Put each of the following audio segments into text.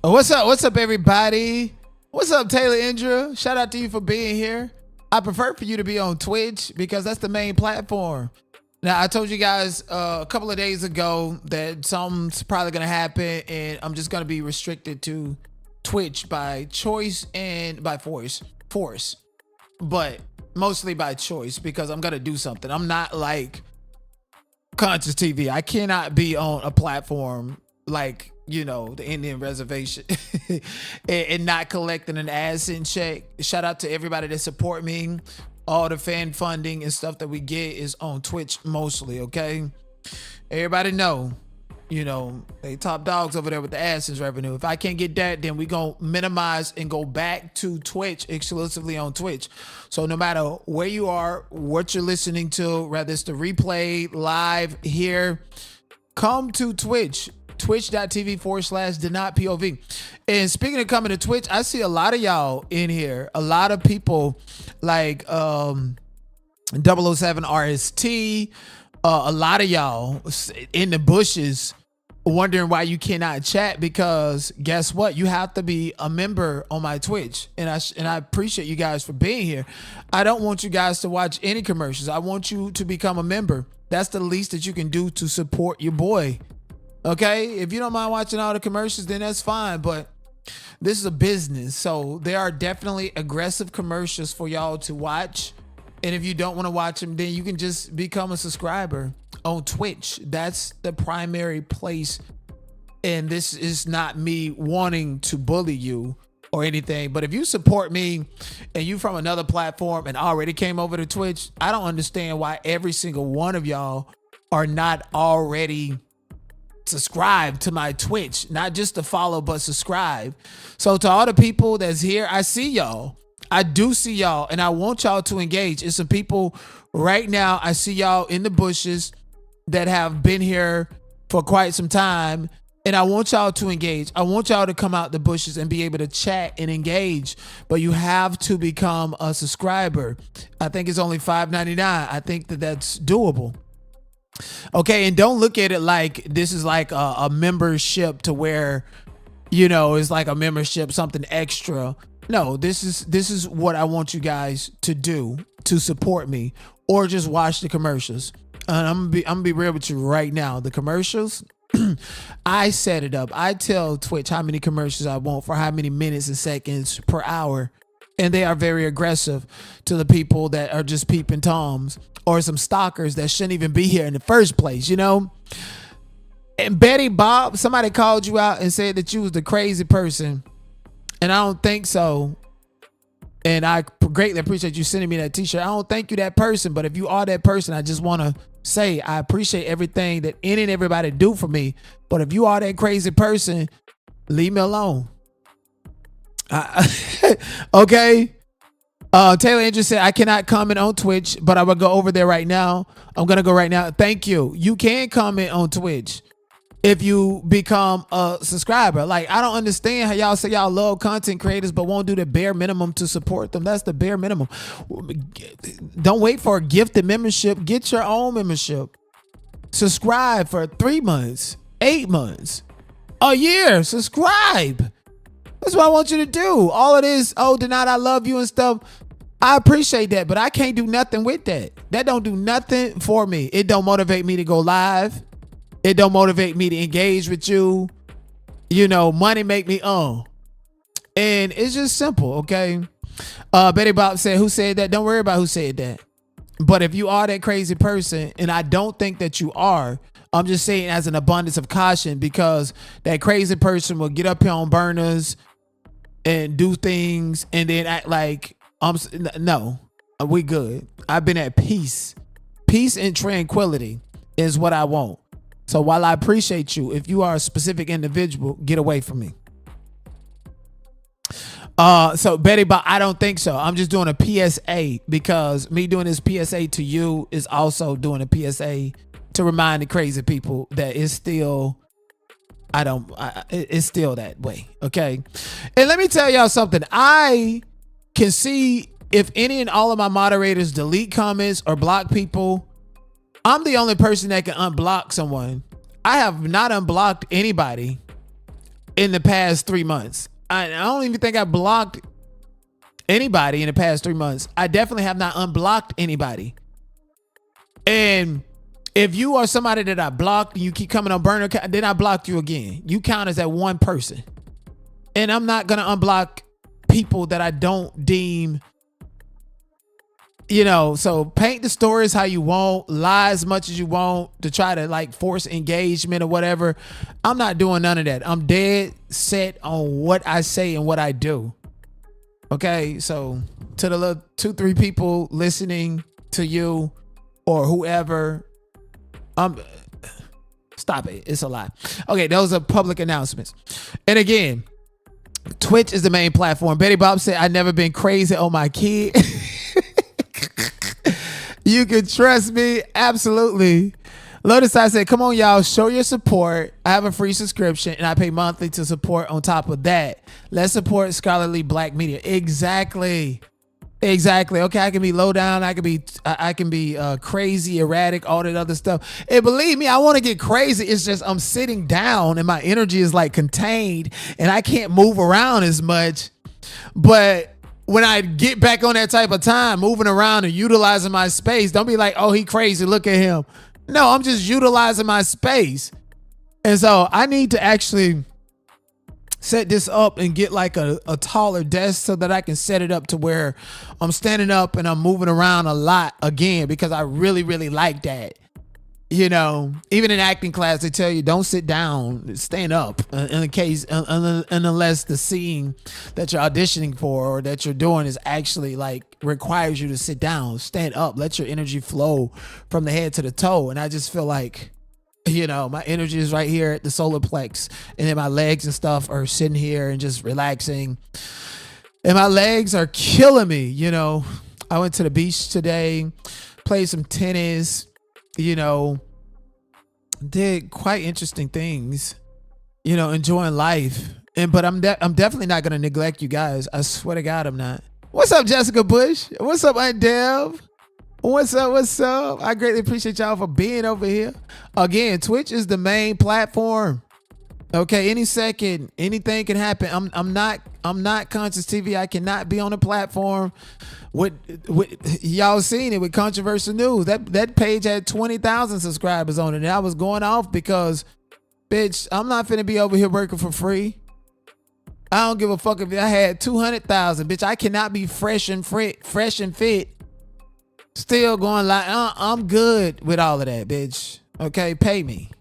What's up? What's up, everybody? What's up, Taylor Indra? Shout out to you for being here. I prefer for you to be on Twitch because that's the main platform. Now, I told you guys a couple of days ago that something's probably going to happen and I'm just going to be restricted to Twitch by choice and by force. But mostly by choice because I'm going to do something. I'm not like Conscious TV. I cannot be on a platform like, you know, the Indian reservation and not collecting an AdSense check. Shout out to everybody that support me. All the fan funding and stuff that we get is on Twitch mostly, okay? Everybody know, you know, they top dogs over there with the AdSense revenue. If I can't get that, then we gonna minimize and go back to Twitch, exclusively on Twitch. So no matter where you are, what you're listening to, whether it's the replay, live, here, come to Twitch. Twitch.tv/DenotPOV. And speaking of coming to Twitch, I see a lot of y'all in here. A lot of people like 007 RST. A lot of y'all in the bushes wondering why you cannot chat because guess what? You have to be a member on my Twitch. And I appreciate you guys for being here. I don't want you guys to watch any commercials. I want you to become a member. That's the least that you can do to support your boy. Okay, if you don't mind watching all the commercials, then that's fine. But this is a business. So there are definitely aggressive commercials for y'all to watch. And if you don't want to watch them, then you can just become a subscriber on Twitch. That's the primary place. And this is not me wanting to bully you or anything. But if you support me and you from another platform and already came over to Twitch, I don't understand why every single one of y'all are not already subscribe to my Twitch, not just to follow, but subscribe. So to all the people that's here, I see y'all. I do see y'all and I want y'all to engage. It's some people right now. I see y'all in the bushes that have been here for quite some time. And I want y'all to engage. I want y'all to come out the bushes and be able to chat and engage, but you have to become a subscriber. I think it's only $5.99. I think that that's doable. Okay, and don't look at it like this is like a membership to where, you know, it's like a membership, something extra. No, this is what I want you guys to do to support me, or just watch the commercials. And I'm gonna be real with you right now. The commercials, I set it up. I tell Twitch how many commercials I want for how many minutes and seconds per hour. And they are very aggressive to the people that are just peeping toms or some stalkers that shouldn't even be here in the first place, you know? And Betty Bob, somebody called you out and said that you was the crazy person. And I don't think so. And I greatly appreciate you sending me that t-shirt. I don't think you that person, but if you are that person, I just want to say I appreciate everything that any and everybody do for me. But if you are that crazy person, leave me alone. Okay. Taylor Andrews said, I cannot comment on Twitch, but I will go over there right now. I'm going to go right now. Thank you. You can comment on Twitch if you become a subscriber. Like, I don't understand how y'all say y'all love content creators, but won't do the bare minimum to support them. That's the bare minimum. Don't wait for a gifted membership. Get your own membership. Subscribe for 3 months, 8 months, a year. Subscribe. That's what I want you to do. All of this, oh, Denot, I love you and stuff. I appreciate that, but I can't do nothing with that. That don't do nothing for me. It don't motivate me to go live. It don't motivate me to engage with you. You know, money make me And it's just simple, okay? Betty Bob said, who said that? Don't worry about who said that. But if you are that crazy person, and I don't think that you are, I'm just saying as an abundance of caution, because that crazy person will get up here on burners and do things and then act like no, we good. I've been at peace. Peace and tranquility is what I want. So while I appreciate you, if you are a specific individual, get away from me. So Betty, but I don't think so. I'm just doing a PSA because me doing this PSA to you is also doing a PSA to remind the crazy people that it's still, it's still that way. Okay. And let me tell y'all something. I can see if any and all of my moderators delete comments or block people. I'm the only person that can unblock someone. I have not unblocked anybody in the past 3 months. I don't even think I blocked anybody in the past 3 months. I definitely have not unblocked anybody. And if you are somebody that I blocked and you keep coming on burner, then I blocked you again. You count as that one person. And I'm not going to unblock people that I don't deem, so paint the stories how you want, lie as much as you want to try to like force engagement or whatever. I'm not doing none of that. I'm dead set on what I say and what I do. Okay, so to the little 2-3 people listening to you or whoever, stop it. It's a lie. Okay, those are public announcements. And again, Twitch is the main platform. Betty Bob said, "I've never been crazy on my kid." You can trust me. Absolutely. Lotus I said, "Come on, y'all, show your support. I have a free subscription and I pay monthly to support on top of that. Let's support scholarly black media." Exactly. Okay, I can be low down. I can be crazy, erratic, all that other stuff. And believe me, I want to get crazy. It's just I'm sitting down and my energy is like contained and I can't move around as much. But when I get back on that type of time, moving around and utilizing my space, don't be like, "Oh, he crazy. Look at him." No, I'm just utilizing my space. And so I need to actually set this up and get like a taller desk so that I can set it up to where I'm standing up and I'm moving around a lot again, because I really, really like that. Even in acting class, they tell you don't sit down, stand up in case, unless the scene that you're auditioning for or that you're doing is actually like requires you to sit down. Stand up, let your energy flow from the head to the toe. And I just feel like, my energy is right here at the solar plex, and then my legs and stuff are sitting here and just relaxing. And my legs are killing me. I went to the beach today, played some tennis, did quite interesting things, enjoying life. But I'm definitely not going to neglect you guys. I swear to God, I'm not. What's up, Jessica Bush? What's up, Aunt Dev? What's up? I greatly appreciate y'all for being over here. Again, Twitch is the main platform. Okay, any second, anything can happen. I'm not Conscious TV. I cannot be on the platform with y'all seen it with Controversial News. That page had 20,000 subscribers on it, and I was going off because, bitch, I'm not finna be over here working for free. I don't give a fuck if I had 200,000, bitch. I cannot be fresh and fit. Still going like, I'm good with all of that, bitch. Okay, pay me.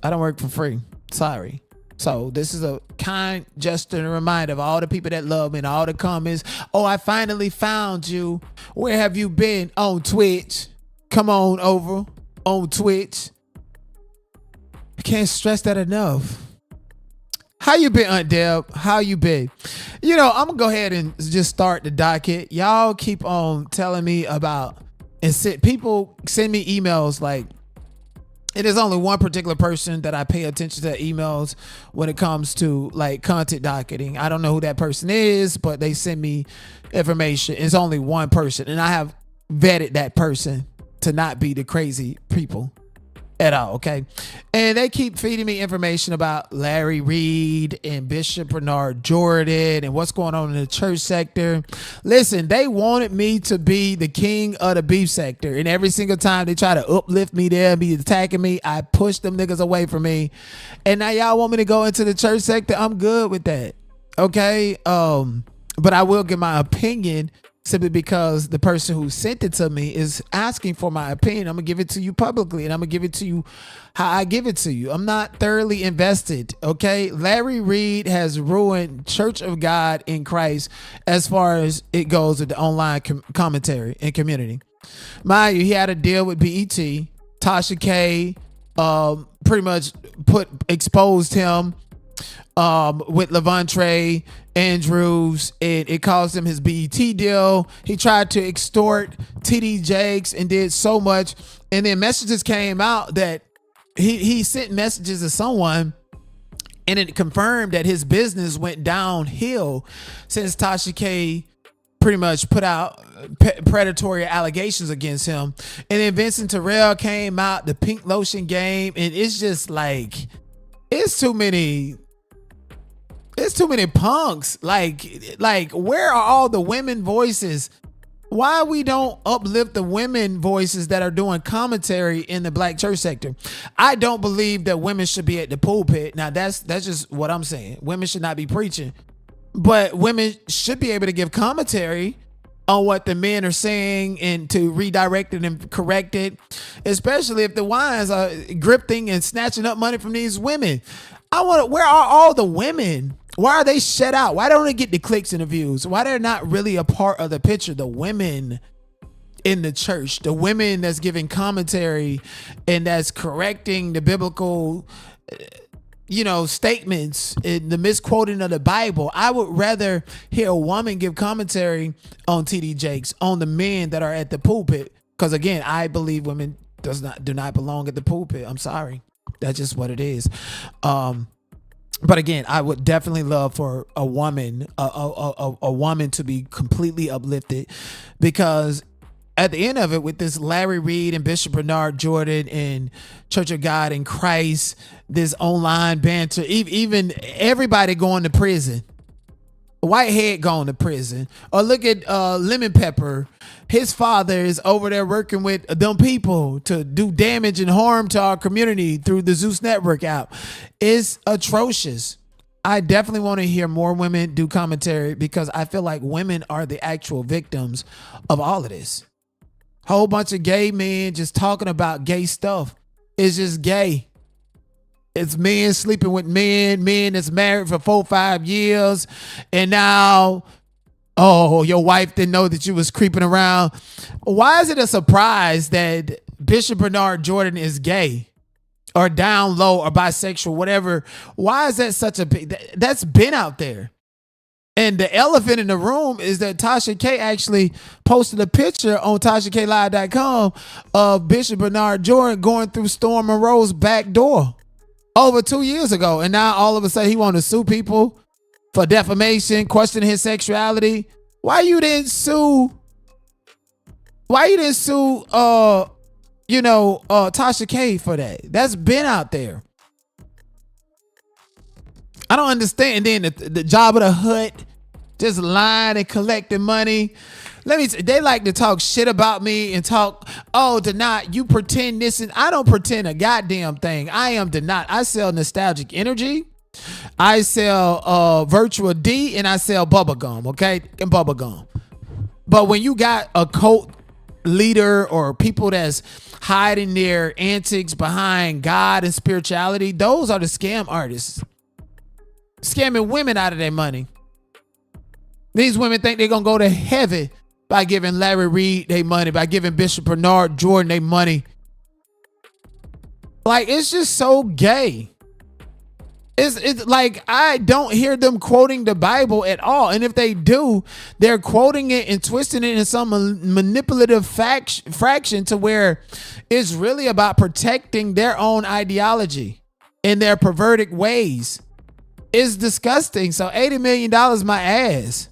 I don't work for free. Sorry. So this is a kind gesture and a reminder of all the people that love me and all the comments. "Oh, I finally found you. Where have you been?" On Twitch. Come on over on Twitch. I can't stress that enough. How you been, Aunt Deb? How you been? I'm gonna go ahead and just start the docket. Y'all keep on telling me about, and people send me emails like, it is only one particular person that I pay attention to emails when it comes to like content docketing. I don't know who that person is, but they send me information. It's only one person, and I have vetted that person to not be the crazy people at all, okay? And they keep feeding me information about Larry Reid and Bishop Bernard Jordan and what's going on in the church sector. Listen, they wanted me to be the king of the beef sector, and every single time they try to uplift me there, be attacking me, I push them niggas away from me. And now y'all want me to go into the church sector? I'm good with that, okay? But I will give my opinion simply because the person who sent it to me is asking for my opinion. I'm going to give it to you publicly, and I'm going to give it to you how I give it to you. I'm not thoroughly invested, okay? Larry Reid has ruined Church of God in Christ as far as it goes with the online commentary and community. Mind you, he had a deal with BET. Tasha K pretty much exposed him with Levante Andrews, and it cost him his BET deal. He tried to extort TD Jakes and did so much, and then messages came out that he sent messages to someone, and it confirmed that his business went downhill since Tasha K pretty much put out predatory allegations against him. And then Vincent Terrell came out, the pink lotion game, and it's just like, it's too many It's too many punks. Like where are all the women voices? Why we don't uplift the women voices that are doing commentary in the black church sector? I don't believe that women should be at the pulpit. Now that's just what I'm saying. Women should not be preaching, but women should be able to give commentary on what the men are saying and to redirect it and correct it, especially if the wives are grifting and snatching up money from these women. Where are all the women? Why are they shut out? Why don't they get the clicks and the views? Why they're not really a part of the picture? The women in the church, the women that's giving commentary and that's correcting the biblical, statements and the misquoting of the Bible. I would rather hear a woman give commentary on TD Jakes, on the men that are at the pulpit. Because again, I believe women do not belong at the pulpit. I'm sorry. That's just what it is. But again, I would definitely love for a woman, a woman to be completely uplifted, because at the end of it, with this Larry Reid and Bishop Bernard Jordan and Church of God in Christ, this online banter, even everybody going to prison. Whitehead going to prison. Or look at Lemon Pepper. His father is over there working with them people to do damage and harm to our community through the Zeus Network app. It's atrocious. I definitely want to hear more women do commentary, because I feel like women are the actual victims of all of this. Whole bunch of gay men just talking about gay stuff. It's just gay. It's men sleeping with men that's married for 4-5 years. And now, your wife didn't know that you was creeping around. Why is it a surprise that Bishop Bernard Jordan is gay or down low or bisexual, whatever? Why is that such a big, that's been out there? And the elephant in the room is that Tasha K actually posted a picture on TashaKLive.com of Bishop Bernard Jordan going through Storm Monroe's back door over 2 years ago. And now all of a sudden he want to sue people for defamation, questioning his sexuality. Why you didn't sue Tasha K for that? That's been out there. I don't understand. And then the job of the Hut, just lying and collecting money. They like to talk shit about me and talk, Denot, you pretend this, and I don't pretend a goddamn thing. I am Denot. I sell nostalgic energy. I sell virtual D, and I sell bubblegum, okay? And bubblegum. But when you got a cult leader or people that's hiding their antics behind God and spirituality, those are the scam artists. Scamming women out of their money. These women think they're going to go to heaven by giving Larry Reid their money, by giving Bishop Bernard Jordan their money. Like, it's just so gay. It's like, I don't hear them quoting the Bible at all. And if they do, they're quoting it and twisting it in some manipulative fraction to where it's really about protecting their own ideology in their perverted ways. It's disgusting. So $80 million my ass.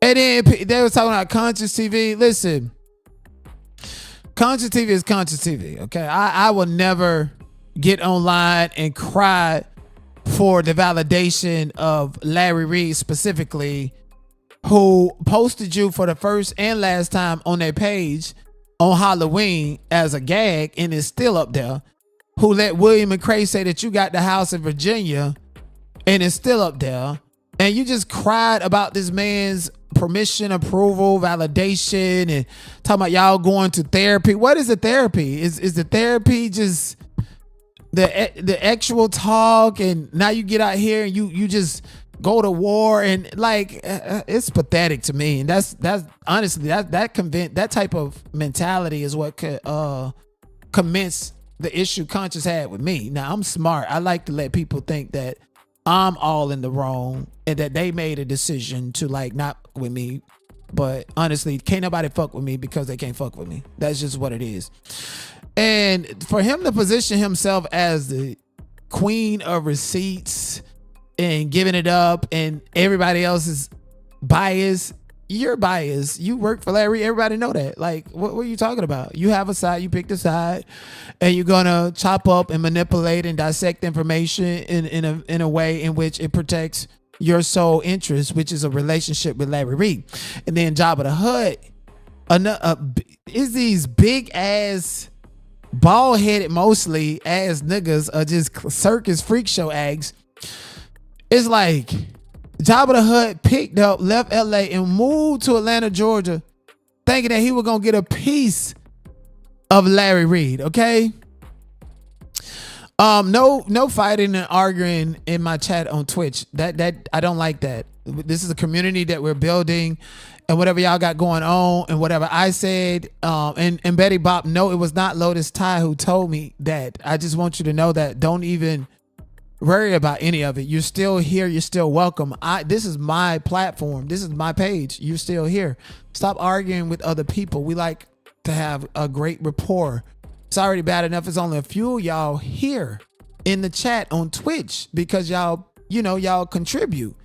And then they were talking about Conscious TV. Listen, Conscious TV is Conscious TV, okay? I will never get online and cry for the validation of Larry Reid specifically, who posted you for the first and last time on their page on Halloween as a gag and is still up there, who let William McCray say that you got the house in Virginia and is still up there, and you just cried about this man's permission, approval, validation, and talking about y'all going to therapy. What is the therapy? Is the therapy just the actual talk, and now you get out here and you just go to war, and like it's pathetic to me. And that's honestly that type of mentality is what could commence the issue Conscious had with me. Now, I'm smart. I like to let people think that I'm all in the wrong and that they made a decision to like not with me. But honestly, can't nobody fuck with me because they can't fuck with me. That's just what it is. And for him to position himself as the queen of receipts and giving it up, and everybody else is biased, you're biased. You work for Larry. Everybody know that. Like, what are you talking about? You have a side. You picked a side, and you're gonna chop up and manipulate and dissect information in a way in which it protects your sole interest, which is a relationship with Larry Reid. And then Jabba the Hutt, is these big ass, bald headed, mostly ass niggas are just circus freak show acts. It's like Jabba the Hutt picked up, left LA, and moved to Atlanta, Georgia, thinking that he was gonna get a piece of Larry Reid. Okay. No fighting and arguing in my chat on Twitch. That I don't like that. This is a community that we're building, and whatever y'all got going on, and whatever I said, and Betty Bop, no, it was not Lotus Ty who told me that. I just want you to know that. Don't even worry about any of it. You're still here. You're still welcome. This is my platform. This is my page. You're still here. Stop arguing with other people. We like to have a great rapport. It's already bad enough. It's only a few of y'all here in the chat on Twitch because y'all contribute.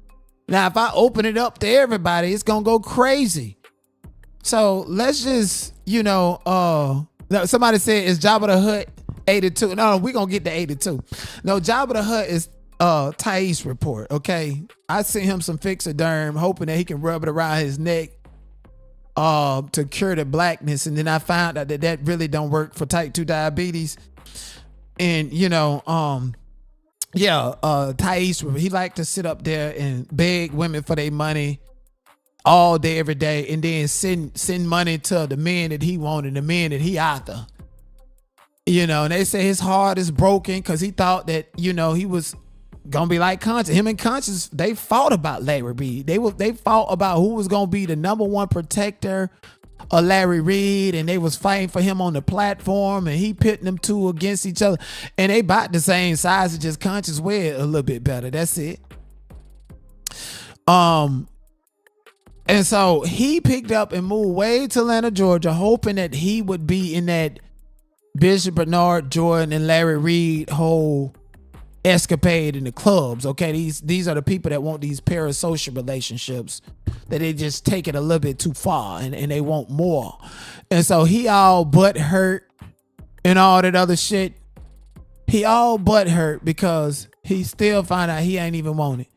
Now, if I open it up to everybody, it's going to go crazy. So let's just, somebody said, is Jabba the Hutt 82? No, we're going to get to 82. No, Jabba the Hutt is Thais report, okay? I sent him some Fixaderm, hoping that he can rub it around his neck to cure the blackness. And then I found out that really don't work for type 2 diabetes. And, Thais, he liked to sit up there and beg women for their money all day, every day, and then send money to the men that he wanted, the men that he after. And they say his heart is broken because he thought that, he was gonna be like Conscious. Him and Conscious, they fought about Larry Reid. They fought about who was gonna be the number one protector of Larry Reid, and they was fighting for him on the platform, and he pitting them two against each other, and they about the same size, as just Conscious weighed a little bit better. That's it. And so he picked up and moved way to Atlanta, Georgia, hoping that he would be in that Bishop Bernard Jordan and Larry Reid whole escapade in the clubs. Okay, these are the people that want these parasocial relationships, that they just take it a little bit too far, and they want more. And so he all butt hurt and all that other shit. He all butt hurt because he still find out he ain't even want it.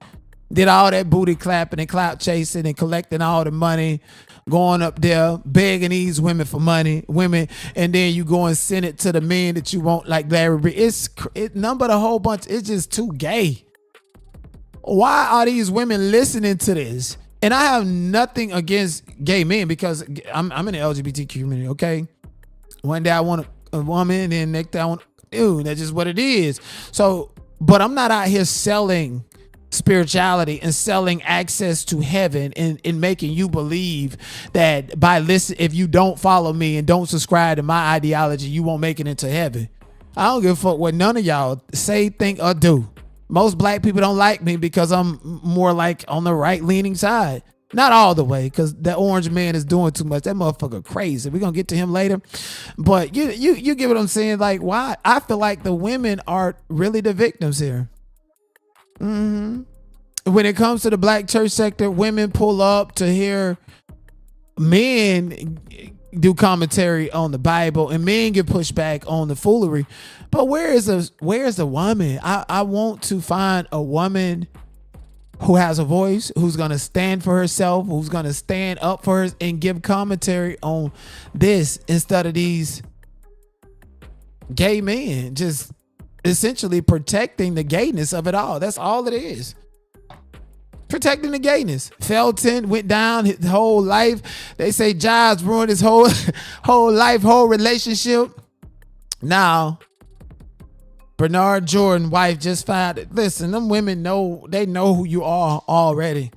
Did all that booty clapping and clout chasing and collecting all the money, going up there begging these women for money, and then you go and send it to the men that you want, like Larry Reid. It numbered a whole bunch. It's just too gay. Why are these women listening to this? And I have nothing against gay men, because I'm in the LGBT community. Okay, one day I want a woman, and next day I want, that's just what it is. So, but I'm not out here selling spirituality and selling access to heaven and making you believe that if you don't follow me and don't subscribe to my ideology, you won't make it into heaven. I don't give a fuck what none of y'all say, think, or do. Most black people don't like me because I'm more like on the right leaning side. Not all the way, because that orange man is doing too much. That motherfucker crazy. We're going to get to him later. But you get what I'm saying? Like, why? I feel like the women are really the victims here. When it comes to the black church sector, women pull up to hear men do commentary on the Bible, and men get pushed back on the foolery. But where's the woman? I want to find a woman who has a voice, who's going to stand for herself, who's going to stand up for her and give commentary on this, instead of these gay men just essentially protecting the gayness of it all. That's all it is. Protecting the gayness. Felton went down his whole life. They say Jives ruined his whole life, whole relationship. Now, Bernard Jordan wife just found it. Listen, them women know who you are already.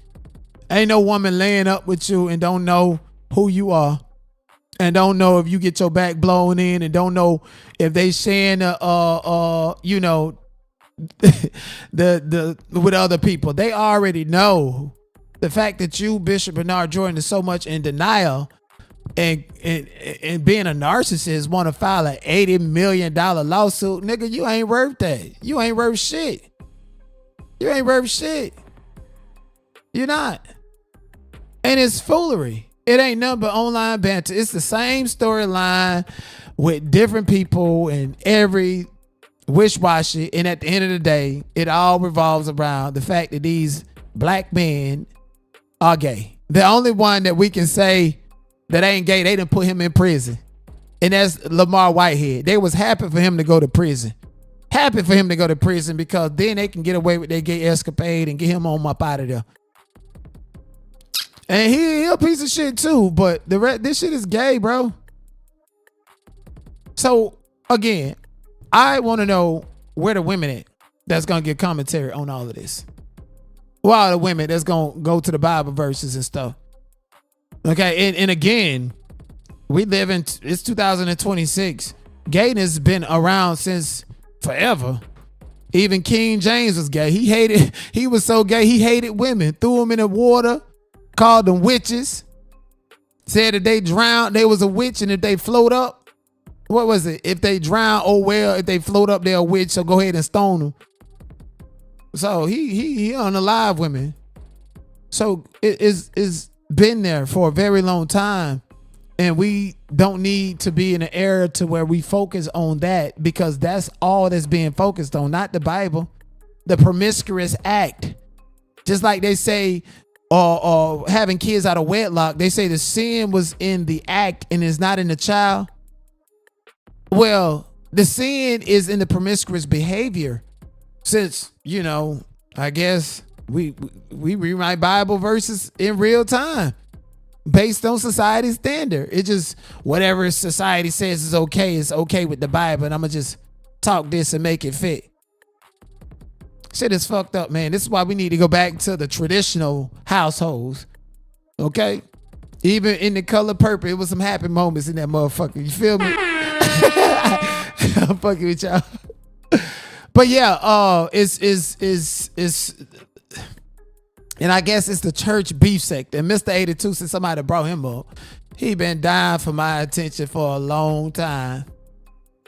Ain't no woman laying up with you and don't know who you are, and don't know if you get your back blown in, and don't know if they sharing the with other people. They already know. The fact that you, Bishop Bernard Jordan, is so much in denial and being a narcissist, want to file an $80 million lawsuit, nigga, you ain't worth that. You ain't worth shit. You ain't worth shit. You're not. And it's foolery. It ain't nothing but online banter. It's the same storyline with different people and every wish-washy. And at the end of the day, it all revolves around the fact that these black men are gay. The only one that we can say that ain't gay, they done put him in prison. And that's Lamar Whitehead. They was happy for him to go to prison. Happy for him to go to prison because then they can get away with their gay escapade and get him on up out of there. And he a piece of shit too, but this shit is gay, bro. So again, I want to know where the women at that's gonna get commentary on all of this. Where are the women that's gonna go to the Bible verses and stuff? Okay, and again, we live in it's 2026. Gayness has been around since forever. Even King James was gay. He was so gay he hated women. Threw them in the water. Called them witches. Said that they drowned, they was a witch, and if they float up, what was it? If they drown, oh well. If they float up, they're a witch. So go ahead and stone them. So he unalive women. So it's been there for a very long time, and we don't need to be in an era to where we focus on that because that's all that's being focused on, not the Bible, the promiscuous act. Just like they say. Or having kids out of wedlock, they say the sin was in the act and is not in the child. Well, the sin is in the promiscuous behavior. Since, I guess we rewrite Bible verses in real time based on society's standard. It just, whatever society says is okay, it's okay with the Bible. And I'm going to just talk this and make it fit. Shit is fucked up, man. This is why we need to go back to the traditional households. Okay? Even in The Color Purple, it was some happy moments in that motherfucker. You feel me? I'm fucking with y'all. But yeah, it's and I guess it's the church beef sect. And Mr. 82, since somebody brought him up, he been dying for my attention for a long time.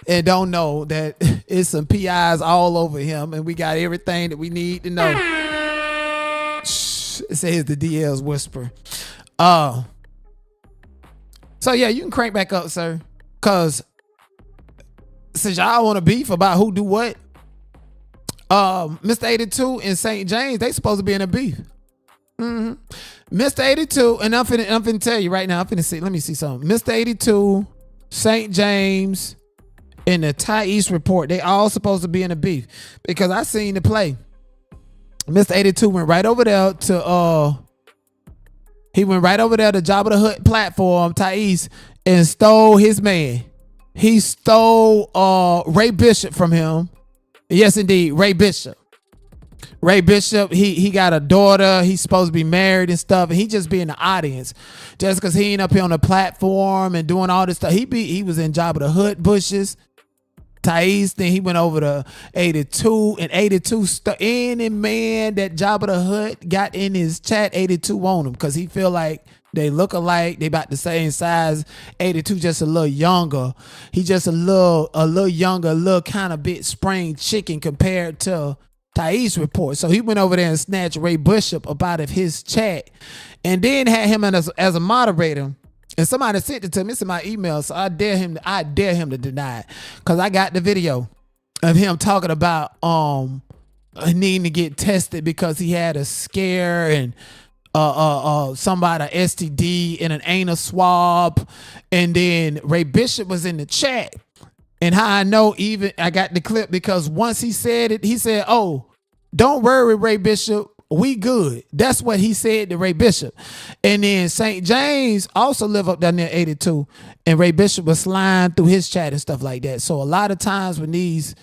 And don't know that it's some PIs all over him and we got everything that we need to know. Shh, it says the DL's whisper. So yeah, you can crank back up, sir. Cause since y'all want to beef about who do what, Mr. 82 and St. James, they supposed to be in a beef. Mr. 82, and I'm finna tell you right now, let me see something. Mr. 82, St. James, in the Thais report, they all supposed to be in a beef because I seen the play. Mr. 82 went right over there to Jabba the Hutt platform, Thais, and stole his man. He stole Ray Bishop from him. Yes, indeed, Ray Bishop. Ray Bishop, he got a daughter. He's supposed to be married and stuff, and he just be in the audience just because he ain't up here on the platform and doing all this stuff. He was in Jabba the Hutt bushes. Thais, then he went over to 82, and 82 any man that Jabba the Hutt got in his chat, 82 on him because he feel like they look alike, they about the same size. 82 just a little younger. He just a little younger, a little kind of bit spring chicken compared to Thais report. So he went over there and snatched Ray Bishop up out of his chat and then had him as a moderator. And somebody sent it to me. It's in my email. So I dare him to deny it. Cause I got the video of him talking about needing to get tested because he had a scare and somebody STD and an anal swab. And then Ray Bishop was in the chat. And how I know, even I got the clip because once he said it, he said, "Oh, don't worry, Ray Bishop. We good." That's what he said to Ray Bishop. And then St. James also live up down there 82. And Ray Bishop was sliding through his chat and stuff like that. So a lot of times when these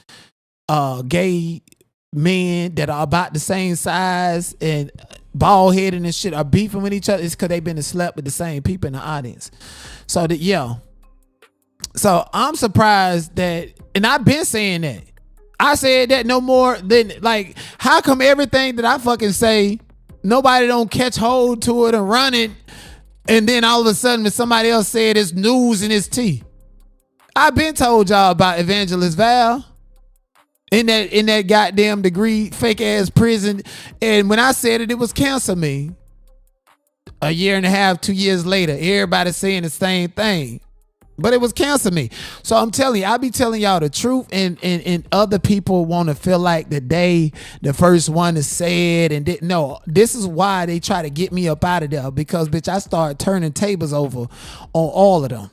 gay men that are about the same size and bald headed and shit are beefing with each other, it's because they've been slept with the same people in the audience. So that, yeah. So I'm surprised that, and I've been saying that. I said that no more than, like, how come everything that I fucking say, nobody don't catch hold to it and run it, and then all of a sudden when somebody else said it's news in his tea. I've been told y'all about Evangelist Val in that goddamn degree, fake ass prison, and when I said it, it was cancer me. A year and a half, 2 years later, everybody's saying the same thing. But it was canceling me. So I'm telling you, I be telling y'all the truth, and other people want to feel like that they the first one to say it and didn't know. This is why they try to get me up out of there, because bitch, I started turning tables over on all of them.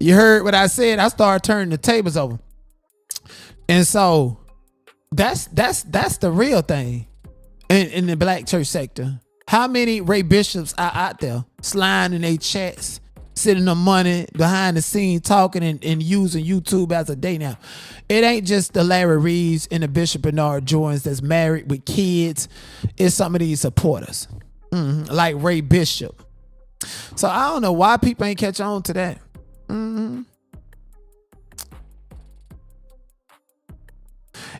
You heard what I said? I started turning the tables over. And so that's the real thing in the black church sector. How many Ray Bishops are out there sliding in their chats, sitting on money behind the scene talking and using YouTube as a day now? It ain't just the Larry Reids and the Bishop Bernard Jordans that's married with kids. It's some of these supporters, like Ray Bishop. So I don't know why people ain't catch on to that.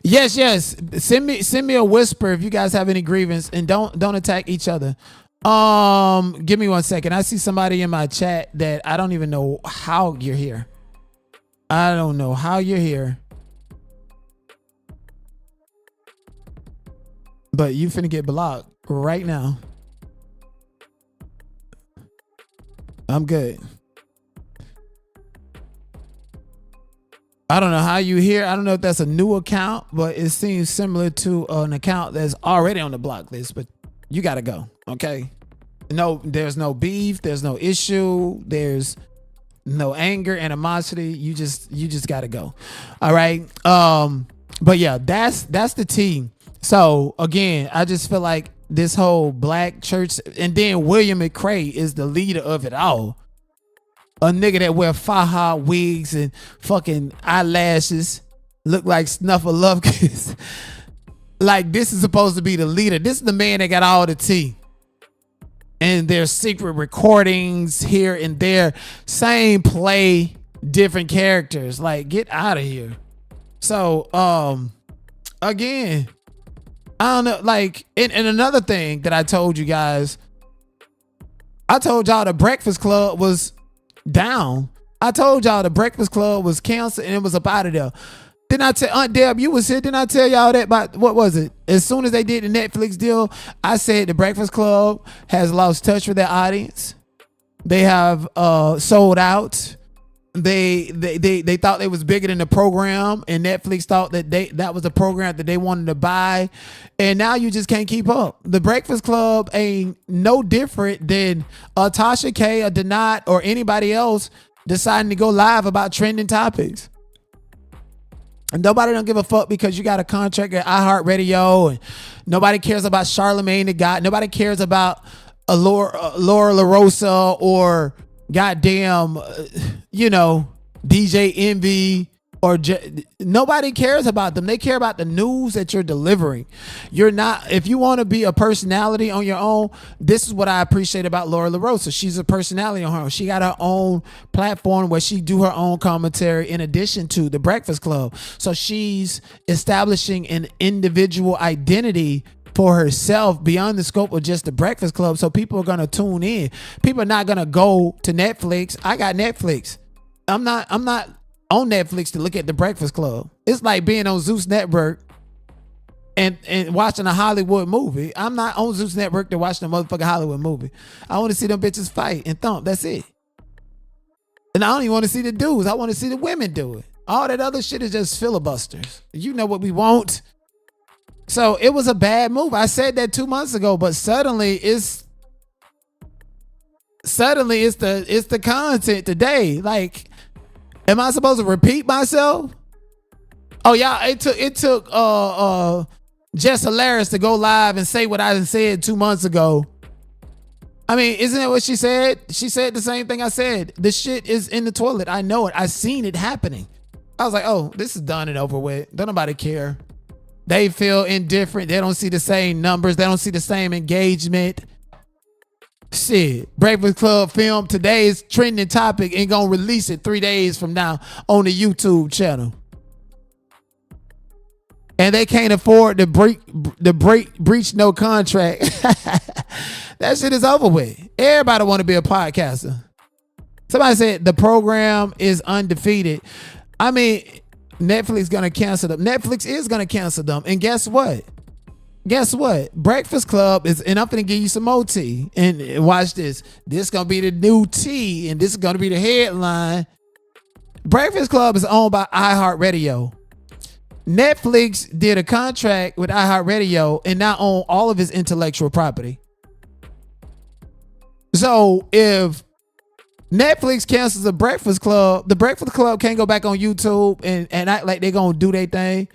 Yes. Send me a whisper if you guys have any grievance, and don't attack each other. Give me 1 second. I see somebody in my chat that I don't even know how you're here. I don't know how you're here. But you finna get blocked right now. I'm good. I don't know how you here. I don't know if that's a new account, but it seems similar to an account that's already on the block list, but you got to go. Okay. No, there's no beef. There's no issue. There's no anger, animosity. You just got to go. All right. But yeah, that's the team. So again, I just feel like this whole black church, and then William McCray is the leader of it all. A nigga that wear faja wigs and fucking eyelashes, look like Snuffleupagus. Like, this is supposed to be the leader. This is the man that got all the tea. And there's secret recordings here and there. Same play, different characters. Like, get out of here. So, again, I don't know. Like, and another thing that I told you guys, I told y'all the Breakfast Club was down. I told y'all the Breakfast Club was canceled and it was up out of there. Didn't I tell Aunt Deb, you was here? Didn't I tell y'all that about, what was it? As soon as they did the Netflix deal, I said the Breakfast Club has lost touch with their audience. They have sold out. They thought they was bigger than the program, and Netflix thought that was the program that they wanted to buy, and now you just can't keep up. The Breakfast Club ain't no different than Tasha K, or Denat, or anybody else deciding to go live about trending topics. And nobody don't give a fuck because you got a contract at iHeartRadio, and nobody cares about Charlamagne the God. Nobody cares about Laura LaRosa or goddamn, DJ Envy, or nobody cares about them. They care about the news that you're delivering. You're not, if you want to be a personality on your own, this is what I appreciate about Laura LaRosa. She's a personality on her own. She got her own platform where she do her own commentary in addition to the Breakfast Club. So she's establishing an individual identity for herself beyond the scope of just the Breakfast Club. So people are going to tune in. People are not going to go to Netflix. I got Netflix. I'm not on Netflix to look at the Breakfast Club. It's like being on Zeus Network and watching a Hollywood movie. I'm not on Zeus Network to watch the motherfucking Hollywood movie. I want to see them bitches fight and thump. That's it. And I don't even want to see the dudes. I want to see the women do it. All that other shit is just filibusters. You know what we want. So it was a bad move. I said that 2 months ago, but suddenly it's the content today. Like, am I supposed to repeat myself? Oh yeah, it took Jess Hilarious to go live and say what I said 2 months ago. I mean, isn't that what she said? She said the same thing I said. The shit is in the toilet. I know it. I seen it happening. I was like, oh, this is done and over with. Don't nobody care. They feel indifferent. They don't see the same numbers. They don't see the same engagement. Shit. Breakfast Club film today's trending topic and gonna release it 3 days from now on the YouTube channel. And they can't afford to breach no contract. That shit is over with. Everybody want to be a podcaster. Somebody said the program is undefeated. I mean, Netflix gonna cancel them. Netflix is gonna cancel them. And guess what? guess what? Breakfast Club is, and I'm gonna give you some more tea. And watch this. This gonna be the new tea, and this is gonna be the headline. Breakfast Club is owned by iHeartRadio. Netflix did a contract with iHeartRadio and now own all of its intellectual property. So if Netflix cancels the Breakfast Club can't go back on YouTube and act like they're gonna do their thing.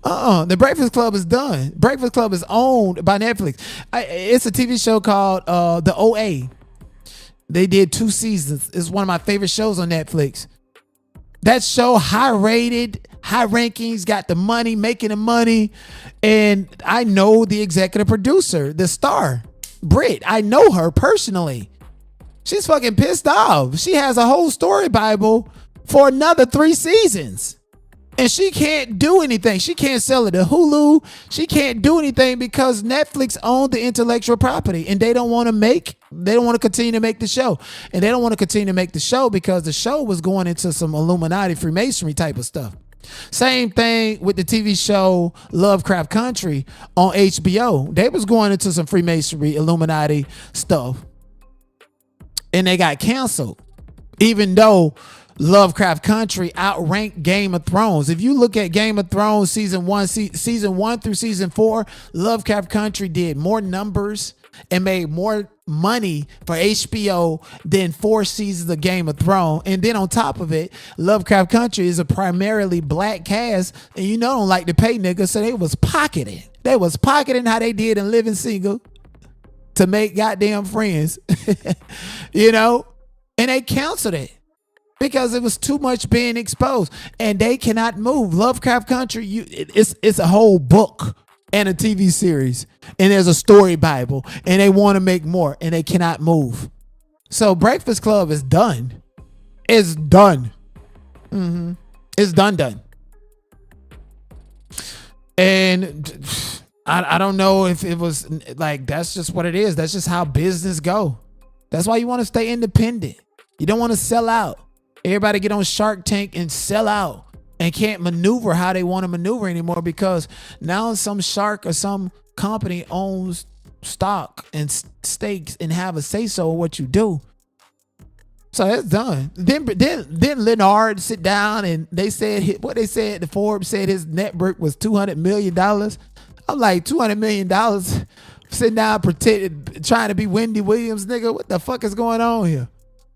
The Breakfast Club is done. Breakfast Club is owned by Netflix. It's a TV show called The OA. They did 2 seasons. It's one of my favorite shows on Netflix. That show, high rated, high rankings, got the money, making the money. And I know the executive producer, the star, Britt. I know her personally. She's fucking pissed off. She has a whole story Bible for another 3 seasons. And she can't do anything. She can't sell it to Hulu. She can't do anything because Netflix owned the intellectual property and they don't want to continue to make the show. And they don't want to continue to make the show because the show was going into some Illuminati Freemasonry type of stuff. Same thing with the TV show Lovecraft Country on HBO. They was going into some Freemasonry Illuminati stuff. And they got canceled. Even though Lovecraft Country outranked Game of Thrones. If you look at Game of Thrones season 1 through season 4, Lovecraft Country did more numbers and made more money for HBO than 4 seasons of Game of Thrones. And then on top of it, Lovecraft Country is a primarily black cast, and you know don't like to pay niggas, so they was pocketing. They was pocketing how they did in Living Single to make goddamn friends. You know? And they canceled it. Because it was too much being exposed and they cannot move. Lovecraft Country, it's a whole book and a TV series and there's a story Bible and they want to make more and they cannot move. So Breakfast Club is done. It's done. It's done. And I don't know if it was like, that's just what it is. That's just how business go. That's why you want to stay independent. You don't want to sell out. Everybody get on Shark Tank and sell out and can't maneuver how they want to maneuver anymore because now some shark or some company owns stock and stakes and have a say so of what you do. So that's done. Then Leonard sit down and they said the Forbes said his net worth was $200 million. I'm like, $200 million sitting down pretending trying to be Wendy Williams, nigga. What the fuck is going on here?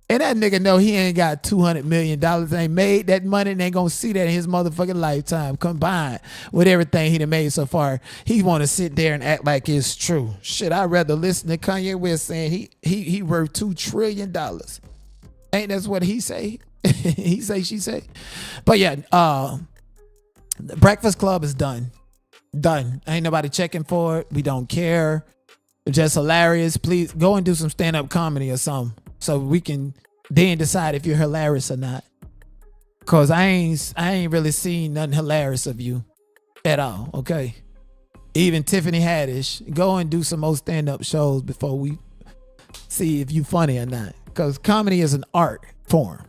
And that nigga know he ain't got $200 million. Ain't made that money and ain't gonna see that in his motherfucking lifetime combined with everything he done made so far. He want to sit there and act like it's true. Shit, I'd rather listen to Kanye West saying he worth $2 trillion. Ain't that's what he say? He say, she say. But yeah, the Breakfast Club is done. Done. Ain't nobody checking for it. We don't care. It's just hilarious. Please go and do some stand-up comedy or something. So we can then decide if you're hilarious or not. Cause I ain't really seen nothing hilarious of you at all. Okay. Even Tiffany Haddish, go and do some more stand-up shows before we see if you funny or not. Cause comedy is an art form.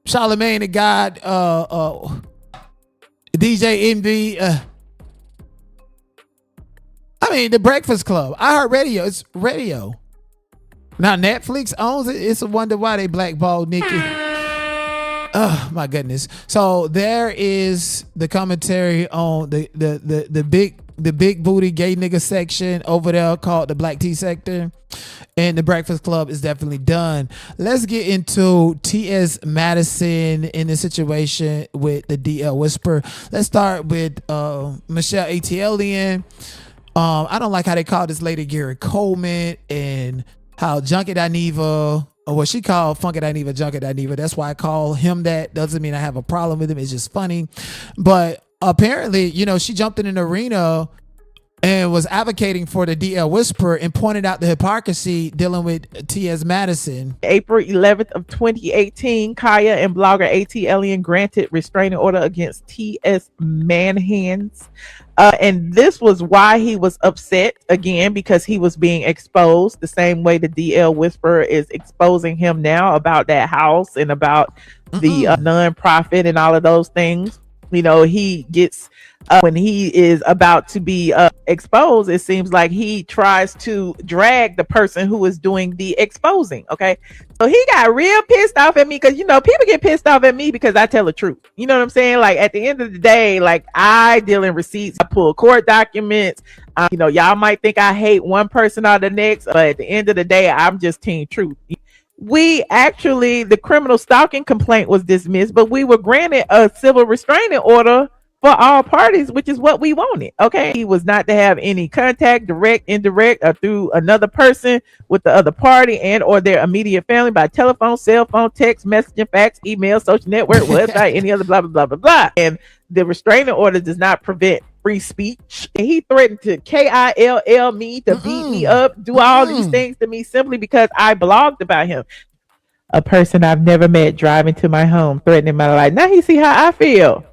Charlamagne the God, DJ Envy, the Breakfast Club. iHeartRadio, it's radio. Now Netflix owns it. It's a wonder why they blackballed Nikki. Oh my goodness. So there is the commentary on the big booty gay nigga section over there called the Black Tea sector. And the Breakfast Club is definitely done. Let's get into T.S. Madison in the situation with the DL Whisper. Let's start with Michelle Atlian. I don't like how they call this lady Gary Coleman and how Junkie Dineva, or what she called Funky Dineva, Junkie Dineva. That's why I call him that. Doesn't mean I have a problem with him. It's just funny. But apparently, she jumped in an arena and was advocating for the DL Whisperer and pointed out the hypocrisy dealing with T.S. Madison. April 11th of 2018, Kaya and blogger Atlian granted restraining order against T.S. Manhands. And this was why he was upset again, because he was being exposed the same way the DL Whisperer is exposing him now about that house and about the nonprofit and all of those things. he gets when he is about to be exposed, it seems like he tries to drag the person who is doing the exposing. Okay, so he got real pissed off at me because people get pissed off at me because I tell the truth. You know what I'm saying? Like at the end of the day, like I deal in receipts, I pull court documents. Y'all might think I hate one person or the next, but at the end of the day, I'm just team truth. The criminal stalking complaint was dismissed, but we were granted a civil restraining order for all parties, which is what we wanted. Okay. He was not to have any contact, direct, indirect, or through another person with the other party and or their immediate family by telephone, cell phone, text, messaging, fax, email, social network, website, any other blah, blah, blah, blah, blah. And the restraining order does not prevent free speech. And he threatened to KILL me, to beat me up, do all these things to me simply because I blogged about him. A person I've never met driving to my home, threatening my life. Now he see how I feel.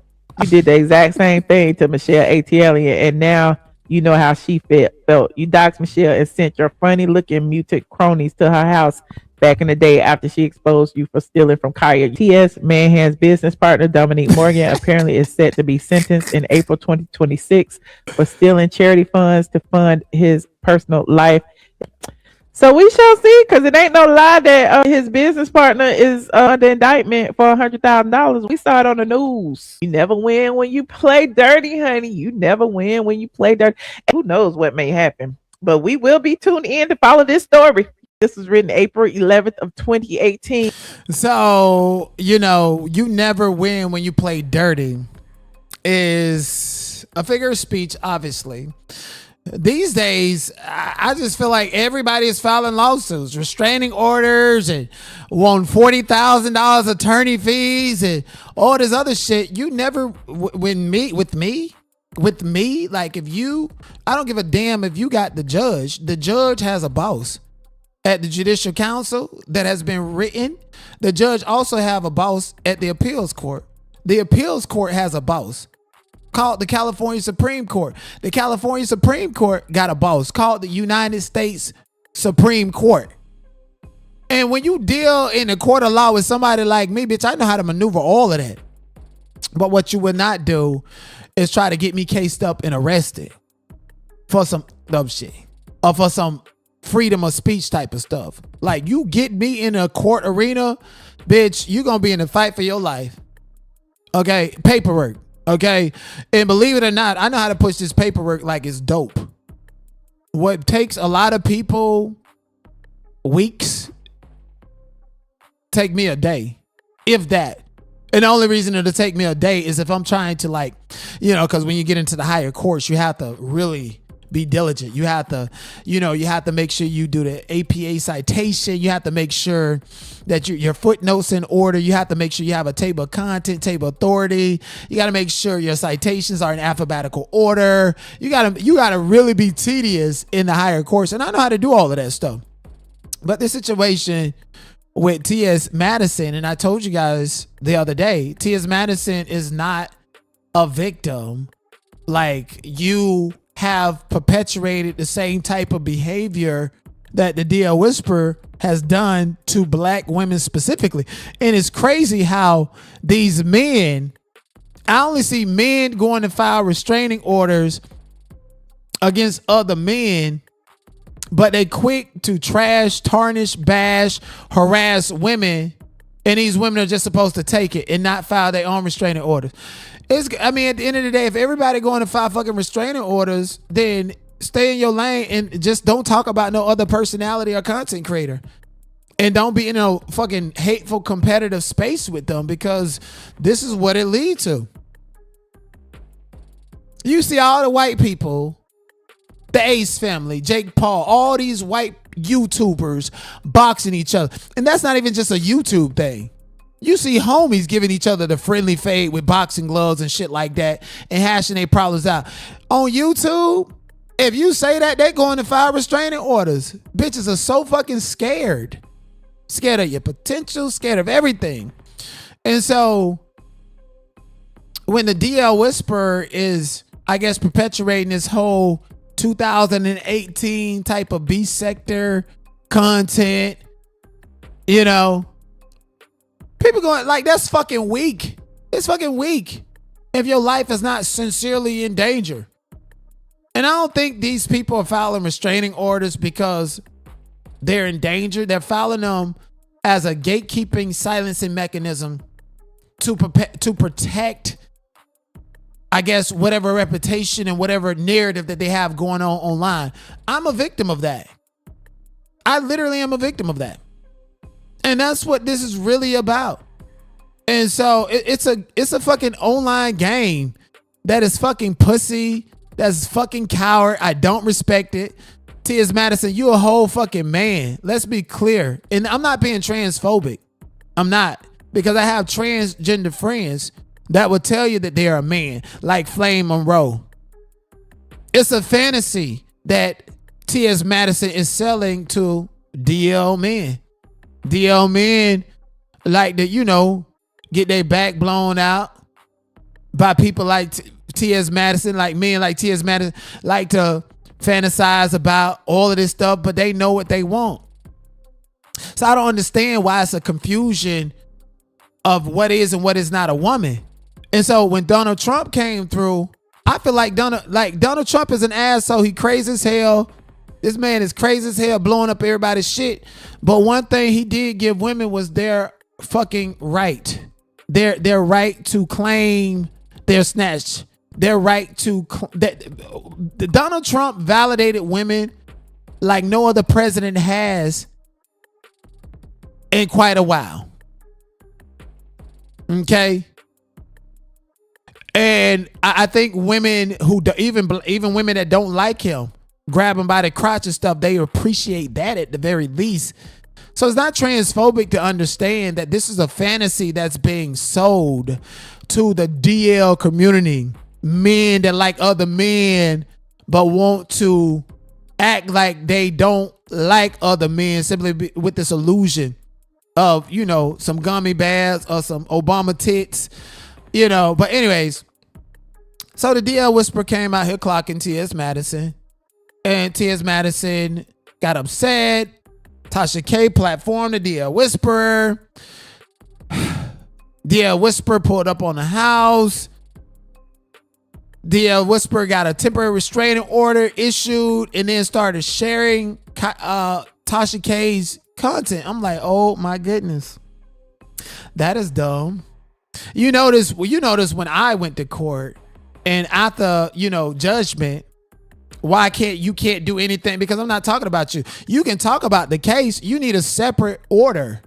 You did the exact same thing to Michelle ATL, and now you know how she felt. You doxed Michelle and sent your funny looking muted cronies to her house back in the day after she exposed you for stealing from Kaya. T.S. Manhand's business partner, Dominique Morgan, apparently is set to be sentenced in April 2026 for stealing charity funds to fund his personal life. So we shall see, because it ain't no lie that his business partner is under indictment for $100,000. We saw it on the news. You never win when you play dirty, honey. You never win when you play dirty. And who knows what may happen? But we will be tuned in to follow this story. This was written April 11th of 2018. So, you never win when you play dirty is a figure of speech, obviously. These days, I just feel like everybody is filing lawsuits, restraining orders, and want $40,000 attorney fees and all this other shit. You never, with me, like I don't give a damn if you got the judge. The judge has a boss at the Judicial Council that has been written. The judge also have a boss at the appeals court. The appeals court has a boss called the California Supreme Court. The California Supreme Court got a boss called the United States Supreme Court. And when you deal in a court of law with somebody like me, bitch, I know how to maneuver all of that. But what you would not do is try to get me cased up and arrested for some dumb shit or for some freedom of speech type of stuff. Like, you get me in a court arena, bitch, you gonna be in a fight for your life. Okay, paperwork. Okay, and believe it or not, I know how to push this paperwork like it's dope. What takes a lot of people weeks, take me a day, if that. And the only reason it'll take me a day is if I'm trying to because when you get into the higher courts, you have to really be diligent. You have to, you have to make sure you do the APA citation. You have to make sure that your footnotes in order. You have to make sure you have a table of content, table of authority. You got to make sure your citations are in alphabetical order. You got to really be tedious in the higher courts. And I know how to do all of that stuff. But the situation with T.S. Madison, and I told you guys the other day, T.S. Madison is not a victim. Like, you have perpetuated the same type of behavior that the DL Whisperer has done to black women specifically. And it's crazy how these men, I only see men going to file restraining orders against other men, but they quick to trash, tarnish, bash, harass women, and these women are just supposed to take it and not file their own restraining orders. At the end of the day, if everybody going to file fucking restraining orders, then stay in your lane and just don't talk about no other personality or content creator. And don't be in a fucking hateful competitive space with them, because this is what it leads to. You see all the white people, the Ace family, Jake Paul, all these white YouTubers boxing each other. And that's not even just a YouTube thing. You see homies giving each other the friendly fade with boxing gloves and shit like that and hashing their problems out. On YouTube, if you say that, they're going to file restraining orders. Bitches are so fucking scared. Scared of your potential, scared of everything. And so when the DL Whisperer is, I guess, perpetuating this whole 2018 type of B sector content, people going like, that's fucking weak. It's fucking weak. if your life is not sincerely in danger. And I don't think these people are filing restraining orders because they're in danger. They're filing them as a gatekeeping, silencing mechanism to protect, I guess, whatever reputation and whatever narrative that they have going on online. I'm a victim of that. I literally am a victim of that. And that's what this is really about. And so it's a fucking online game that is fucking pussy. That's fucking coward. I don't respect it. T.S. Madison, you a whole fucking man. Let's be clear. And I'm not being transphobic. I'm not. Because I have transgender friends that will tell you that they're a man, like Flame Monroe. It's a fantasy that T.S. Madison is selling to DL men. DL men like to, get their back blown out by people like T.S. Madison, like men like T.S. Madison, like to fantasize about all of this stuff, but they know what they want. So I don't understand why it's a confusion of what is and what is not a woman. And so when Donald Trump came through, I feel like Donald Trump is an asshole. He crazy as hell. This man is crazy as hell, blowing up everybody's shit. But one thing he did give women was their fucking right. Their right to claim their snatch. Their right to Donald Trump validated women like no other president has in quite a while. Okay. And I think women who even women that don't like him, grab him by the crotch and stuff, they appreciate that at the very least. So it's not transphobic to understand that this is a fantasy that's being sold to the DL community. Men that like other men but want to act like they don't like other men simply with this illusion of, some gummy bears or some Obama tits, But anyways, so the DL Whisperer came out here clocking T.S. Madison. And T.S. Madison got upset. Tasha K platformed the DL Whisperer. DL Whisperer pulled up on the house. DL Whisperer got a temporary restraining order issued and then started sharing Tasha K's content. I'm like, oh my goodness. That is dumb. You notice when I went to court and after, judgment, why you can't do anything? Because I'm not talking about you. You can talk about the case. You need a separate order.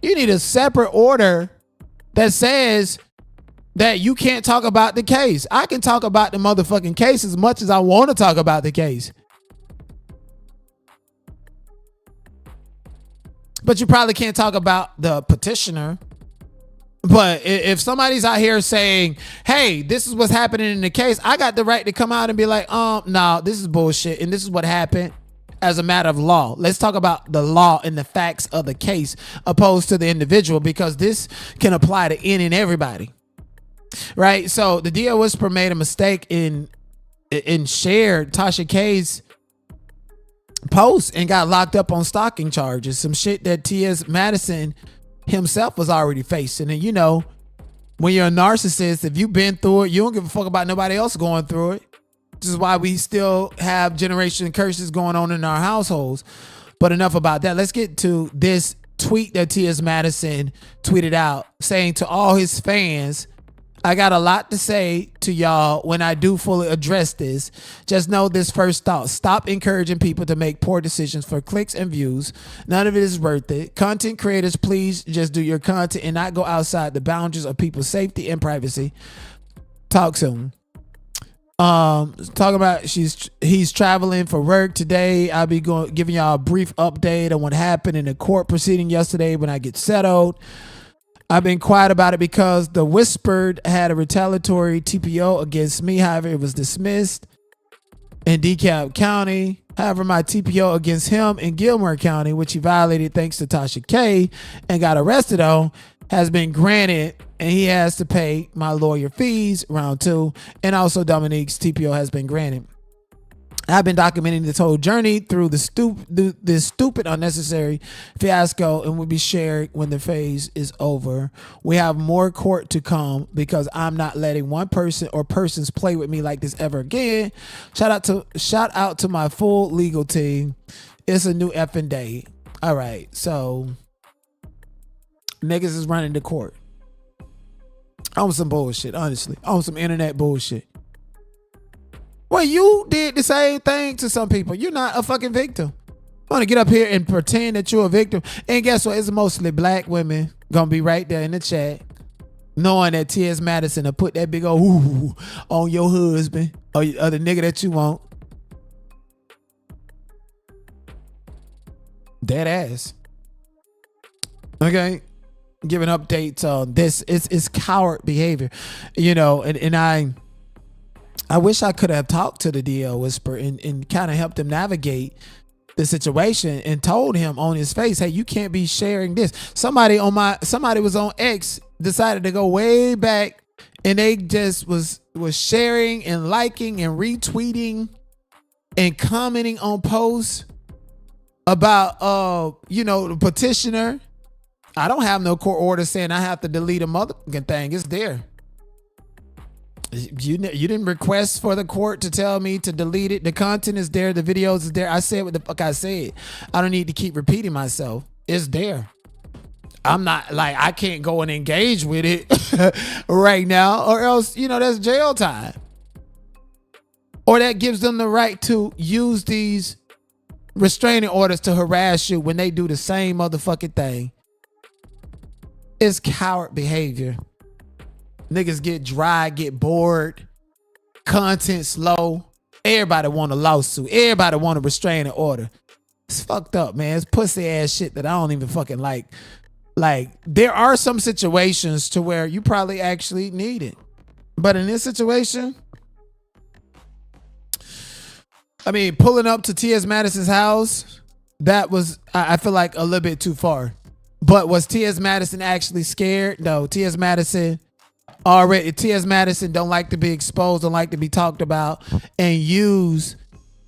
You need a separate order that says that you can't talk about the case. I can talk about the motherfucking case as much as I want to talk about the case. But you probably can't talk about the petitioner. But if somebody's out here saying, hey, this is what's happening in the case, I got the right to come out and be like, no, this is bullshit. And this is what happened as a matter of law. Let's talk about the law and the facts of the case opposed to the individual, because this can apply to any and everybody. Right. So the DL Whisperer made a mistake in shared Tasha K's post and got locked up on stalking charges. Some shit that T.S. Madison himself was already facing. And when you're a narcissist, if you've been through it, you don't give a fuck about nobody else going through it. This is why we still have generation curses going on in our households. But enough about that. Let's get to this tweet that T.S. Madison tweeted out, saying to all his fans, I got a lot to say to y'all when I do fully address this. Just know this first thought. Stop encouraging people to make poor decisions for clicks and views. None of it is worth it. Content creators, please just do your content and not go outside the boundaries of people's safety and privacy. Talk soon. Talking about he's traveling for work today. I'll be giving y'all a brief update on what happened in the court proceeding yesterday when I get settled. I've been quiet about it because the Whispered had a retaliatory TPO against me. However, it was dismissed in DeKalb County. However, my TPO against him in Gilmore County, which he violated thanks to Tasha K and got arrested on, has been granted, and he has to pay my lawyer fees, round 2, and also Dominique's TPO has been granted. I've been documenting this whole journey through this stupid, unnecessary fiasco, and will be shared when the phase is over. We have more court to come because I'm not letting one person or persons play with me like this ever again. Shout out to my full legal team. It's a new effing day. All right, so niggas is running to court on some bullshit, honestly, on some internet bullshit. Well, you did the same thing to some people. You're not a fucking victim. You want to get up here and pretend that you're a victim. And guess what? It's mostly black women going to be right there in the chat knowing that T.S. Madison will put that big old ooh on your husband or the nigga that you want. Dead ass. Okay? Giving updates on this. It's coward behavior. You know, and I wish I could have talked to the DL Whisperer and kind of helped him navigate the situation and told him on his face, hey, you can't be sharing this. Somebody was on X, decided to go way back, and they just was sharing and liking and retweeting and commenting on posts about the petitioner. I don't have no court order saying I have to delete a motherfucking thing. It's there. You didn't request for the court to tell me to delete it. The content is there. The videos is there. I said what the fuck I said. I don't need to keep repeating myself. It's there. I'm not like, I can't go and engage with it right now, or else, that's jail time. Or that gives them the right to use these restraining orders to harass you when they do the same motherfucking thing. It's coward behavior. Niggas get dry, get bored, content slow. Everybody want a lawsuit. Everybody want a restraining order. It's fucked up, man. It's pussy ass shit that I don't even fucking like. Like, there are some situations to where you probably actually need it. But in this situation, I mean, pulling up to T.S. Madison's house, that was, I feel like, a little bit too far. But was T.S. Madison actually scared? No, T.S. Madison don't like to be exposed, don't like to be talked about, and use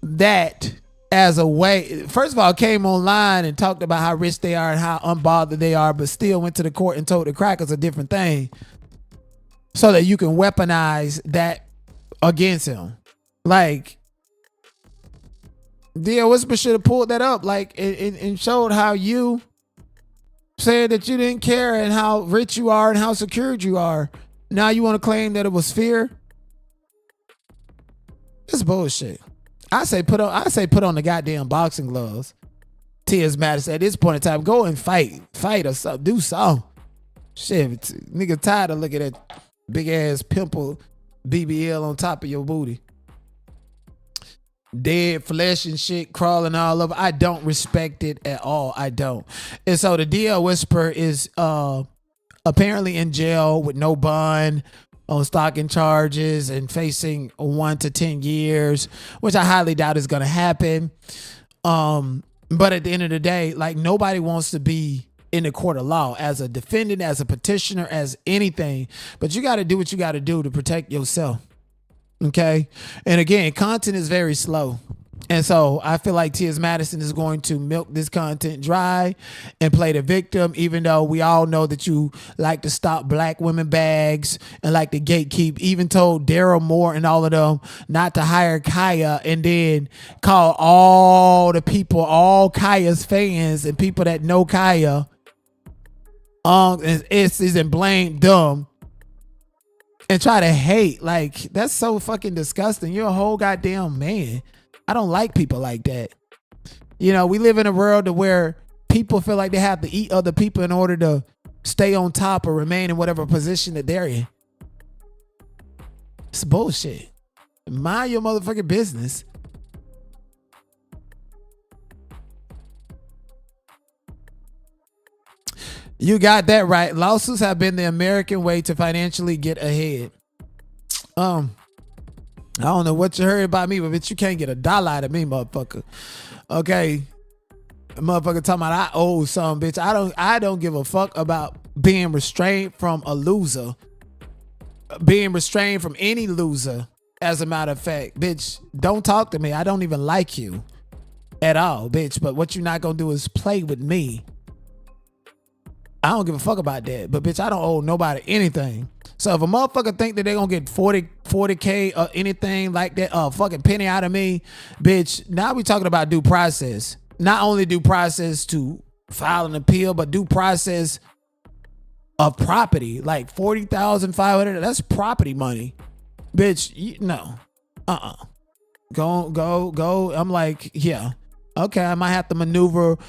that as a way. First of all, came online and talked about how rich they are and how unbothered they are, but still went to the court and told the crackers a different thing so that you can weaponize that against him. Like, DL Whisper should have pulled that up, like, and showed how you said that you didn't care and how rich you are and how secured you are. Now you want to claim that it was fear? It's bullshit. I say put on the goddamn boxing gloves. T.S. Madison, at this point in time, go and fight or something, do something. Shit, nigga tired of looking at big ass pimple BBL on top of your booty. Dead flesh and shit crawling all over. I don't respect it at all. I don't. And so the DL Whisperer is apparently in jail with no bond on stalking charges and facing 1 to 10 years, which I highly doubt is going to happen. But at the end of the day, like, nobody wants to be in the court of law as a defendant, as a petitioner, as anything. But you got to do what you got to do to protect yourself. Okay. And again, content is very slow. And so I feel like T.S. Madison is going to milk this content dry and play the victim, even though we all know that you like to stop black women bags and like to gatekeep. Even told Daryl Moore and all of them not to hire Kaya, and then call all the people, all Kaya's fans and people that know Kaya, and blame them and try to hate. Like, that's so fucking disgusting. You're a whole goddamn man. I don't like people like that. We live in a world where people feel like they have to eat other people in order to stay on top or remain in whatever position that they're in. It's bullshit. Mind your motherfucking business. You got that right. Lawsuits have been the American way to financially get ahead. I don't know what you heard about me, but bitch, you can't get $1 out of me, motherfucker. Okay. Motherfucker talking about I owe some, bitch. I don't give a fuck about being restrained from a loser. Being restrained from any loser. As a matter of fact, bitch, don't talk to me. I don't even like you at all, bitch. But what you're not gonna do is play with me. I don't give a fuck about that. But bitch, I don't owe nobody anything. So if a motherfucker think that they gonna get 40K or anything like that, fucking penny out of me, bitch, now we talking about due process. Not only due process to file an appeal, but due process of property. Like 40,500, that's property money. Bitch, no. Go. I'm like, yeah. Okay, I might have to maneuver.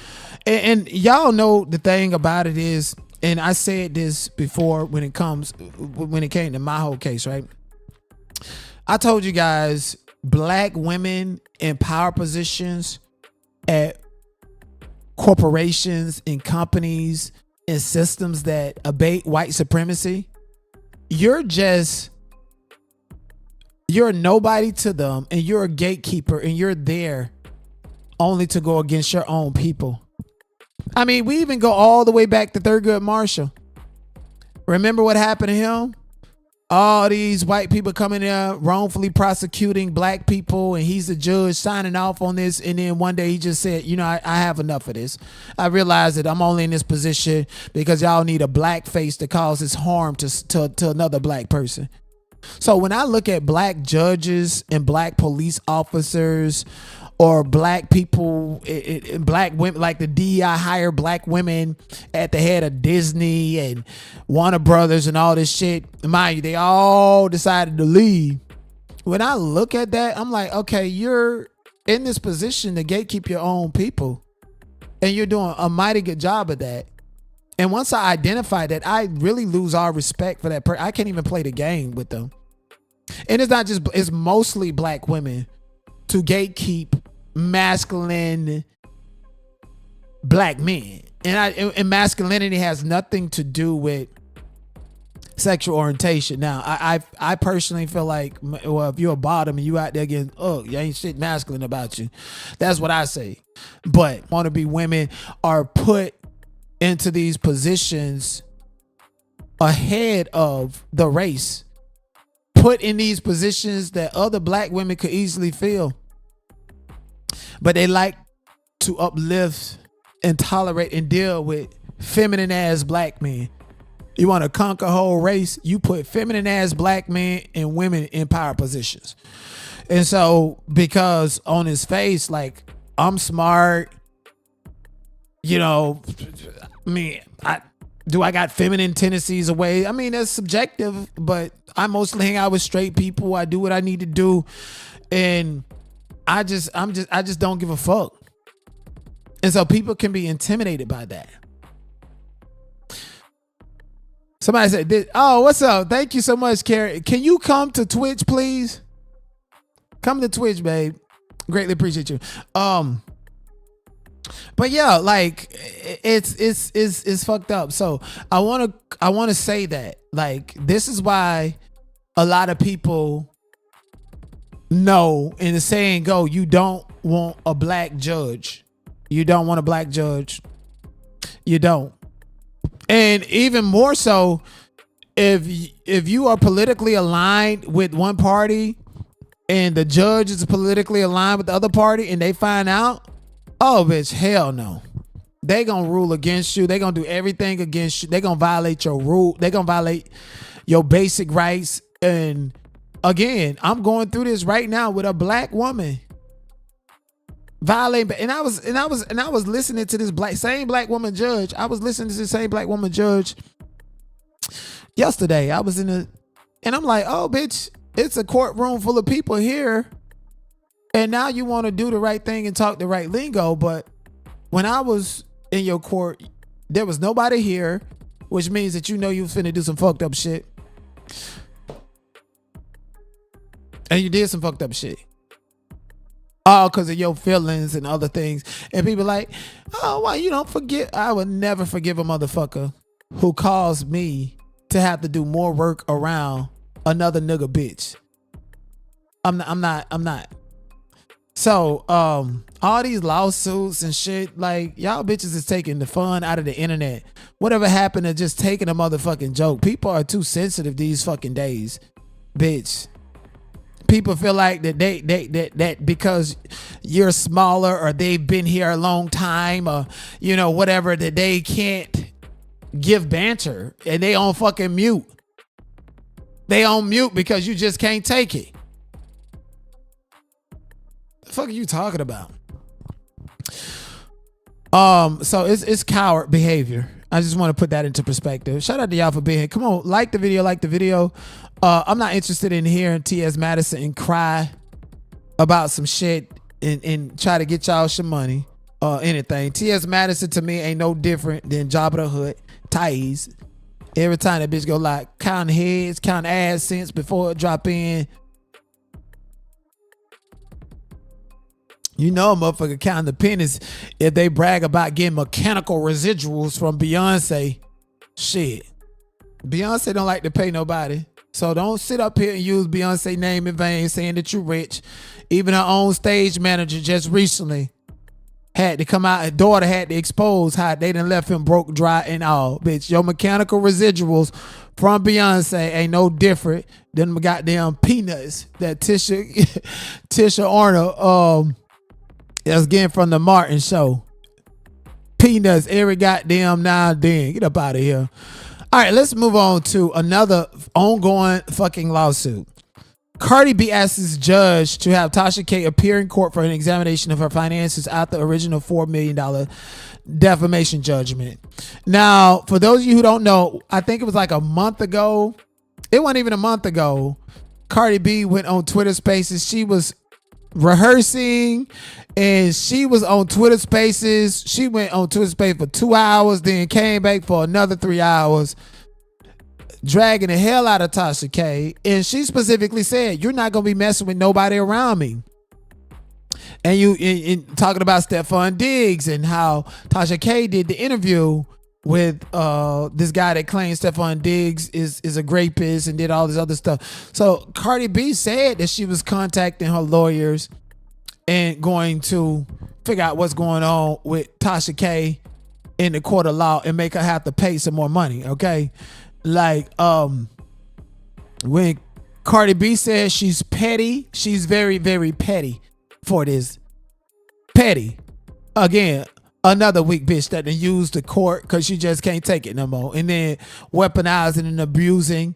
And y'all know the thing about it is, and I said this before when it came to my whole case, right? I told you guys, black women in power positions at corporations and companies and systems that abate white supremacy, you're nobody to them, and you're a gatekeeper, and you're there only to go against your own people. I mean, we even go all the way back to Thurgood Marshall. Remember what happened to him? All these white people coming in wrongfully prosecuting black people, and he's the judge signing off on this, and then one day he just said, I have enough of this. I realize that I'm only in this position because y'all need a black face to cause this harm to another black person. So when I look at black judges and black police officers, or black people, black women, like the DEI hire black women at the head of Disney and Warner Brothers and all this shit. Mind you, they all decided to leave. When I look at that, I'm like, okay, you're in this position to gatekeep your own people. And you're doing a mighty good job of that. And once I identify that, I really lose all respect for that person. I can't even play the game with them. And it's mostly black women to gatekeep masculine black men, and masculinity has nothing to do with sexual orientation. Now, I personally feel like, well, if you're a bottom and you out there getting, you ain't shit masculine about you. That's what I say. But wannabe women are put into these positions ahead of the race, put in these positions that other black women could easily fill. But they like to uplift and tolerate and deal with feminine ass black men. You want to conquer a whole race, you put feminine ass black men and women in power positions. And so, because on his face, like, I'm smart, I got feminine tendencies away? I mean, that's subjective, but I mostly hang out with straight people. I do what I need to do. And I just don't give a fuck. And so people can be intimidated by that. Somebody said, oh, what's up? Thank you so much, Carrie. Can you come to Twitch, please? Come to Twitch, babe. Greatly appreciate you. But yeah, like, it's fucked up. So I want to say that, like, this is why a lot of people know, and the saying go, you don't want a black judge. You don't want a black judge. You don't. And even more so, if you are politically aligned with one party and the judge is politically aligned with the other party and they find out, oh, bitch, hell no. They gonna rule against you. They gonna do everything against you. They gonna violate your rule. They gonna violate your basic rights. And again, I'm going through this right now with a black woman violating. And I was listening to this same black woman judge. I was listening to the same black woman judge yesterday. I was and I'm like, oh, bitch, it's a courtroom full of people here. And now you want to do the right thing and talk the right lingo. But when I was in your court, there was nobody here, which means that you know you finna do some fucked up shit. And you did some fucked up shit. All because of your feelings and other things. And people like, oh, why you don't forgive? I would never forgive a motherfucker who caused me to have to do more work around another nigga bitch. I'm not. So, all these lawsuits and shit, like, y'all bitches is taking the fun out of the internet. Whatever happened to just taking a motherfucking joke? People are too sensitive these fucking days, bitch. people feel like that that because you're smaller or they've been here a long time or whatever, that they can't give banter, and they on fucking mute. They on mute because you just can't take it. The fuck are you talking about? So it's coward behavior. I just want to put that into perspective. Shout out to y'all for being here. Come on, like the video. I'm not interested in hearing T.S. Madison cry about some shit and try to get y'all some money or anything. T.S. Madison to me ain't no different than Jabba the Hutt, Thais. Every time that bitch go like count heads, count AdSense before it drop in. You know a motherfucker counting the pennies if they brag about getting mechanical residuals from Beyonce. Shit. Beyonce don't like to pay nobody. So don't sit up here and use Beyonce name in vain saying that you're rich. Even her own stage manager just recently had to come out. Her daughter had to expose how they done left him broke, dry, and all. Bitch, your mechanical residuals from Beyonce ain't no different than the goddamn peanuts that Tasha Arnold that's getting from the Martin show. Peanuts every goddamn now and then. Get up out of here. All right, let's move on to another ongoing fucking lawsuit. Cardi B asks judge to have Tasha K appear in court for an examination of her finances after the original $4 million defamation judgment. Now, for those of you who don't know, I think it was like a month ago. It wasn't even a month ago. Cardi B went on Twitter Spaces. She was rehearsing and she was on Twitter Spaces. She went on Twitter Space for 2 hours, then came back for another 3 hours, dragging the hell out of Tasha K. And she specifically said, you're not going to be messing with nobody around me. And you in talking about Stephon Diggs and how Tasha K did the interview with this guy that claims Stephon Diggs is a rapist and did all this other stuff. So Cardi B said that she was contacting her lawyers and going to figure out what's going on with Tasha K in the court of law and make her have to pay some more money. Okay. Like, when Cardi B says she's petty, she's very, very petty for this. Petty. Again, another weak bitch that then used the court because she just can't take it no more. And then weaponizing and abusing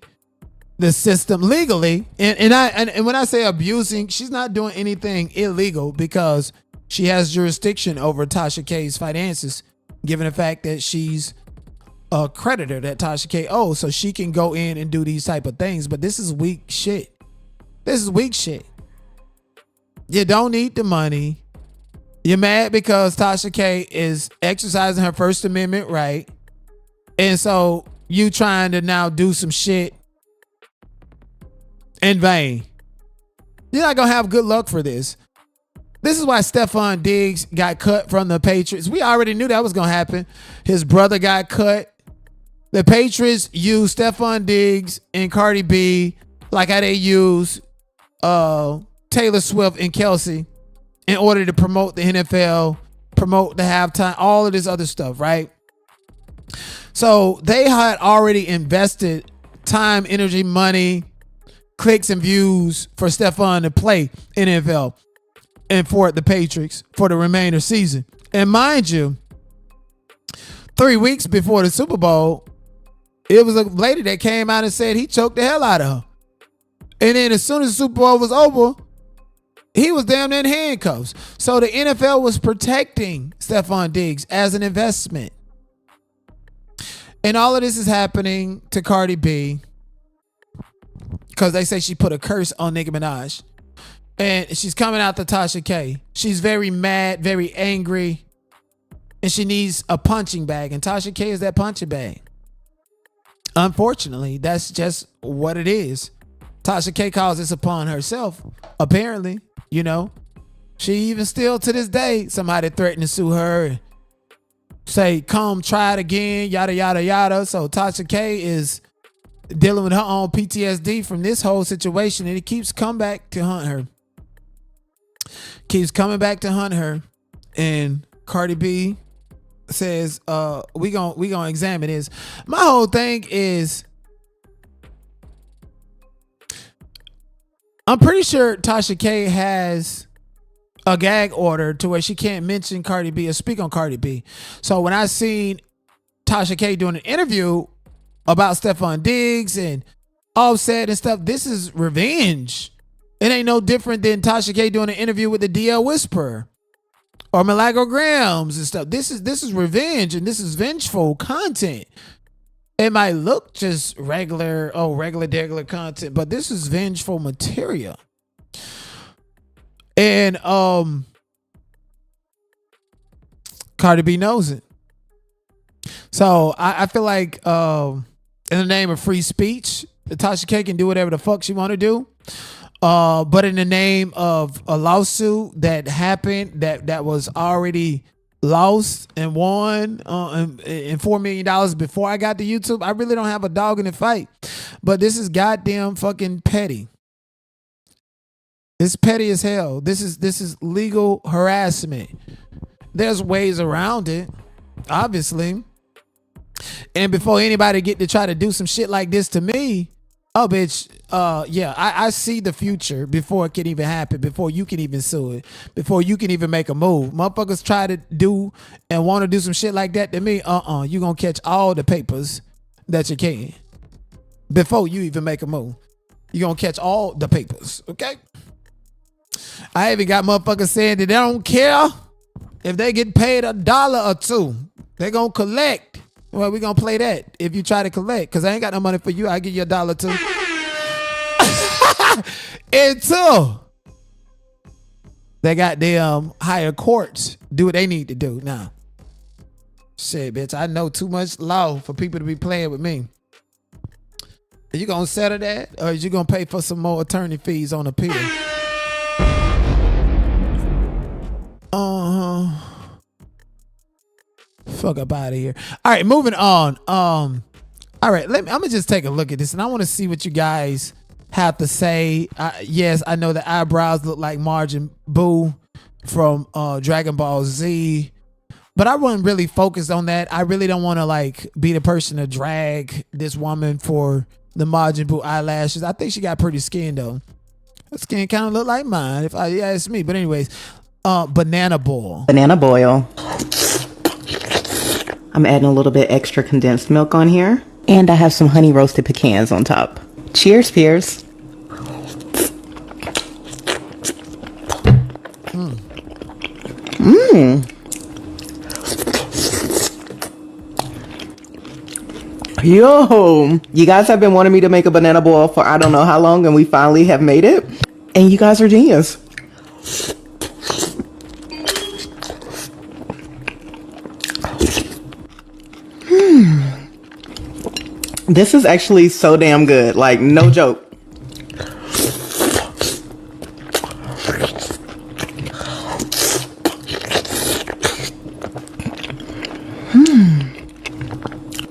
the system legally. And when I say abusing, she's not doing anything illegal because she has jurisdiction over Tasha K's finances, given the fact that she's a creditor that Tasha K owes, so she can go in and do these type of things. But this is weak shit. This is weak shit. You don't need the money. You're mad because Tasha K is exercising her First Amendment right. And so you trying to now do some shit in vain. You're not going to have good luck for this. This is why Stephon Diggs got cut from the Patriots. We already knew that was going to happen. His brother got cut. The Patriots used Stephon Diggs and Cardi B like how they use Taylor Swift and Kelsey in order to promote the NFL, promote the halftime, all of this other stuff, right? So they had already invested time, energy, money, clicks, and views for Stephon to play in NFL and for the Patriots for the remainder season. And mind you, 3 weeks before the Super Bowl, it was a lady that came out and said he choked the hell out of her. And then as soon as the Super Bowl was over, he was damn near in handcuffs. So the NFL was protecting Stephon Diggs as an investment. And all of this is happening to Cardi B because they say she put a curse on Nicki Minaj. And she's coming out to Tasha K. She's very mad, very angry, and she needs a punching bag. And Tasha K is that punching bag. Unfortunately, that's just what it is. Tasha K calls this upon herself, apparently. You know, she even still to this day, somebody threatened to sue her and say, come try it again, yada, yada, yada. So Tasha K is dealing with her own PTSD from this whole situation, and it keeps coming back to haunt her. Keeps coming back to hunt her. And Cardi B says, we gonna examine this. My whole thing is, I'm pretty sure Tasha K has a gag order to where she can't mention Cardi B or speak on Cardi B. So when I seen Tasha K doing an interview about Stephon Diggs and Offset and stuff, this is revenge. It ain't no different than Tasha K doing an interview with the DL Whisperer or Milagro Grams and stuff. This is revenge, and this is vengeful content. It might look just regular content, but this is vengeful material. And Cardi B knows it. So I feel like in the name of free speech, Tasha K can do whatever the fuck she want to do. But in the name of a lawsuit that happened that was already lost and won and $4 million before I got to YouTube, I really don't have a dog in the fight. But this is goddamn fucking petty. It's petty as hell. This is legal harassment. There's ways around it, obviously. And before anybody get to try to do some shit like this to me, oh bitch, I see the future before it can even happen, before you can even sue it, before you can even make a move. Motherfuckers try to do and want to do some shit like that to me, you gonna catch all the papers that you can. Before you even make a move, you gonna catch all the papers, okay? I even got motherfuckers saying that they don't care if they get paid $1 or $2. They gonna collect. Well, we gonna play that if you try to collect, because I ain't got no money for you. I give you $1 too. Until they got them higher courts do what they need to do. Now, shit, bitch, I know too much law for people to be playing with me. Are you gonna settle that, or are you gonna pay for some more attorney fees on appeal? Fuck up out of here. All right, moving on. All right, I'm gonna just take a look at this, and I want to see what you guys have to say. Yes, I know the eyebrows look like Majin Buu from Dragon Ball Z, but I wasn't really focused on that. I really don't want to like be the person to drag this woman for the Majin Buu eyelashes. I think she got pretty skin though. Her skin kind of look like mine, if you ask me. But anyways, banana boil. Banana boil. I'm adding a little bit extra condensed milk on here. And I have some honey roasted pecans on top. Cheers, peers. Yo, you guys have been wanting me to make a banana boil for I don't know how long, and we finally have made it. And you guys are genius. This is actually so damn good, like no joke.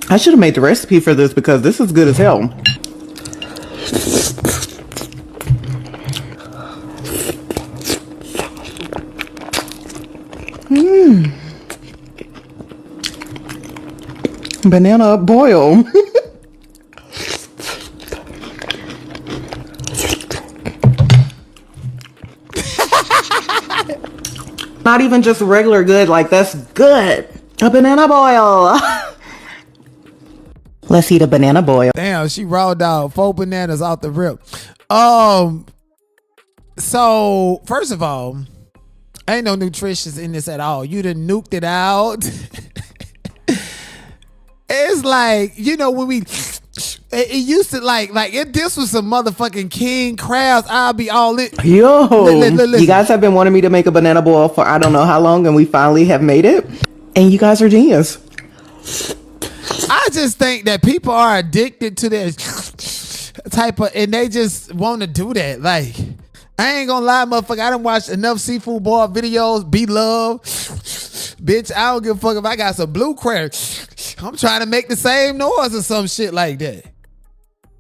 I should have made the recipe for this because this is good as hell. Banana boil. Not even just regular good, like that's good. A banana boil. Let's eat a banana boil. Damn, she rolled out 4 bananas out the rip. So first of all, ain't no nutritious in this at all. You done nuked it out. It's like, you know, when it used to like if this was some motherfucking king crabs, I'll be all in. Yo, you guys have been wanting me to make a banana boil for I don't know how long, and we finally have made it. And you guys are genius. I just think that people are addicted to that type of, and they just want to do that. Like, I ain't gonna lie, motherfucker. I done watched enough seafood boil videos. Be love, bitch. I don't give a fuck if I got some blue crab. I'm trying to make the same noise or some shit like that.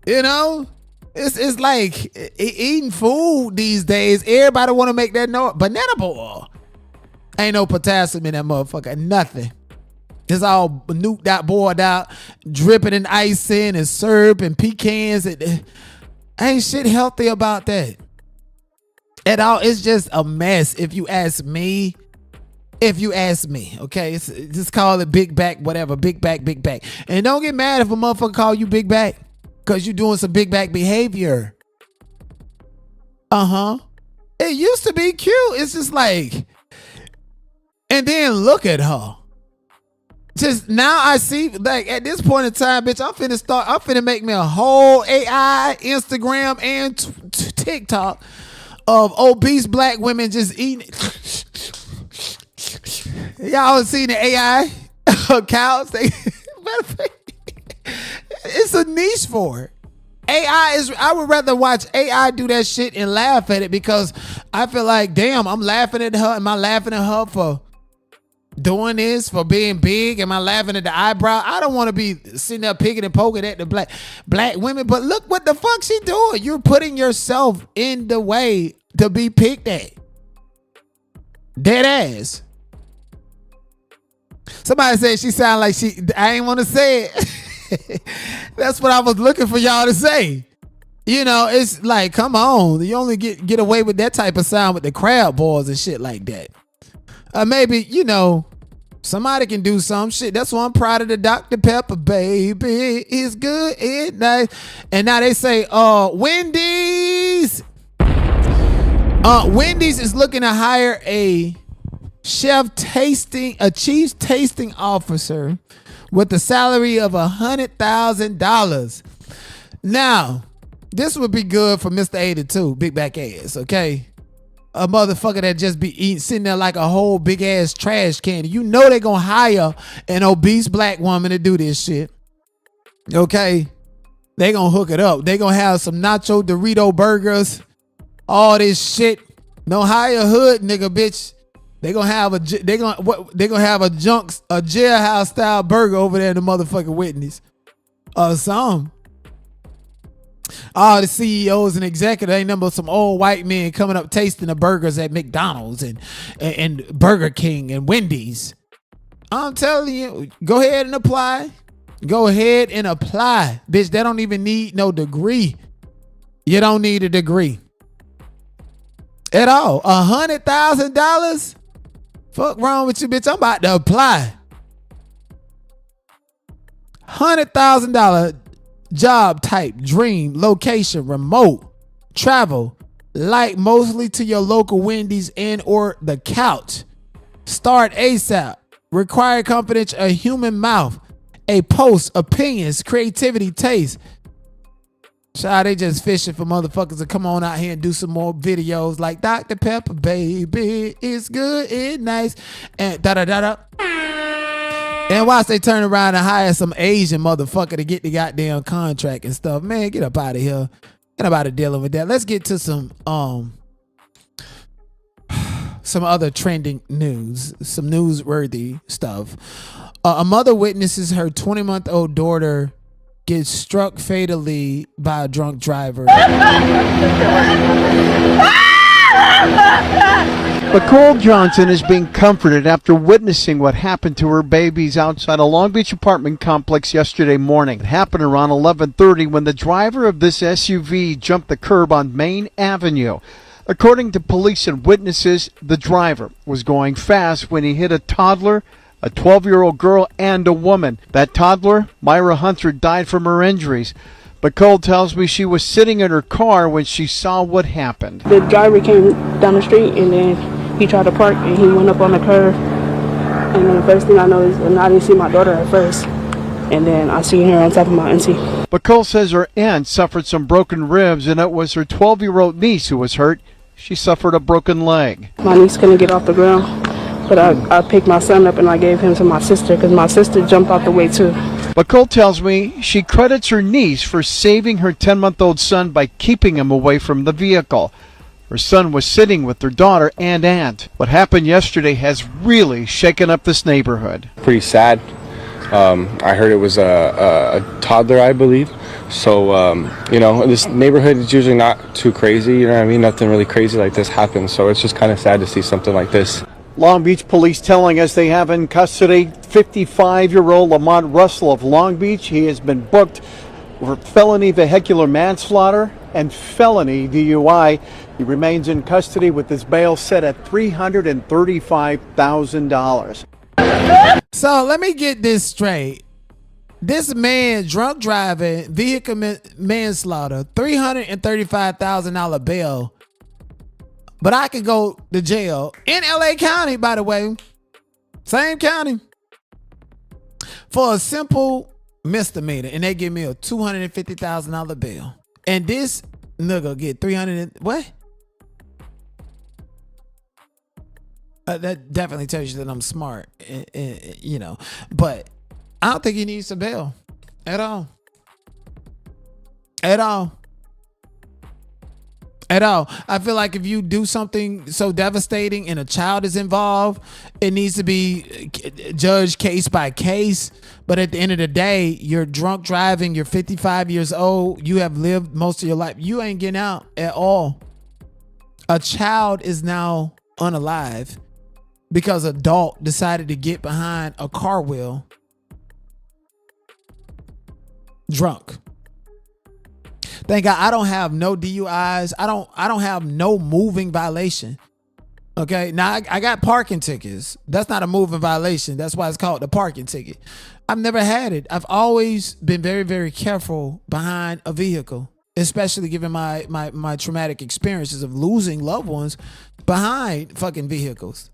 You know, it's like eating food these days. Everybody want to make that noise. Banana boil. Ain't no potassium in that motherfucker. Nothing. It's all nuked out, boiled out, dripping in icing and syrup and pecans. Ain't shit healthy about that. at all. It's just a mess. If you ask me, okay, it's just call it big back, whatever, big back. And don't get mad if a motherfucker call you big back because you doing some big back behavior. It used to be cute. It's just like, and then look at her. Just now I see, like, at this point in time, bitch, I'm finna make me a whole AI, Instagram, and TikTok of obese black women just eating. Y'all seen the AI cows? It's a niche for it. I would rather watch AI do that shit and laugh at it, because I feel like, damn, I'm laughing at her. Am I laughing at her for doing this, for being big? Am I laughing at the eyebrow? I don't want to be sitting there picking and poking at the black women, but look what the fuck she doing. You're putting yourself in the way to be picked at. Dead ass. Somebody said she sound like I ain't want to say it. That's what I was looking for y'all to say. You know, it's like, come on. You only get away with that type of sound with the crab boys and shit like that. Maybe, you know, somebody can do some shit. That's why I'm proud of the Dr. Pepper, baby. It's good, it's nice. And now they say, Wendy's. Wendy's is looking to hire a chief tasting officer with a salary of $100,000. Now, this would be good for Mr. 82, big back ass, okay? A motherfucker that just be sitting there like a whole big ass trash can. You know they gonna hire an obese black woman to do this shit. Okay? They gonna hook it up. They gonna have some nacho Dorito burgers, all this shit. No hire hood nigga, bitch. They gonna have a jailhouse style burger over there in the motherfucking Whitney's or something. All the CEOs and executives ain't number some old white men coming up tasting the burgers at McDonald's and Burger King and Wendy's. I'm telling you, go ahead and apply. Go ahead and apply. Bitch, they don't even need no degree. You don't need a degree at all. $100,000? Fuck wrong with you, bitch? I'm about to apply. $100,000 job type, dream, location, remote, travel, like mostly to your local Wendy's and or the couch. Start ASAP. Require confidence, a human mouth, a post, opinions, creativity, taste. Child, they just fishing for motherfuckers to come on out here and do some more videos like Dr. Pepper, baby, it's good, it's nice, and da-da-da-da. And watch they turn around and hire some Asian motherfucker to get the goddamn contract and stuff. Man, get up out of here. Get up out of dealing with that. Let's get to some other trending news, some newsworthy stuff. A mother witnesses her 20-month-old daughter gets struck fatally by a drunk driver. Nicole Johnson is being comforted after witnessing what happened to her babies outside a Long Beach apartment complex yesterday morning. It happened around 11:30 when the driver of this SUV jumped the curb on Main Avenue. According to police and witnesses, the driver was going fast when he hit a toddler, a 12-year-old girl, and a woman. That toddler, Myra Hunter, died from her injuries. But Cole tells me she was sitting in her car when she saw what happened. The driver came down the street and then he tried to park and he went up on the curb. And then the first thing I know is, and I didn't see my daughter at first. And then I seen her on top of my auntie. But Cole says her aunt suffered some broken ribs and it was her 12-year-old niece who was hurt. She suffered a broken leg. My niece couldn't get off the ground. But I picked my son up and I gave him to my sister because my sister jumped out the way too. But Cole tells me she credits her niece for saving her 10-month-old son by keeping him away from the vehicle. Her son was sitting with their daughter and aunt. What happened yesterday has really shaken up this neighborhood. Pretty sad. I heard it was a toddler, I believe. So, this neighborhood is usually not too crazy. You know what I mean? Nothing really crazy like this happens. So it's just kind of sad to see something like this. Long Beach police telling us they have in custody 55-year-old Lamont Russell of Long Beach. He has been booked for felony vehicular manslaughter and felony DUI. He remains in custody with his bail set at $335,000. So let me get this straight. This man drunk driving, vehicle manslaughter, $335,000 bail. But I could go to jail in LA County, by the way. Same county. For a simple misdemeanor. And they give me a $250,000 bail. And this nigga get 300 what? That definitely tells you that I'm smart, you know. But I don't think he needs a bail at all. At all. At all. I feel like if you do something so devastating and a child is involved, it needs to be judged case by case. But at the end of the day, you're drunk driving, you're 55 years old, you have lived most of your life. You ain't getting out at all. A child is now unalive because an adult decided to get behind a car wheel drunk. Thank God I don't have no DUIs. I don't have no moving violation. Okay. Now I got parking tickets. That's not a moving violation. That's why it's called the parking ticket. I've never had it. I've always been very, very careful behind a vehicle, especially given my traumatic experiences of losing loved ones behind fucking vehicles.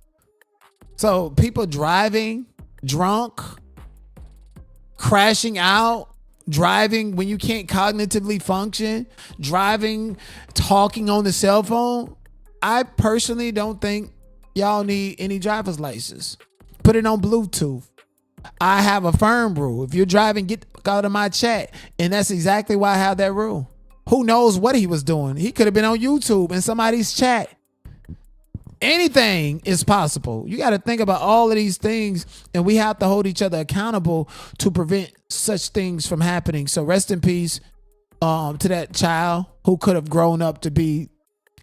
So people driving drunk, crashing out, driving when you can't cognitively function, driving, talking on the cell phone. I personally don't think y'all need any driver's license. Put it on Bluetooth. I have a firm rule. If you're driving, get out of my chat. And that's exactly why I have that rule. Who knows what he was doing? He could have been on YouTube in somebody's chat. Anything is possible. You got to think about all of these things, and we have to hold each other accountable to prevent such things from happening. So rest in peace to that child who could have grown up to be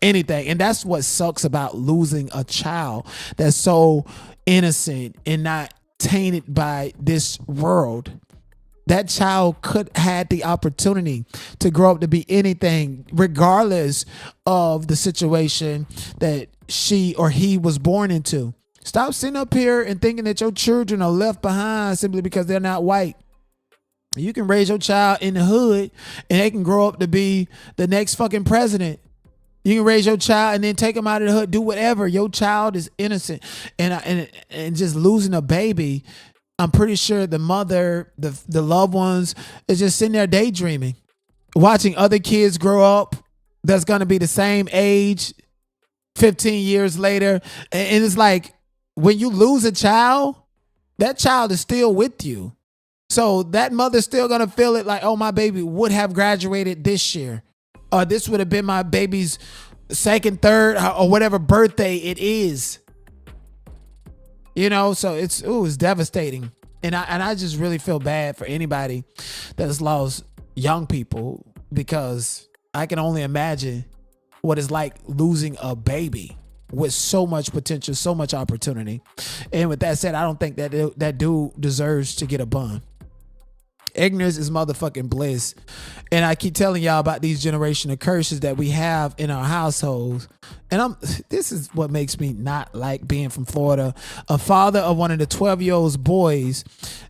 anything. And that's what sucks about losing a child that's so innocent and not tainted by this world. That child could had the opportunity to grow up to be anything, regardless of the situation that she or he was born into. Stop sitting up here and thinking that your children are left behind simply because they're not white. You can raise your child in the hood and they can grow up to be the next fucking president. You can raise your child and then take them out of the hood, do whatever. Your child is innocent. And just losing a baby, I'm pretty sure the mother, the loved ones is just sitting there daydreaming, watching other kids grow up that's going to be the same age 15 years later. And it's like when you lose a child, that child is still with you. So that mother's still going to feel it like, oh, my baby would have graduated this year. Or this would have been my baby's second, third, or whatever birthday it is. You know, so it's devastating. And I just really feel bad for anybody that's lost young people, because I can only imagine what it's like losing a baby with so much potential, so much opportunity. And with that said, I don't think that dude deserves to get a bun. Ignorance is motherfucking bliss. And I keep telling y'all about these generational curses that we have in our households. And this is what makes me not like being from Florida. A father of one of the 12-year-old boys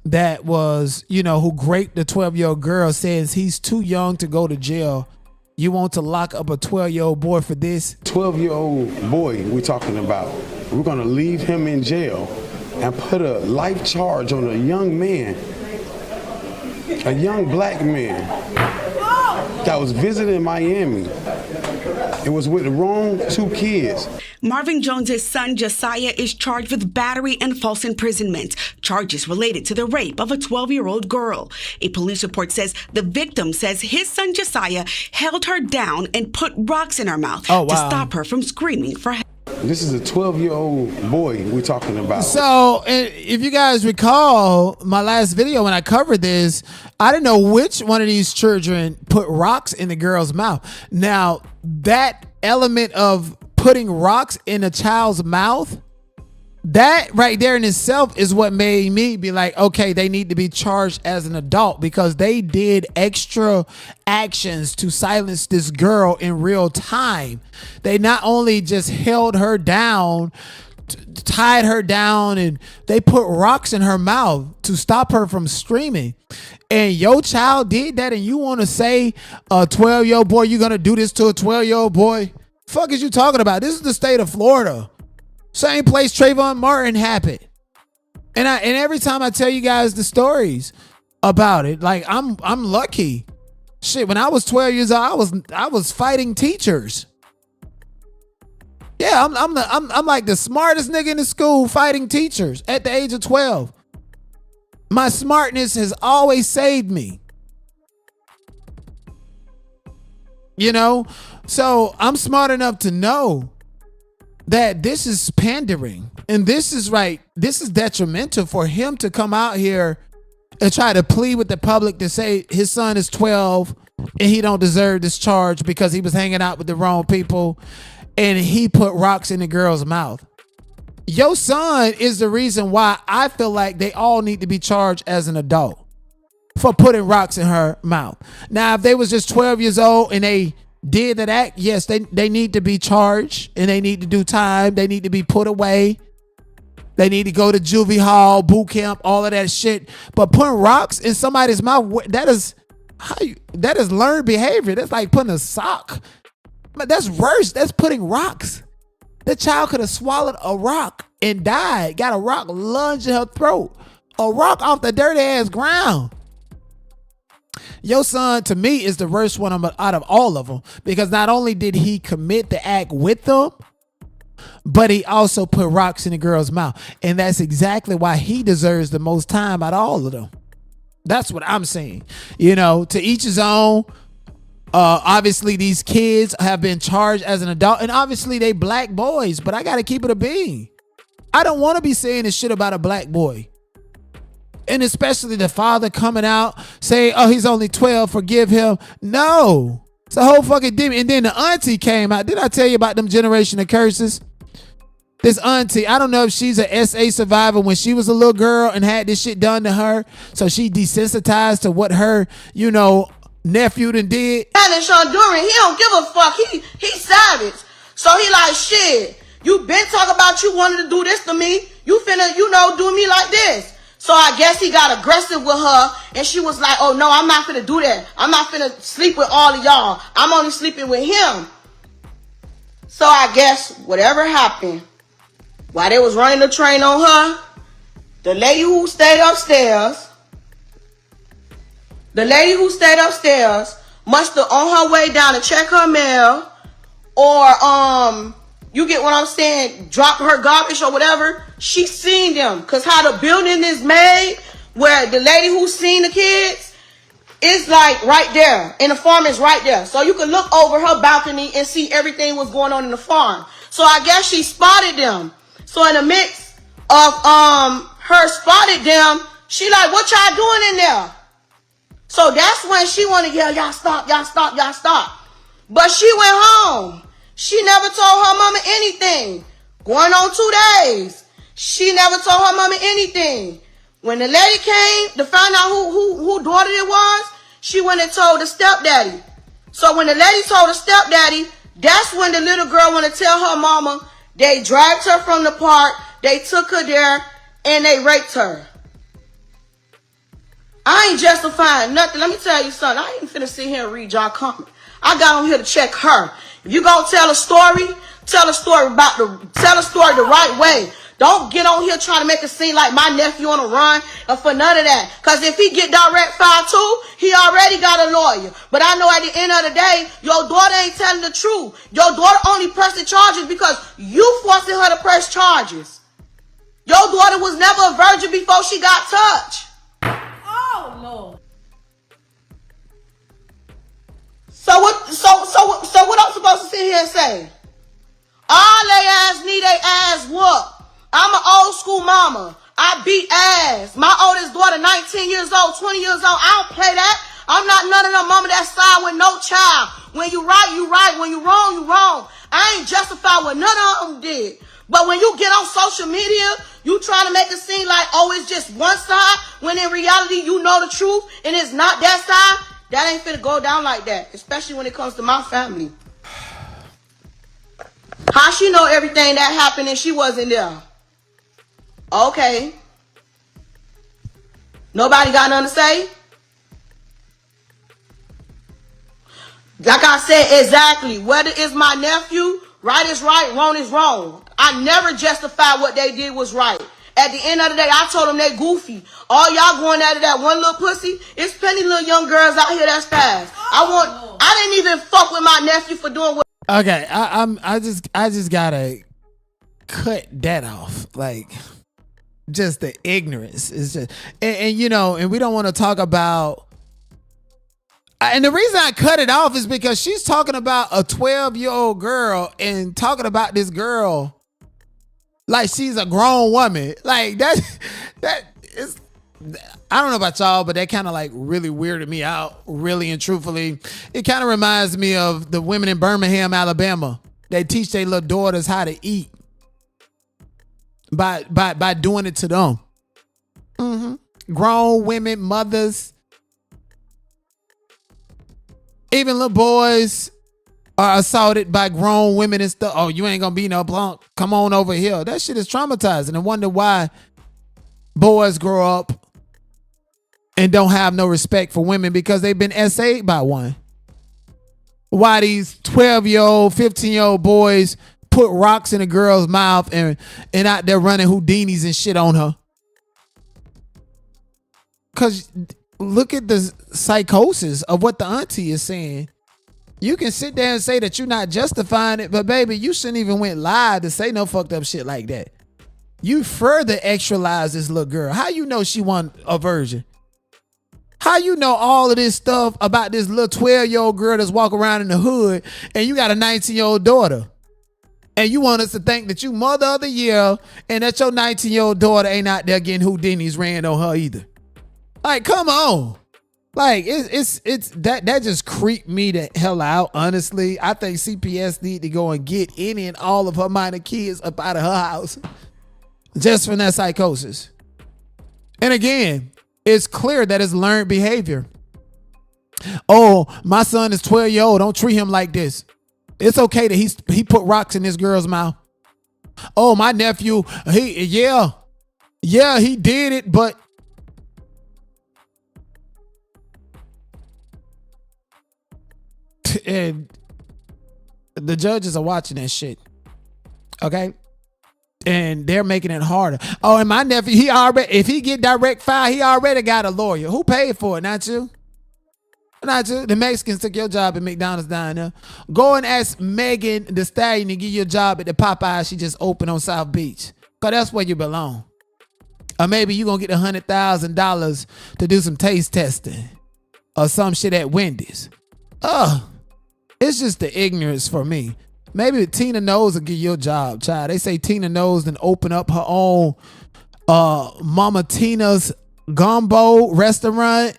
that was, who raped the 12-year-old girl says he's too young to go to jail. You want to lock up a 12-year-old boy for this? 12-year-old boy we're talking about. We're going to leave him in jail and put a life charge on a young man. A young black man that was visiting Miami. It was with the wrong two kids. Marvin Jones's son, Josiah, is charged with battery and false imprisonment, charges related to the rape of a 12-year-old girl. A police report says the victim says his son, Josiah, held her down and put rocks in her mouth to stop her from screaming for help. This is a 12-year-old boy we're talking about. So, if you guys recall my last video when I covered this, I didn't know which one of these children put rocks in the girl's mouth. Now, that element of putting rocks in a child's mouth, That right there in itself is what made me be like, okay, they need to be charged as an adult because they did extra actions to silence this girl in real time. They not only just held her down, tied her down, and they put rocks in her mouth to stop her from screaming. And your child did that, and you want to say a 12-year-old boy, you're going to do this to a 12-year-old boy? Fuck is you talking about? This is the state of Florida. Same place Trayvon Martin happened. And every time I tell you guys the stories about it, like I'm lucky. Shit, when I was 12 years old, I was fighting teachers. Yeah, I'm like the smartest nigga in the school fighting teachers at the age of 12. My smartness has always saved me. You know? So I'm smart enough to know that this is pandering, and this is detrimental for him to come out here and try to plead with the public to say his son is 12 and he don't deserve this charge because he was hanging out with the wrong people and he put rocks in the girl's mouth. Your son is the reason why I feel like they all need to be charged as an adult for putting rocks in her mouth. Now, if they was just 12 years old and they did that act, yes, they need to be charged and they need to do time. They need to be put away. They need to go to juvie hall, boot camp, all of that shit. But putting rocks in somebody's mouth, that is learned behavior. That's like putting a sock. But that's worse. That's putting rocks. The child could have swallowed a rock and died. Got a rock lunged in her throat. A rock off the dirty ass ground. Your son, to me, is the worst one out of all of them because not only did he commit the act with them, but he also put rocks in the girl's mouth. And that's exactly why he deserves the most time out of all of them. That's what I'm saying. You know, to each his own. Obviously, these kids have been charged as an adult, and obviously they black boys, but I got to keep it a bean. I don't want to be saying this shit about a black boy. And especially the father coming out saying, oh, he's only 12, forgive him. No, it's a whole fucking demon. And then the auntie came out. Did I tell you about them generation of curses? This auntie, I don't know if she's a SA survivor when she was a little girl and had this shit done to her. So she desensitized to what her, nephew done did. Spanish Honduran, he don't give a fuck. He savage. So he like, shit, you been talking about you wanted to do this to me. You finna, do me like this. So I guess he got aggressive with her, and she was like, oh, no, I'm not finna do that. I'm not finna sleep with all of y'all. I'm only sleeping with him. So I guess whatever happened, while they was running the train on her, the lady who stayed upstairs must have on her way down to check her mail, or you get what I'm saying, drop her garbage or whatever. She seen them, because how the building is made, where the lady who seen the kids is like right there, and the farm is right there. So you can look over her balcony and see everything was going on in the farm. So I guess she spotted them. So in the mix of her spotted them, she like, what y'all doing in there? So that's when she want to yell, y'all stop, y'all stop, y'all stop. But she went home. She never told her mama anything. Going on 2 days. She never told her mama anything. When the lady came to find out who daughter it was, she went and told the stepdaddy. So when the lady told the stepdaddy, that's when the little girl want to tell her mama. They dragged her from the park. They took her there and they raped her. I ain't justifying nothing. Let me tell you something. I ain't finna sit here and read y'all comment. I got on here to check her. If you gonna tell a story the right way. Don't get on here trying to make it seem like my nephew on a run or for none of that. Because if he get direct file too, he already got a lawyer. But I know at the end of the day, your daughter ain't telling the truth. Your daughter only pressing charges because you forcing her to press charges. Your daughter was never a virgin before she got touched. Oh, Lord. So what I'm supposed to sit here and say? All they ass need they ass whoop. I'm an old school mama. I beat ass. My oldest daughter, 19 years old, 20 years old. I don't play that. I'm not none of them mama that side with no child. When you right, you right. When you wrong, you wrong. I ain't justified what none of them did. But when you get on social media, you trying to make it seem like, oh, it's just one side, when in reality, you know the truth, and it's not that side. That ain't finna go down like that, especially when it comes to my family. How she know everything that happened and she wasn't there? Okay. Nobody got nothing to say? Like I said, exactly. Whether it's my nephew, right is right, wrong is wrong. I never justified what they did was right. At the end of the day, I told them they goofy. All y'all going after that one little pussy. It's plenty of little young girls out here that's fast. I didn't even fuck with my nephew for doing what. Okay, I just gotta cut that off. Like, just the ignorance is just, and you know, and we don't want to talk about. And the reason I cut it off is because she's talking about a 12-year-old girl and talking about this girl like she's a grown woman. Like that is, I don't know about y'all, but that kind of like really weirded me out, really and truthfully. It kind of reminds me of the women in Birmingham, Alabama. They teach their little daughters how to eat by doing it to them. Grown women, mothers, even little boys are assaulted by grown women and stuff. Oh, you ain't gonna be no punk. Come on over here. That shit is traumatizing. And wonder why boys grow up and don't have no respect for women because they've been SA'd by one. Why these 12-year-old, 15-year-old boys put rocks in a girl's mouth and out there running Houdinis and shit on her. Because look at the psychosis of what the auntie is saying. You can sit there and say that you're not justifying it, but baby, you shouldn't even went live to say no fucked up shit like that. You further extralize this little girl. How you know she want a virgin? How you know all of this stuff about this little 12-year-old girl that's walking around in the hood and you got a 19-year-old daughter? And you want us to think that you mother of the year and that your 19-year-old daughter ain't out there getting Houdinis ran on her either. Like, come on. Like, it's that just creeped me the hell out, honestly. I think CPS need to go and get any and all of her minor kids up out of her house just from that psychosis. And again, it's clear that it's learned behavior. Oh, my son is 12 years old. Don't treat him like this. It's okay that he put rocks in this girl's mouth. Oh, my nephew, he did it, but and the judges are watching that shit. Okay? And they're making it harder. Oh, and my nephew, if he get direct fire, he already got a lawyer. Who paid for it? Not you. Not you. The Mexicans took your job at McDonald's down there. Go and ask Megan Thee Stallion to give you a job at the Popeye she just opened on South Beach. Because that's where you belong. Or maybe you going to get $100,000 to do some taste testing. Or some shit at Wendy's. It's just the ignorance for me. Maybe Tina Knowles will give you a job, child. They say Tina Knowles then open up her own Mama Tina's Gumbo restaurant.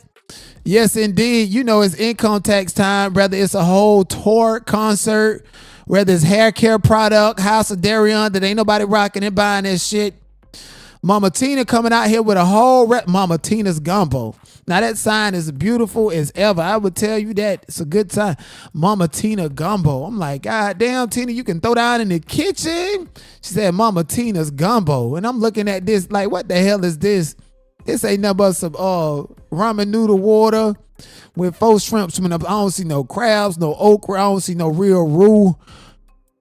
Yes, indeed. You know it's income tax time, whether it's a whole tour concert, whether it's hair care product, House of Darion that ain't nobody rocking and buying that shit. Mama Tina coming out here with a whole Mama Tina's Gumbo. Now that sign is beautiful as ever. I would tell you that. It's a good sign. Mama Tina Gumbo. I'm like, God damn, Tina, you can throw down in the kitchen. She said, Mama Tina's Gumbo. And I'm looking at this like, what the hell is this? This ain't nothing but some ramen noodle water with 4 shrimp swimming up. I don't see no crabs, no okra. I don't see no real roux.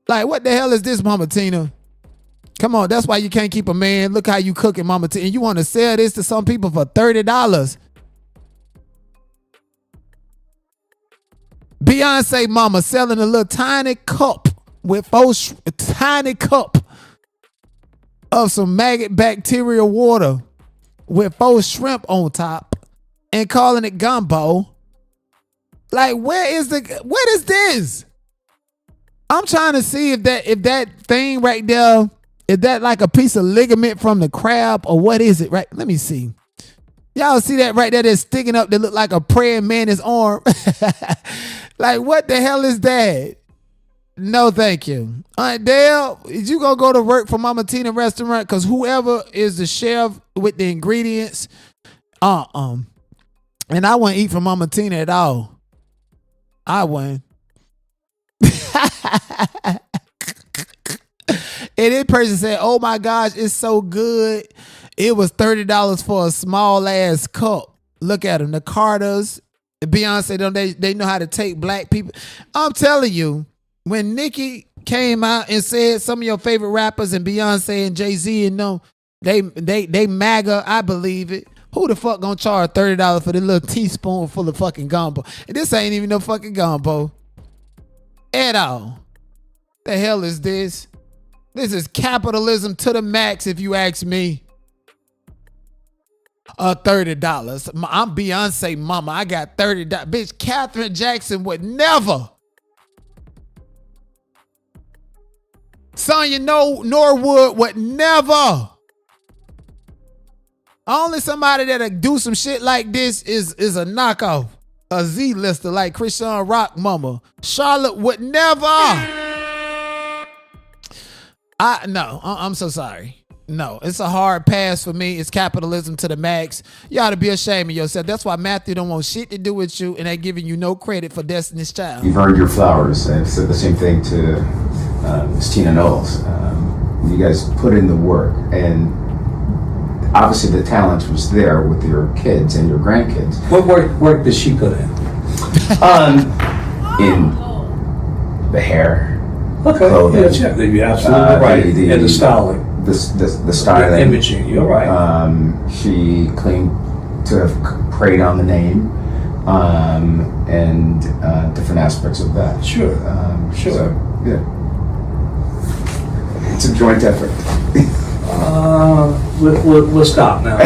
Like, what the hell is this, Mama Tina? Come on, that's why you can't keep a man. Look how you cooking, Mama Tina. And you want to sell this to some people for $30. Beyonce mama selling a little tiny cup with tiny cup of some maggot bacteria water with 4 shrimp on top and calling it gumbo. Like, what is this? I'm trying to see if that thing right there, is that like a piece of ligament from the crab or what is it, right? Let me see. Y'all see that right there that's sticking up that look like a praying man's arm? Like, what the hell is that? No, thank you. All right, Dale, is you gonna go to work for Mama Tina restaurant? Cause whoever is the chef with the ingredients, and I wouldn't eat from Mama Tina at all. I wouldn't. And this person said, "Oh my gosh, it's so good. It was $30 for a small ass cup. Look at them, the Carters, Beyonce. Don't they know how to take black people? I'm telling you, when Nicki came out and said some of your favorite rappers and Beyonce and Jay-Z and them, they MAGA. I believe it. Who the fuck gonna charge $30 for this little teaspoon full of fucking gumbo? And this ain't even no fucking gumbo at all. The hell is this? This is capitalism to the max, if you ask me. $30. I'm Beyonce mama. I got $30. Bitch, Catherine Jackson would never. Sonya Norwood would never. Only somebody that'll do some shit like this is a knockoff. A Z-lister like Christian Rock mama. Charlotte would never. I'm so sorry. No, it's a hard pass for me. It's capitalism to the max. You ought to be ashamed of yourself. That's why Matthew don't want shit to do with you, and they giving you no credit for Destiny's Child. You've earned your flowers. I've said the same thing to Miss Tina Knowles. You guys put in the work, and obviously the talent was there with your kids and your grandkids. What work did she put in? In the hair. Okay, clothing, yeah, you're absolutely right. And the styling. The styling. The imaging, you're right. She claimed to have preyed on the name and different aspects of that. Sure. Sure. So, yeah. It's a joint effort. We'll stop now.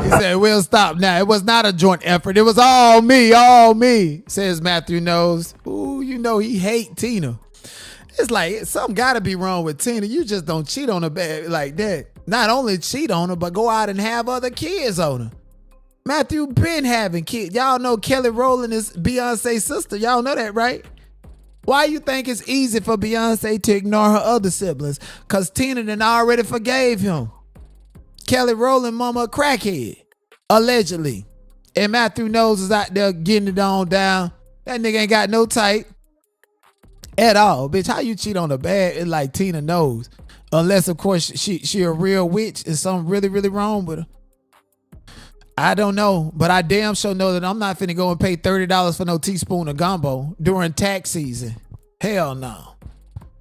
He said, we'll stop now. It was not a joint effort. It was all me, says Matthew Knows. Ooh, you know he hate Tina. It's like, something gotta be wrong with Tina. You just don't cheat on her like that. Not only cheat on her, but go out and have other kids on her. Matthew been having kids. Y'all know Kelly Rowland is Beyonce's sister. Y'all know that, right? Why you think it's easy for Beyonce to ignore her other siblings? Because Tina done already forgave him. Kelly Rowland mama a crackhead, allegedly. And Matthew Knows is out there getting it on down. That nigga ain't got no type at all. Bitch, how you cheat on a bad? It's like Tina Knows. Unless, of course, she a real witch and something really, really wrong with her. I don't know, but I damn sure know that I'm not finna go and pay $30 for no teaspoon of gumbo during tax season. Hell no.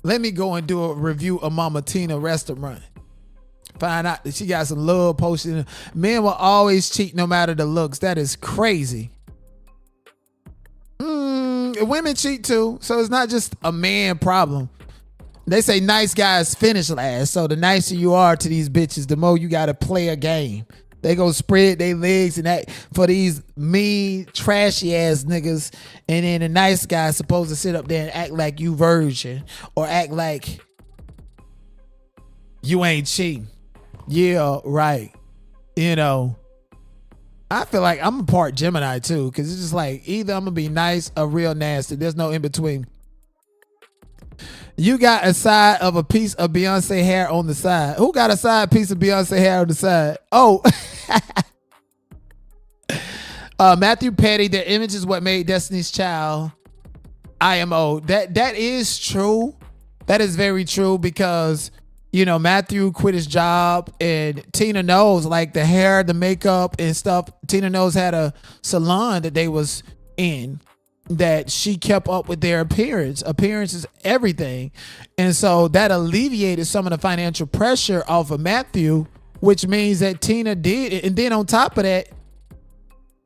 Let me go and do a review of Mama Tina restaurant. Find out that she got some love posted. Men will always cheat no matter the looks. That is crazy. Women cheat too, so it's not just a man problem. They say nice guys finish last, so the nicer you are to these bitches, the more you gotta play a game. They go spread their legs and act for these mean, trashy ass niggas. And then the nice guy's supposed to sit up there and act like you virgin or act like you ain't cheating. Yeah, right. You know, I feel like I'm a part Gemini too, because it's just like either I'm going to be nice or real nasty. There's no in between. You got a side of a piece of Beyonce hair on the side. Who got a side piece of Beyonce hair on the side? Oh. Matthew Petty, their image is what made Destiny's Child IMO. That is true. That is very true because, you know, Matthew quit his job and Tina Knowles, like the hair, the makeup and stuff. Tina Knowles had a salon that they was in that she kept up with their appearance. Appearance is everything. And so that alleviated some of the financial pressure off of Matthew, which means that Tina did it. And then on top of that,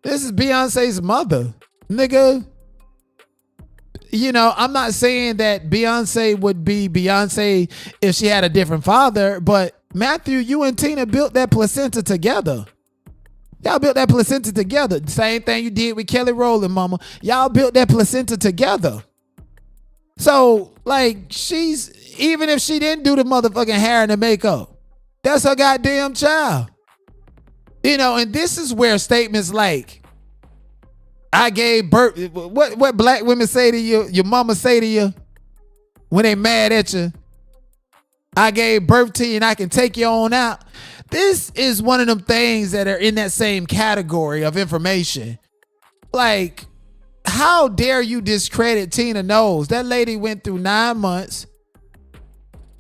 this is Beyonce's mother. Nigga, you know, I'm not saying that Beyonce would be Beyonce if she had a different father, but Matthew, you and Tina built that placenta together. Y'all built that placenta together. Same thing you did with Kelly Rowland, mama. Y'all built that placenta together. So, like, she's, even if she didn't do the motherfucking hair and the makeup, that's her goddamn child. You know, and this is where statements like, I gave birth. What black women say to you, your mama say to you when they mad at you? I gave birth to you and I can take you on out. This is one of them things that are in that same category of information. Like, how dare you discredit Tina Knowles? That lady went through 9 months,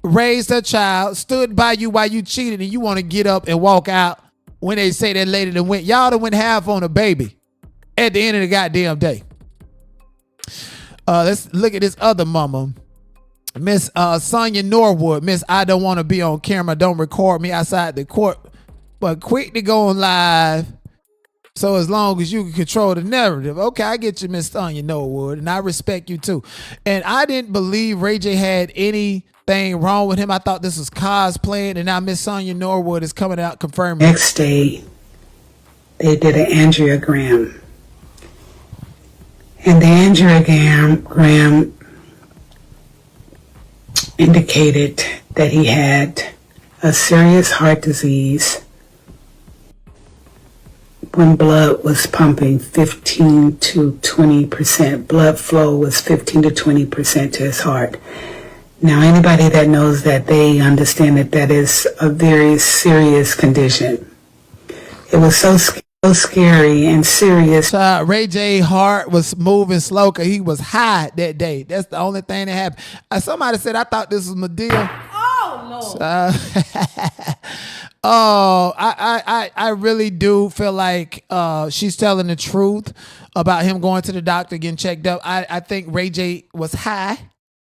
raised her child, stood by you while you cheated, and you want to get up and walk out when they say that lady done went. Y'all done went half on a baby at the end of the goddamn day. Let's look at this other mama. Miss Sonia Norwood. Miss, I don't want to be on camera. Don't record me outside the court. But quick to go on live. So as long as you can control the narrative. Okay, I get you, Miss Sonia Norwood. And I respect you too. And I didn't believe Ray J had anything wrong with him. I thought this was cosplaying. And now Miss Sonia Norwood is coming out confirming. Next day, they did an angiogram. And the angiogram indicated that he had a serious heart disease when blood was pumping 15 to 20%. Blood flow was 15 to 20% to his heart. Now, anybody that knows that, they understand that that is a very serious condition. It was so scary and serious. Ray J heart was moving slow because he was high that day. That's the only thing that happened. Somebody said, I thought this was Medea. Oh, no. I really do feel like she's telling the truth about him going to the doctor, getting checked up. I think Ray J was high.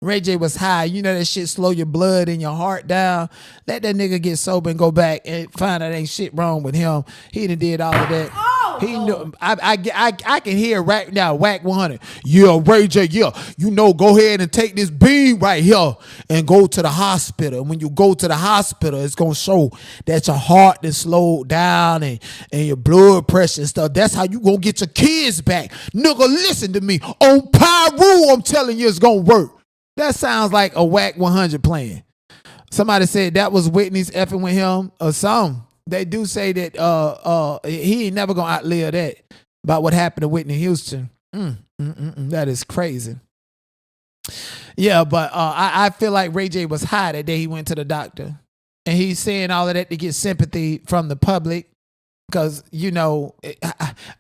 Ray J was high. You know that shit slow your blood and your heart down. Let that nigga get sober and go back and find out ain't shit wrong with him. He done did all of that. He knew. I can hear right now, Whack 100. Yeah, Ray J, yeah. You know, go ahead and take this beam right here and go to the hospital. And when you go to the hospital, it's going to show that your heart is slowed down and your blood pressure and stuff. That's how you going to get your kids back. Nigga, listen to me. On Pyru, I'm telling you, it's going to work. That sounds like a Whack 100 plan. Somebody said that was Whitney's effing with him or something. They do say that he ain't never gonna outlive that about what happened to Whitney Houston. That is crazy. Yeah, but I feel like Ray J was high that day he went to the doctor. And he's saying all of that to get sympathy from the public. Because, you know,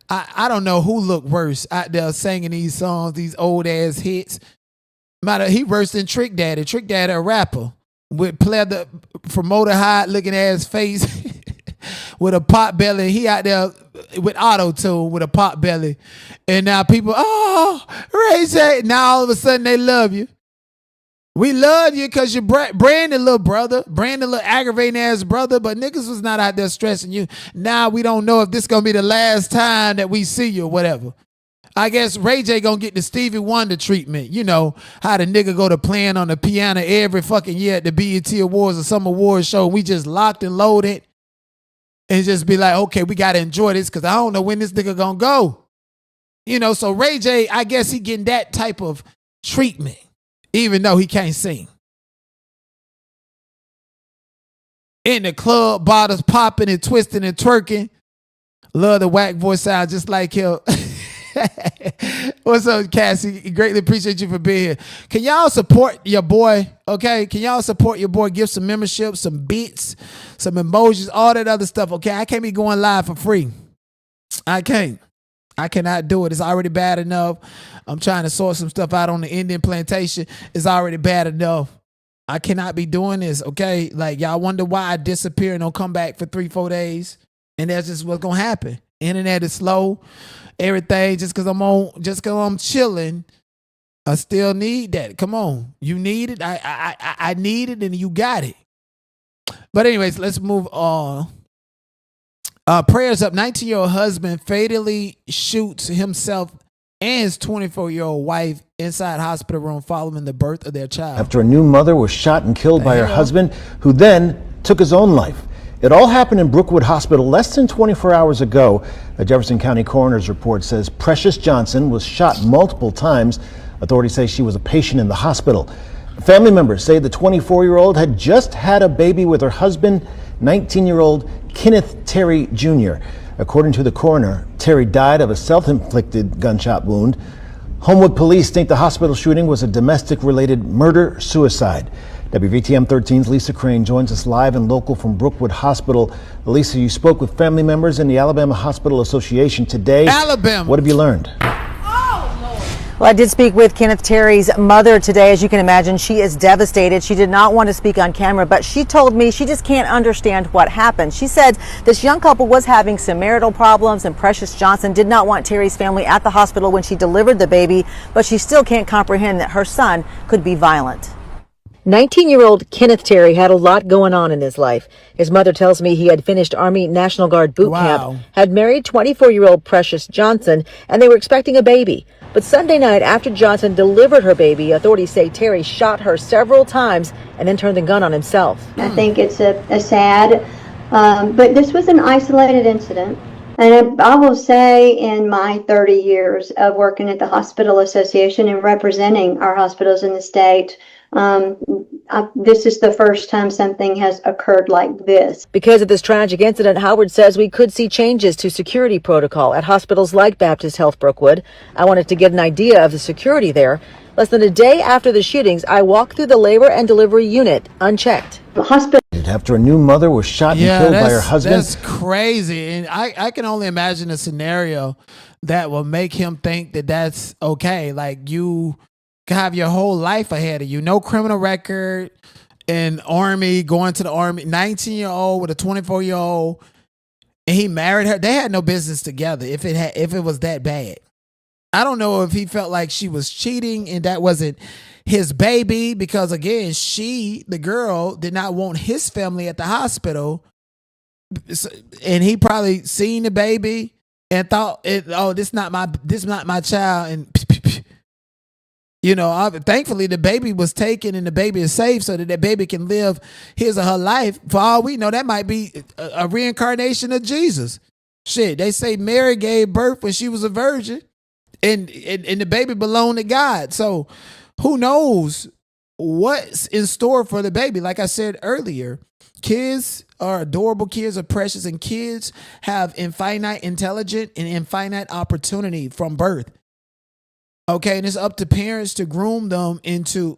I don't know who looked worse out there singing these songs, these old ass hits. He worse than Trick Daddy. Trick Daddy, a rapper with pleather formaldehyde looking ass face with a pot belly. He out there with auto-tune with a pot belly. And now people, Ray J. Now all of a sudden they love you. We love you because you're Brandon, little brother. Brandon, little aggravating ass brother. But niggas was not out there stressing you. Now we don't know if this going to be the last time that we see you or whatever. I guess Ray J gonna get the Stevie Wonder treatment. You know, how the nigga go to playing on the piano every fucking year at the BET Awards or some awards show. We just locked and loaded and just be like, okay, we gotta enjoy this because I don't know when this nigga gonna go. You know, so Ray J, I guess he getting that type of treatment, even though he can't sing. In the club, bottles popping and twisting and twerking. Love the Whack voice sound just like him. What's up, Cassie? Greatly appreciate you for being here. Can y'all support your boy? Okay, can y'all support your boy? Give some membership, some beats, some emojis, all that other stuff. Okay, I can't be going live for free. I cannot do it. It's already bad enough. I'm trying to sort some stuff out on the Indian plantation. It's already bad enough. I cannot be doing this. Okay, like y'all wonder why I disappear and don't come back for 3-4 days, and that's just what's gonna happen. Internet is slow. Everything just because I'm chilling, I still need that. Come on, you need it. I need it, and you got it. But anyways, let's move on. Prayers up. 19-year-old husband fatally shoots himself and his 24-year-old wife inside hospital room following the birth of their child. After a new mother was shot and killed by her husband, who then took his own life. It all happened in Brookwood Hospital less than 24 hours ago. A Jefferson County coroner's report says Precious Johnson was shot multiple times. Authorities say she was a patient in the hospital. Family members say the 24-year-old had just had a baby with her husband, 19-year-old Kenneth Terry Jr. According to the coroner, Terry died of a self-inflicted gunshot wound. Homewood police think the hospital shooting was a domestic-related murder-suicide. WVTM 13's Lisa Crane joins us live and local from Brookwood Hospital. Lisa, you spoke with family members in the Alabama Hospital Association today. Alabama. What have you learned? Well, I did speak with Kenneth Terry's mother today. As you can imagine, she is devastated. She did not want to speak on camera, but she told me she just can't understand what happened. She said this young couple was having some marital problems, and Precious Johnson did not want Terry's family at the hospital when she delivered the baby, but she still can't comprehend that her son could be violent. 19-year-old Kenneth Terry had a lot going on in his life. His mother tells me he had finished Army National Guard boot camp, had married 24-year-old Precious Johnson, and they were expecting a baby. But Sunday night, after Johnson delivered her baby, authorities say Terry shot her several times and then turned the gun on himself. I think it's a sad, but this was an isolated incident. And I will say, in my 30 years of working at the Hospital Association and representing our hospitals in the state, this is the first time something has occurred like this. Because of this tragic incident, Howard says we could see changes to security protocol at hospitals like Baptist Health Brookwood. I wanted to get an idea of the security there. Less than a day after the shootings, I walked through the labor and delivery unit unchecked. The hospital. After a new mother was shot and killed by her husband. That's crazy. And I can only imagine a scenario that will make him think that that's okay. Like, you can have your whole life ahead of you. No criminal record, in Army, going to the Army, 19-year-old with a 24-year-old, and he married her. They had no business together if it was that bad. I don't know if he felt like she was cheating and that wasn't his baby, because again, the girl, did not want his family at the hospital, and he probably seen the baby and thought, this is not my child, and thankfully the baby was taken and the baby is safe so that that baby can live his or her life. For all we know, that might be a reincarnation of Jesus. Shit, they say Mary gave birth when she was a virgin, and the baby belonged to God. So who knows what's in store for the baby? Like I said earlier, kids are adorable, kids are precious, and kids have infinite intelligence and infinite opportunity from birth. Okay, and it's up to parents to groom them into,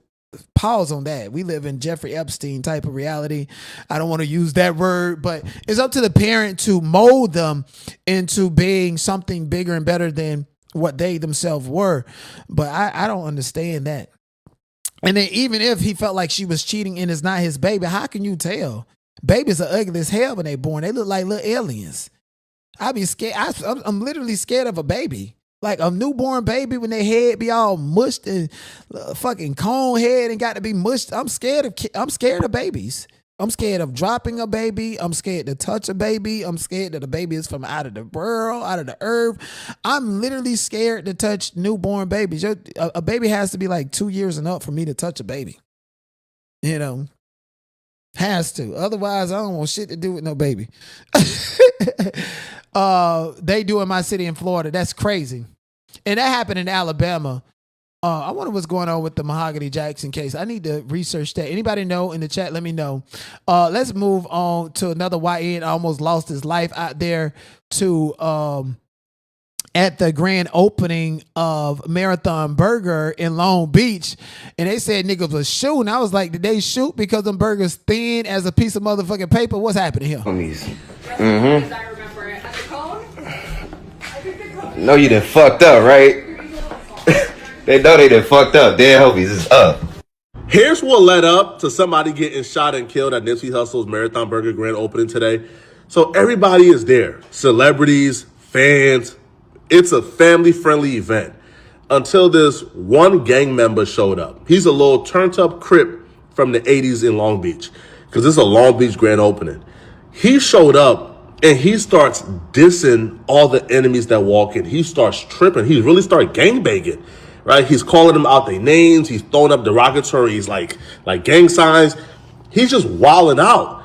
pause on that. We live in Jeffrey Epstein type of reality. I don't want to use that word, but it's up to the parent to mold them into being something bigger and better than what they themselves were. But I don't understand that. And then even if he felt like she was cheating and it's not his baby, how can you tell? Babies are ugly as hell when they're born. They look like little aliens. I'd be scared. I'm literally scared of a baby. Like a newborn baby, when their head be all mushed and fucking cone head and got to be mushed. I'm scared of babies. I'm scared of dropping a baby. I'm scared to touch a baby. I'm scared that the baby is from out of the world, out of the earth. I'm literally scared to touch newborn babies. A baby has to be like 2 years and up for me to touch a baby. Has to. Otherwise, I don't want shit to do with no baby. They do in my city in Florida. That's crazy. And that happened in Alabama. I wonder what's going on with the Mahogany Jackson case. I need to research that. Anybody know in the chat? Let me know. Let's move on to another YN almost lost his life out there at the grand opening of Marathon Burger in Long Beach. And they said niggas was shooting. I was like, did they shoot because them burgers thin as a piece of motherfucking paper? What's happening here? Mm-hmm. No, you done fucked up, right? They know they done fucked up. Dead homies is up. Here's what led up to somebody getting shot and killed at Nipsey Hussle's Marathon Burger grand opening today. So everybody is there. Celebrities, fans. It's a family-friendly event. Until this one gang member showed up. He's a little turned-up Crip from the 80s in Long Beach. Because this is a Long Beach grand opening. He showed up and he starts dissing all the enemies that walk in. He starts tripping. He really started gangbanging, right? He's calling them out their names. He's throwing up derogatories like gang signs. He's just wilding out.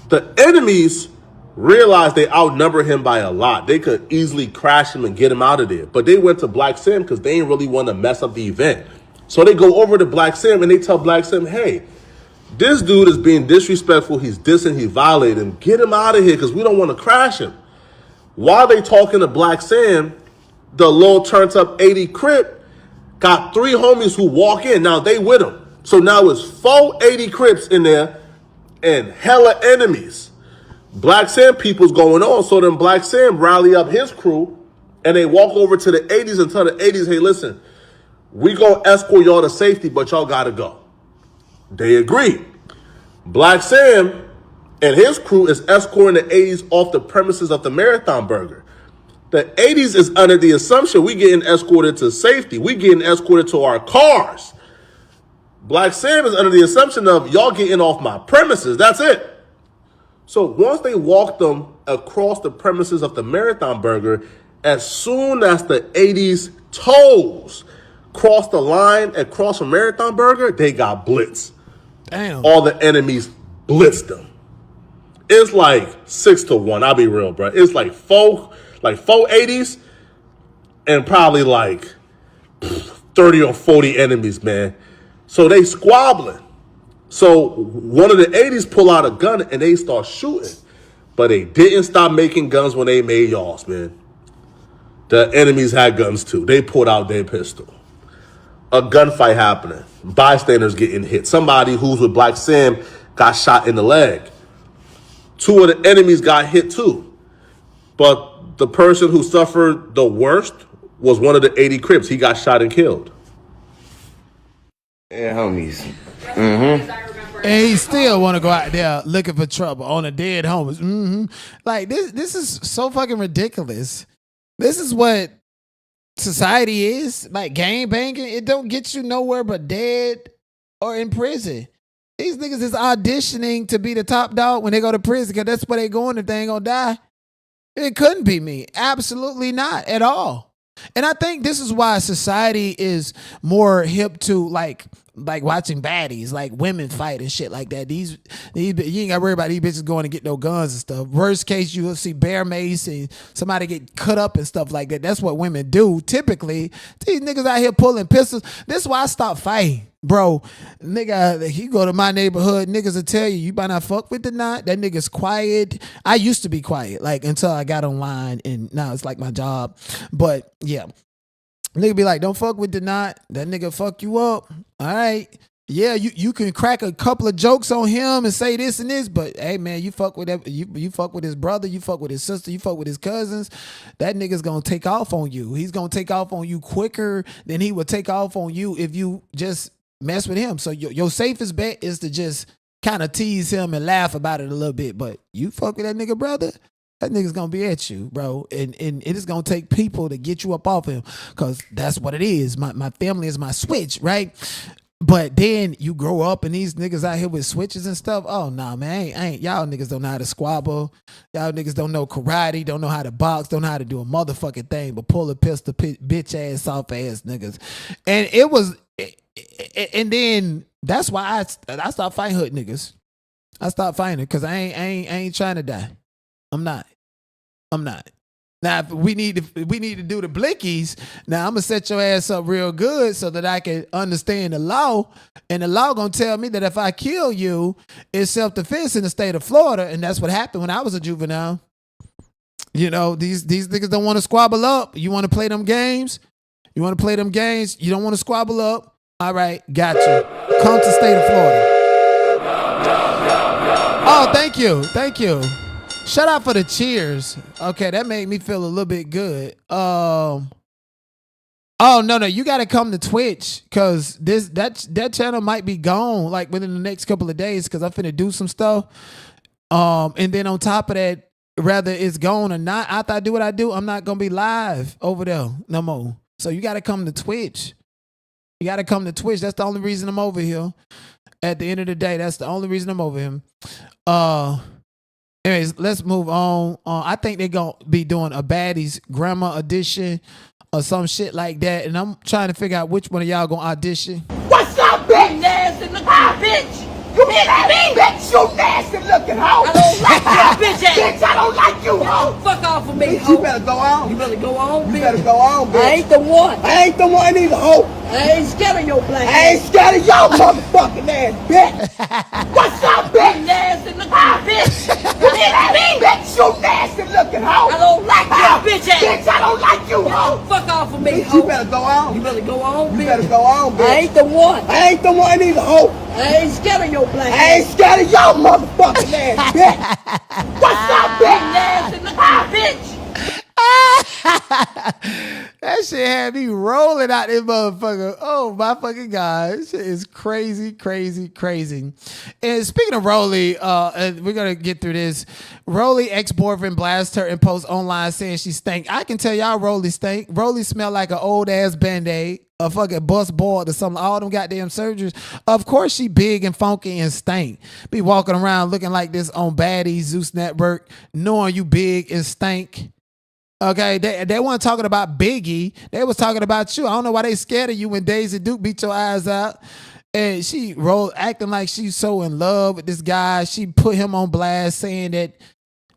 The enemies realized they outnumber him by a lot. They could easily crash him and get him out of there. But they went to Black Sam because they didn't really want to mess up the event. So they go over to Black Sam and they tell Black Sam, hey, this dude is being disrespectful. He's dissing. He's violating. Get him out of here because we don't want to crash him. While they talking to Black Sam, the little turned up 80 Crip got 3 homies who walk in. Now they with him. So now it's 480 Crips in there and hella enemies. Black Sam people's going on. So then Black Sam rally up his crew and they walk over to the 80s and tell the 80s, hey, listen, we gonna escort y'all to safety, but y'all gotta go. They agree. Black Sam and his crew is escorting the 80s off the premises of the Marathon Burger. The 80s is under the assumption we getting escorted to safety. We getting escorted to our cars. Black Sam is under the assumption of y'all getting off my premises. That's it. So once they walk them across the premises of the Marathon Burger, as soon as the 80s toes cross the line and cross from Marathon Burger, they got blitzed. Damn. All the enemies blitzed them. It's like 6-1. I'll be real, bro. It's like four 80s and probably like 30 or 40 enemies, man. So they squabbling. So one of the 80s pull out a gun and they start shooting. But they didn't stop making guns when they made y'all's, man. The enemies had guns too. They pulled out their pistol. A gunfight happening. Bystanders getting hit. Somebody who's with Black Sam got shot in the leg. 2 of the enemies got hit too. But the person who suffered the worst was one of the 80 Crips. He got shot and killed. Yeah, homies. Mm-hmm. And he still want to go out there looking for trouble on a dead homies. Mm-hmm. Like this is so fucking ridiculous. This is what society is. Like gang banging, it don't get you nowhere but dead or in prison. These niggas is auditioning to be the top dog when they go to prison because that's where they going if they ain't gonna die. It couldn't be me. Absolutely not at all. And I think this is why society is more hip to like watching baddies, like women fight and shit like that. These you ain't gotta worry about these bitches going to get no guns and stuff. Worst case, you'll see bear mace and somebody get cut up and stuff like that. That's what women do typically. These niggas out here pulling pistols. This is why I stopped fighting. Bro, nigga, you go to my neighborhood, niggas will tell you better not fuck with the knot. That nigga's quiet. I used to be quiet, like until I got online and now it's like my job. But yeah, nigga be like, don't fuck with the knot. That nigga fuck you up. All right. Yeah, you can crack a couple of jokes on him and say this and this, but hey man, you fuck with you fuck with his brother, you fuck with his sister, you fuck with his cousins, that nigga's gonna take off on you. He's gonna take off on you quicker than he would take off on you if you just mess with him. So your safest bet is to just kind of tease him and laugh about it a little bit. But you fuck with that nigga brother, that nigga's gonna be at you, bro. And it is gonna take people to get you up off him, because that's what it is. My family is my switch, right? But then you grow up and these niggas out here with switches and stuff. Oh nah, man, ain't y'all niggas don't know how to squabble. Y'all niggas don't know karate, don't know how to box, don't know how to do a motherfucking thing but pull a pistol, bitch ass, soft ass niggas. And it was, and then that's why I stopped fighting hood niggas. I stopped fighting because I ain't trying to die. I'm not. Now, if we need to do the blickies, now I'm gonna set your ass up real good so that I can understand the law. And the law gonna tell me that if I kill you, it's self-defense in the state of Florida, and that's what happened when I was a juvenile. You know, these niggas don't want to squabble up. You want to play them games? You want to play them games? You don't want to squabble up? All right, got you. Come to state of Florida. Oh, thank you. Shout out for the cheers. Okay, that made me feel a little bit good. Oh no, you gotta come to Twitch, cause that channel might be gone like within the next couple of days, cause I'm finna do some stuff. And then on top of that, whether it's gone or not, after I do what I do, I'm not gonna be live over there no more. So you gotta come to Twitch. That's the only reason I'm over here. At the end of the day, that's the only reason I'm over here. Anyways, let's move on. I think they're going to be doing a Baddies Grandma edition or some shit like that. And I'm trying to figure out which one of y'all going to audition. What's up, bitch? Nasty looking bitch. You nasty bitch. You nasty looking hoe. I don't like your bitch ass. Bitch, I don't like you, hoe. Fuck off of me, bitch, hoe. You better go on. You better go on, bitch. You better go on, bitch. I ain't the one. I ain't the one either, hoe. I ain't scared of your black ass. I ain't scared of your motherfucking ass, bitch. What's up, bitch? Nasty looking bitch. You nasty bitch. You nasty looking hoe. I don't like bitch ass. Bitch, I don't like you, hoe. Fuck off of me, Bitch, hoe. you better go on. You better go on, bitch. You better go on, bitch. I ain't the one. I ain't the one either, hoe. I ain't scared of your black I ain't scared of your motherfucking ass, bitch. What's up, bitch? ass in the car, bitch. That shit had me rolling out this motherfucker. Oh my fucking God. This shit is crazy, crazy, crazy. And speaking of Rolly, and we're gonna get through this. Rolly ex-boyfriend blasts her and posts online saying she stank. I can tell y'all Rolly stank. Rolly smell like an old ass Band-Aid, a fucking bust boiled or something. All them goddamn surgeries. Of course she big and funky and stank. Be walking around looking like this on Baddies, Zeus Network, knowing you big and stank. Okay, they weren't talking about Biggie. They was talking about you. I don't know why they scared of you when Daisy Duke beat your eyes out. And she rolled acting like she's so in love with this guy. She put him on blast saying that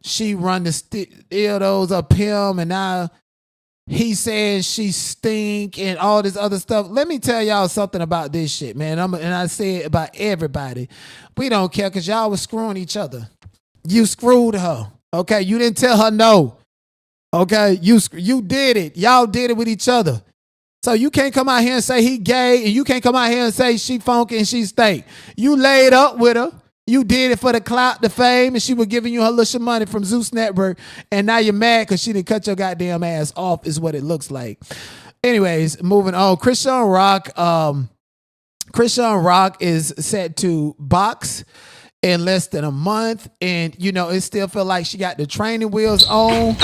she run the dildos up him and now he says she stink and all this other stuff. Let me tell y'all something about this shit, man. And I say it about everybody. We don't care because y'all was screwing each other. You screwed her. Okay, you didn't tell her no. Okay, you did it. Y'all did it with each other. So you can't come out here and say he gay, and you can't come out here and say she funky and she stank. You laid up with her. You did it for the clout, the fame, and she was giving you her little money from Zeus Network, and now you're mad because she didn't cut your goddamn ass off is what it looks like. Anyways, moving on. Christian Rock is set to box in less than a month, and you know it still feel like she got the training wheels on.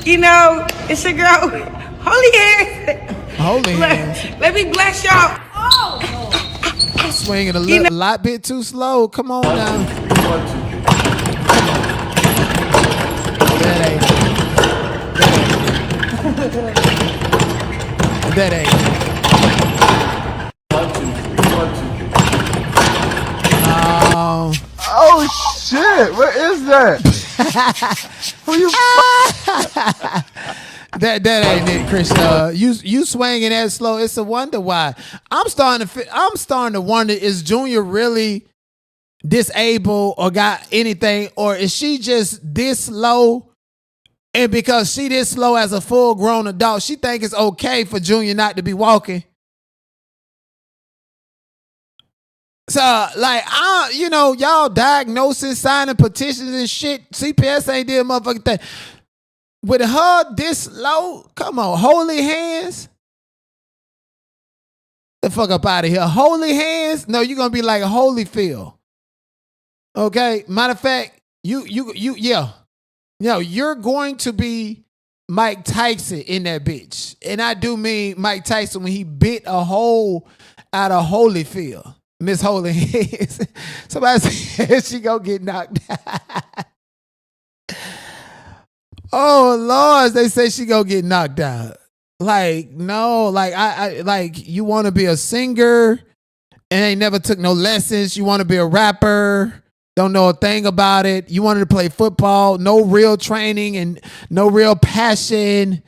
You know, it's your girl. Holy hands. Holy hands. Let me bless y'all. Oh, swinging a lot bit too slow. Come on now. That ain't. Oh shit! What is that? Who you? That ain't it, Chris. You swinging that slow. It's a wonder why. I'm starting to wonder: is Junior really disabled or got anything, or is she just this slow? And because she this slow as a full grown adult, she think it's okay for Junior not to be walking. So, like, y'all diagnosis, signing petitions and shit. CPS ain't did a motherfucking thing. With her this low, come on, holy hands. The fuck up out of here. Holy hands? No, you're gonna be like a Holyfield. Okay? Matter of fact, you're going to be Mike Tyson in that bitch. And I do mean Mike Tyson when he bit a hole out of Holyfield. Miss Holy Hands. Somebody said she gonna get knocked out. Oh Lord, they say she gonna get knocked out. Like, no, like I like you wanna be a singer and ain't never took no lessons. You wanna be a rapper, don't know a thing about it. You wanted to play football, no real training and no real passion.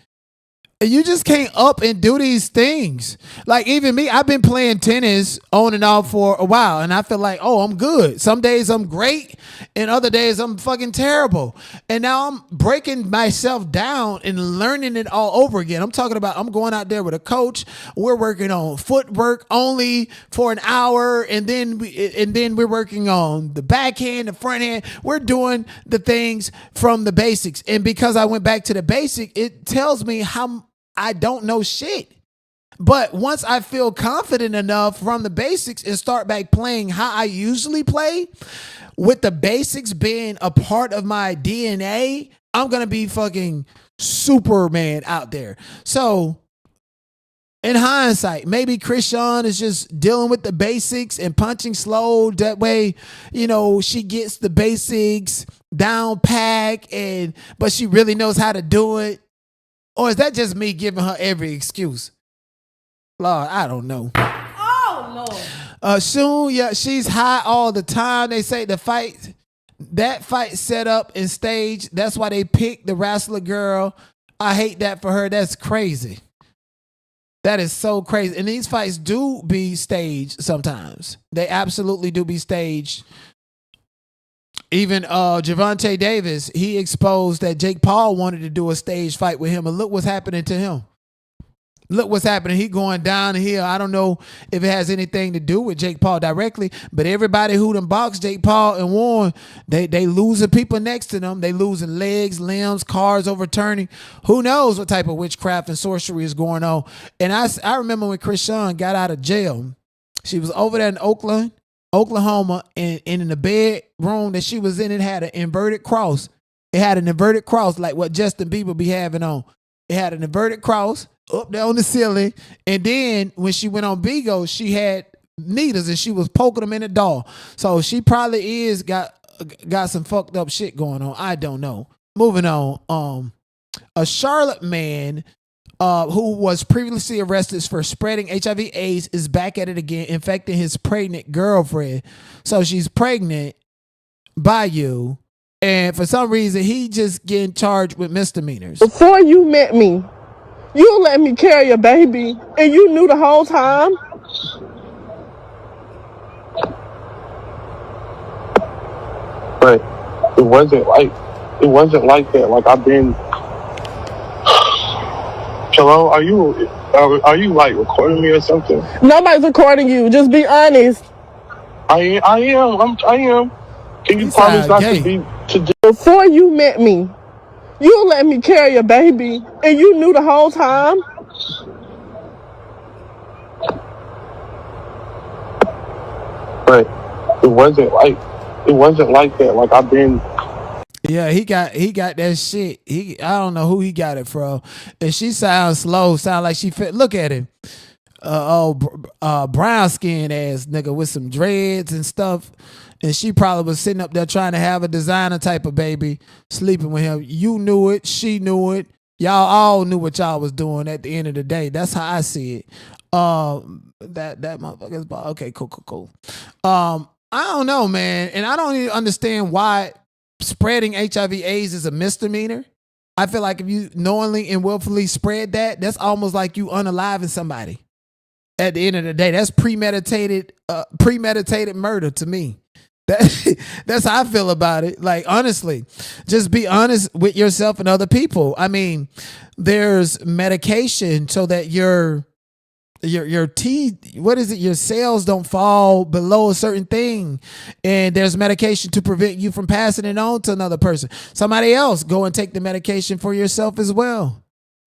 And you just can't up and do these things. Like even me, I've been playing tennis on and off for a while. And I feel like, oh, I'm good. Some days I'm great. And other days I'm fucking terrible. And now I'm breaking myself down and learning it all over again. I'm talking about I'm going out there with a coach. We're working on footwork only for an hour. And then we're working on the backhand, the front hand. We're doing the things from the basics. And because I went back to the basic, it tells me how I don't know shit. But once I feel confident enough from the basics and start back playing how I usually play, with the basics being a part of my DNA, I'm going to be fucking Superman out there. So in hindsight, maybe Christian is just dealing with the basics and punching slow. That way, she gets the basics down pack, but she really knows how to do it. Or is that just me giving her every excuse? Lord, I don't know. Oh, Lord. Soon, she's high all the time. They say that fight set up and staged. That's why they picked the wrestler girl. I hate that for her. That's crazy. That is so crazy. And these fights do be staged sometimes. They absolutely do be staged. Even Javante Davis, he exposed that Jake Paul wanted to do a stage fight with him, and look what's happening to him. Look what's happening. He going downhill. I don't know if it has anything to do with Jake Paul directly, but everybody who done boxed Jake Paul and won, they losing people next to them. They losing legs, limbs, cars overturning. Who knows what type of witchcraft and sorcery is going on? And I remember when Krishan got out of jail, she was over there in Oklahoma, and in the bedroom that she was in, it had an inverted cross. It had an inverted cross like what Justin Bieber be having on. It had an inverted cross up there on the ceiling. And then when she went on Bigo, she had needles and she was poking them in the door. So she probably got some fucked up shit going on. I don't know. Moving on. A Charlotte man who was previously arrested for spreading HIV/AIDS is back at it again, infecting his pregnant girlfriend. So she's pregnant by you, and for some reason he just getting charged with misdemeanors. Before you met me, you let me carry a baby, and you knew the whole time. But it wasn't like that. Like I've been. Hello, are you like recording me or something? Nobody's recording you. Just be honest. I am. Can you promise not to be to? Before you met me, you let me carry a baby, and you knew the whole time. But it wasn't like that. Like I've been. Yeah, he got that shit. I don't know who he got it from. And she sounds slow, sound like she fit. Look at him. Brown skinned ass nigga with some dreads and stuff. And she probably was sitting up there trying to have a designer type of baby, sleeping with him. You knew it. She knew it. Y'all all knew what y'all was doing at the end of the day. That's how I see it. That motherfucker's ball. Okay, cool. I don't know, man. And I don't even understand why spreading HIV/AIDS is a misdemeanor. I feel like if you knowingly and willfully spread that, that's almost like you unaliving somebody. At the end of the day, that's premeditated murder to me. That's how I feel about it. Like, honestly, just be honest with yourself and other people. I mean, there's medication so that your teeth, your cells don't fall below a certain thing. And there's medication to prevent you from passing it on to another person. Somebody else, go and take the medication for yourself as well.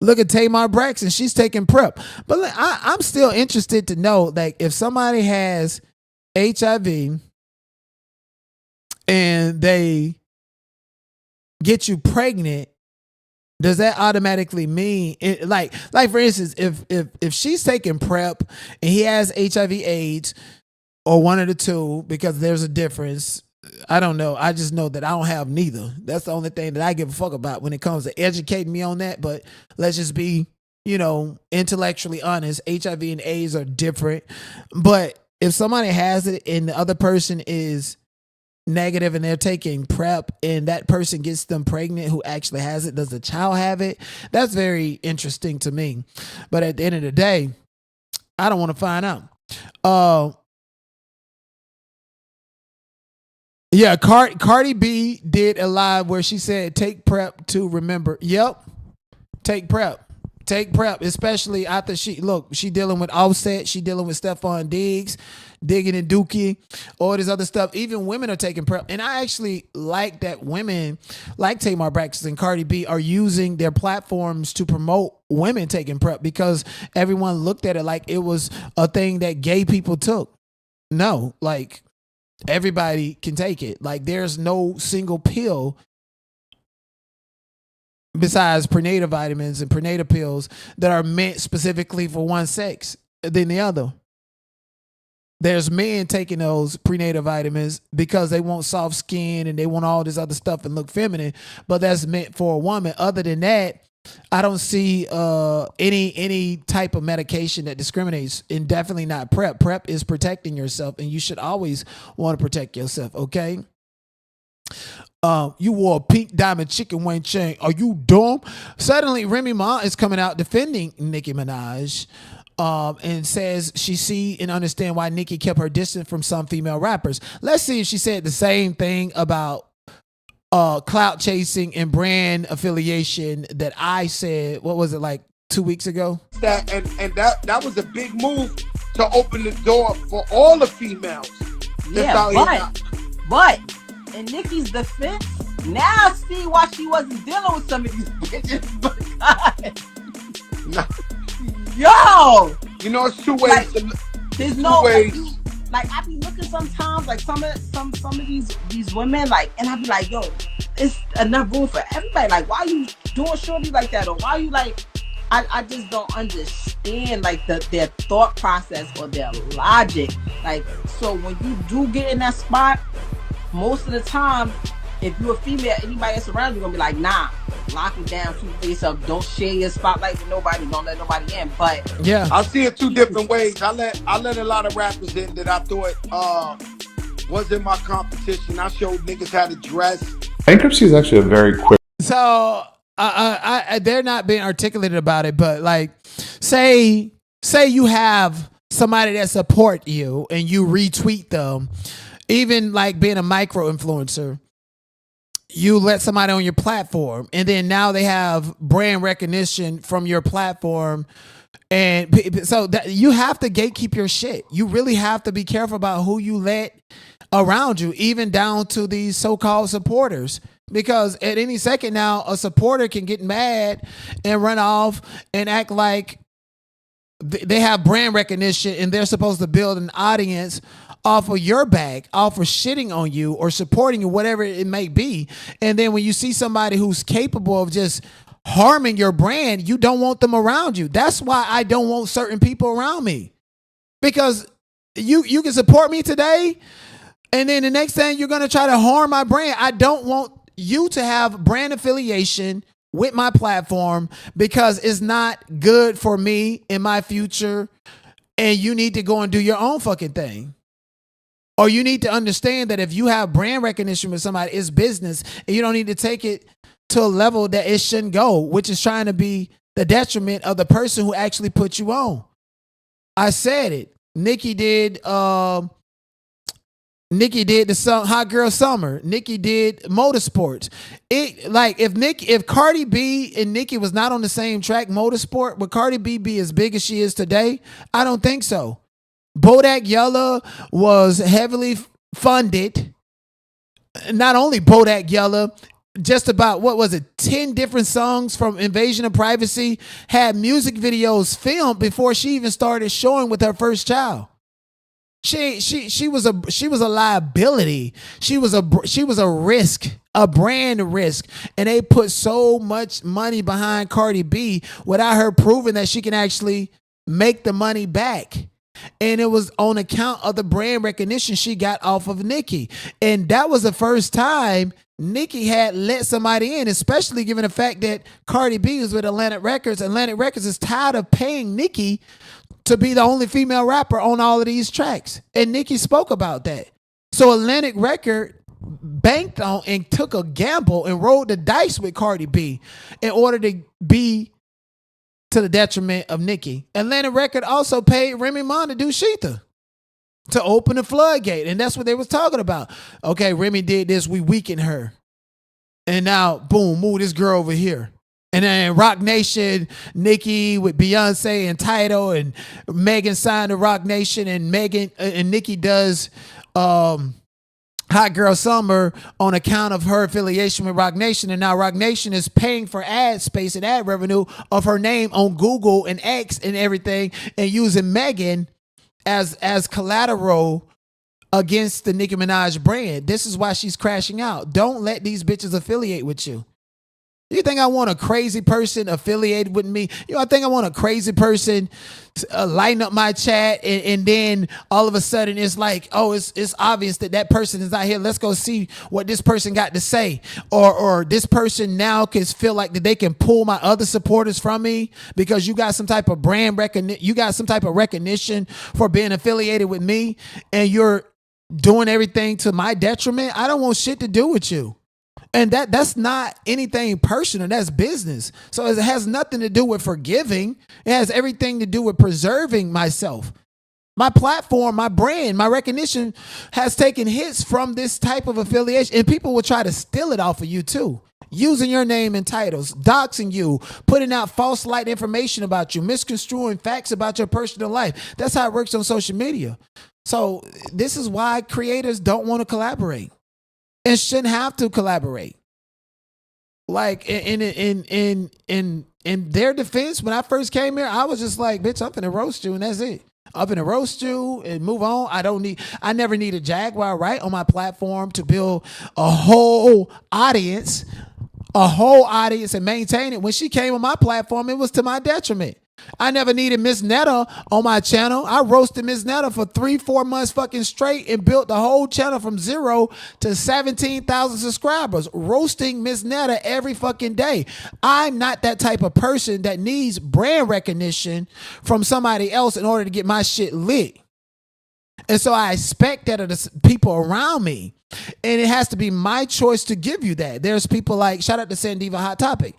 Look at Tamar Braxton. She's taking PrEP. But I'm still interested to know, like, if somebody has HIV and they get you pregnant, does that automatically mean like for instance, if she's taking PrEP and he has HIV/AIDS, or one of the two, because there's a difference. I don't know. I just know that I don't have neither. That's the only thing that I give a fuck about when it comes to educating me on that. But let's just be, intellectually honest. HIV and AIDS are different. But if somebody has it and the other person is negative and they're taking PrEP and that person gets them pregnant who actually has it, does the child have it? That's very interesting to me. But at the end of the day, I don't want to find out. Yeah, Cardi B did a live where she said, take PrEP to remember. Yep. Take PrEP. Take PrEP, especially after she dealing with Offset, she dealing with Stephon Diggs, Digging and Dookie, all this other stuff. Even women are taking PrEP. And I actually like that women like Tamar Braxton and Cardi B are using their platforms to promote women taking PrEP, because everyone looked at it like it was a thing that gay people took. No, like, everybody can take it. Like, there's no single pill besides prenatal vitamins and prenatal pills that are meant specifically for one sex than the other. There's men taking those prenatal vitamins because they want soft skin and they want all this other stuff and look feminine, but that's meant for a woman. Other than that, I don't see any type of medication that discriminates, and definitely not PrEP. PrEP is protecting yourself, and you should always want to protect yourself, okay? You wore a pink diamond chicken wing chain. Are you dumb? Suddenly, Remy Ma is coming out defending Nicki Minaj, and says she see and understand why Nicki kept her distance from some female rappers. Let's see if she said the same thing about clout chasing and brand affiliation that I said, what was it, like 2 weeks ago? That was a big move to open the door for all the females. But in Nikki's defense, now I see why she wasn't dealing with some of these bitches. Yo, you know, it's two ways. Like, there's no ways. Like I be looking sometimes, like some of these women, like, and I be like, yo, it's enough room for everybody. Like, why you doing shorty like that, or why you like? I just don't understand like their thought process or their logic. Like, so when you do get in that spot, most of the time, if you're a female, anybody that's around you gonna be like, nah, lock it down, keep yourself, don't share your spotlight with nobody, don't let nobody in. But yeah, I see it two different ways. I let a lot of rappers in that I thought wasn't my competition. I showed niggas how to dress. Bankruptcy is actually a very quick. So they're not being articulated about it, but like, say you have somebody that support you and you retweet them, even like being a micro influencer. You let somebody on your platform, and then now they have brand recognition from your platform. And so that you have to gatekeep your shit. You really have to be careful about who you let around you, even down to these so-called supporters. Because at any second now, a supporter can get mad and run off and act like they have brand recognition and they're supposed to build an audience off of your back, off of shitting on you or supporting you, whatever it may be. And then when you see somebody who's capable of just harming your brand, you don't want them around you. That's why I don't want certain people around me. Because you can support me today, and then the next thing you're going to try to harm my brand. I don't want you to have brand affiliation with my platform because it's not good for me in my future, and you need to go and do your own fucking thing. Or you need to understand that if you have brand recognition with somebody, it's business, and you don't need to take it to a level that it shouldn't go, which is trying to be the detriment of the person who actually put you on. I said it. Nikki did the Hot Girl Summer. Nikki did Motorsports. If Cardi B and Nikki was not on the same track, Motorsport, would Cardi B be as big as she is today? I don't think so. Bodak Yellow was heavily funded. Not only Bodak Yellow, just about, 10 different songs from Invasion of Privacy had music videos filmed before she even started showing with her first child. She was a liability. She was a risk, a brand risk, and they put so much money behind Cardi B without her proving that she can actually make the money back. And it was on account of the brand recognition she got off of Nicki. And that was the first time Nicki had let somebody in, especially given the fact that Cardi B was with Atlantic Records. Atlantic Records is tired of paying Nicki to be the only female rapper on all of these tracks. And Nicki spoke about that. So Atlantic Record banked on and took a gamble and rolled the dice with Cardi B in order to be to the detriment of Nicki. Atlantic Record also paid Remy Ma to do Sheetha, to open the floodgate. And that's what they was talking about. Okay, Remy did this, we weakened her. And now, boom, move this girl over here. And then Rock Nation, Nicki with Beyonce and Tidal, and Megan signed to Rock Nation, and Nicki does Hot Girl Summer on account of her affiliation with Rock Nation. And now Rock Nation is paying for ad space and ad revenue of her name on Google and X and everything, and using Megan as collateral against the Nicki Minaj brand. This is why she's crashing out. Don't let these bitches affiliate with you. You think I want a crazy person affiliated with me? I think I want a crazy person to lighten up my chat, and then all of a sudden it's like, oh, it's obvious that person is out here. Let's go see what this person got to say. Or this person now can feel like that they can pull my other supporters from me because you got some type of brand recognition. You got some type of recognition for being affiliated with me, and you're doing everything to my detriment. I don't want shit to do with you. And that's not anything personal. That's business. So it has nothing to do with forgiving. It has everything to do with preserving myself. My platform, my brand, my recognition has taken hits from this type of affiliation. And people will try to steal it off of you too. Using your name and titles, doxing you, putting out false light information about you, misconstruing facts about your personal life. That's how it works on social media. So this is why creators don't want to collaborate and shouldn't have to collaborate. Like in their defense, when I first came here, I was just like, bitch, I'm finna roast you and that's it. I'm finna roast you and move on. I never need a Jaguar right on my platform to build a whole audience and maintain it. When she came on my platform, it was to my detriment. I never needed Miss Netta on my channel. I roasted Miss Netta for 3-4 months fucking straight and built the whole channel from 0 to 17,000 subscribers, roasting Miss Netta every fucking day. I'm not that type of person that needs brand recognition from somebody else in order to get my shit lit. And so I expect that of the people around me. And it has to be my choice to give you that. There's people like, shout out to Sandiva Hot Topic.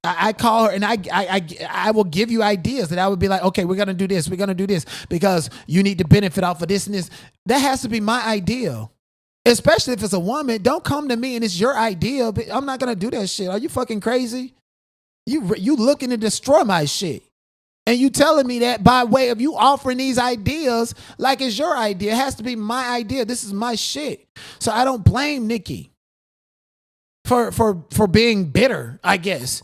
I call her and I will give you ideas that I would be like, okay, we're going to do this. We're going to do this because you need to benefit off of this and this. That has to be my idea. Especially if it's a woman. Don't come to me and it's your idea. But I'm not going to do that shit. Are you fucking crazy? You looking to destroy my shit. And you telling me that by way of you offering these ideas like it's your idea. It has to be my idea. This is my shit. So I don't blame Nikki for being bitter, I guess.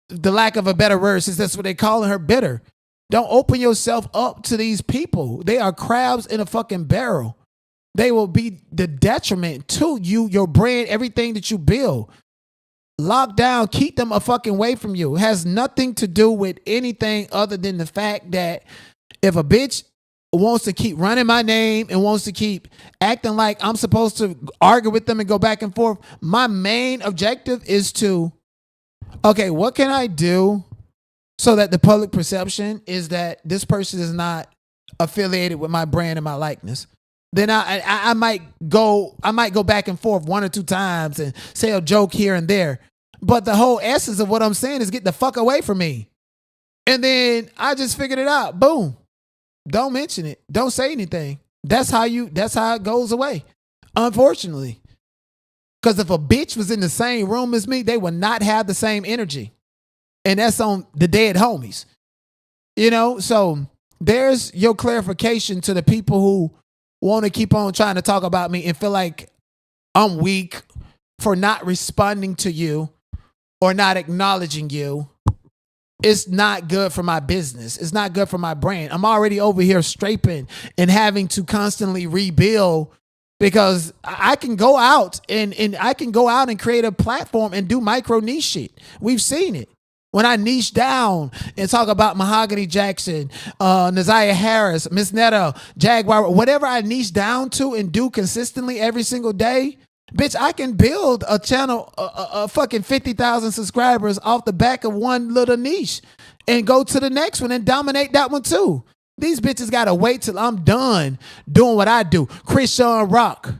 The lack of a better word, since that's what they calling her, bitter. Don't open yourself up to these people. They are crabs in a fucking barrel. They will be the detriment to you, your brand, everything that you build. Lock down, keep them a fucking way from you. It has nothing to do with anything other than the fact that if a bitch wants to keep running my name and wants to keep acting like I'm supposed to argue with them and go back and forth, my main objective is to, okay, what can I do so that the public perception is that this person is not affiliated with my brand and my likeness? Then I might go back and forth 1 or 2 times and say a joke here and there. But the whole essence of what I'm saying is get the fuck away from me. And then I just figured it out. Boom. Don't mention it. Don't say anything. That's how it goes away. Unfortunately. Because if a bitch was in the same room as me, they would not have the same energy. And that's on the dead homies. You know, so there's your clarification to the people who want to keep on trying to talk about me and feel like I'm weak for not responding to you or not acknowledging you. It's not good for my business. It's not good for my brand. I'm already over here scraping and having to constantly rebuild because I can go out and create a platform and do micro niche shit. We've seen it. When I niche down and talk about Mahogany Jackson, Naziah Harris, Miss Netta, Jaguar, whatever I niche down to and do consistently every single day, bitch, I can build a channel, a fucking 50,000 subscribers off the back of one little niche and go to the next one and dominate that one too. These bitches got to wait till I'm done doing what I do. Christian Rock.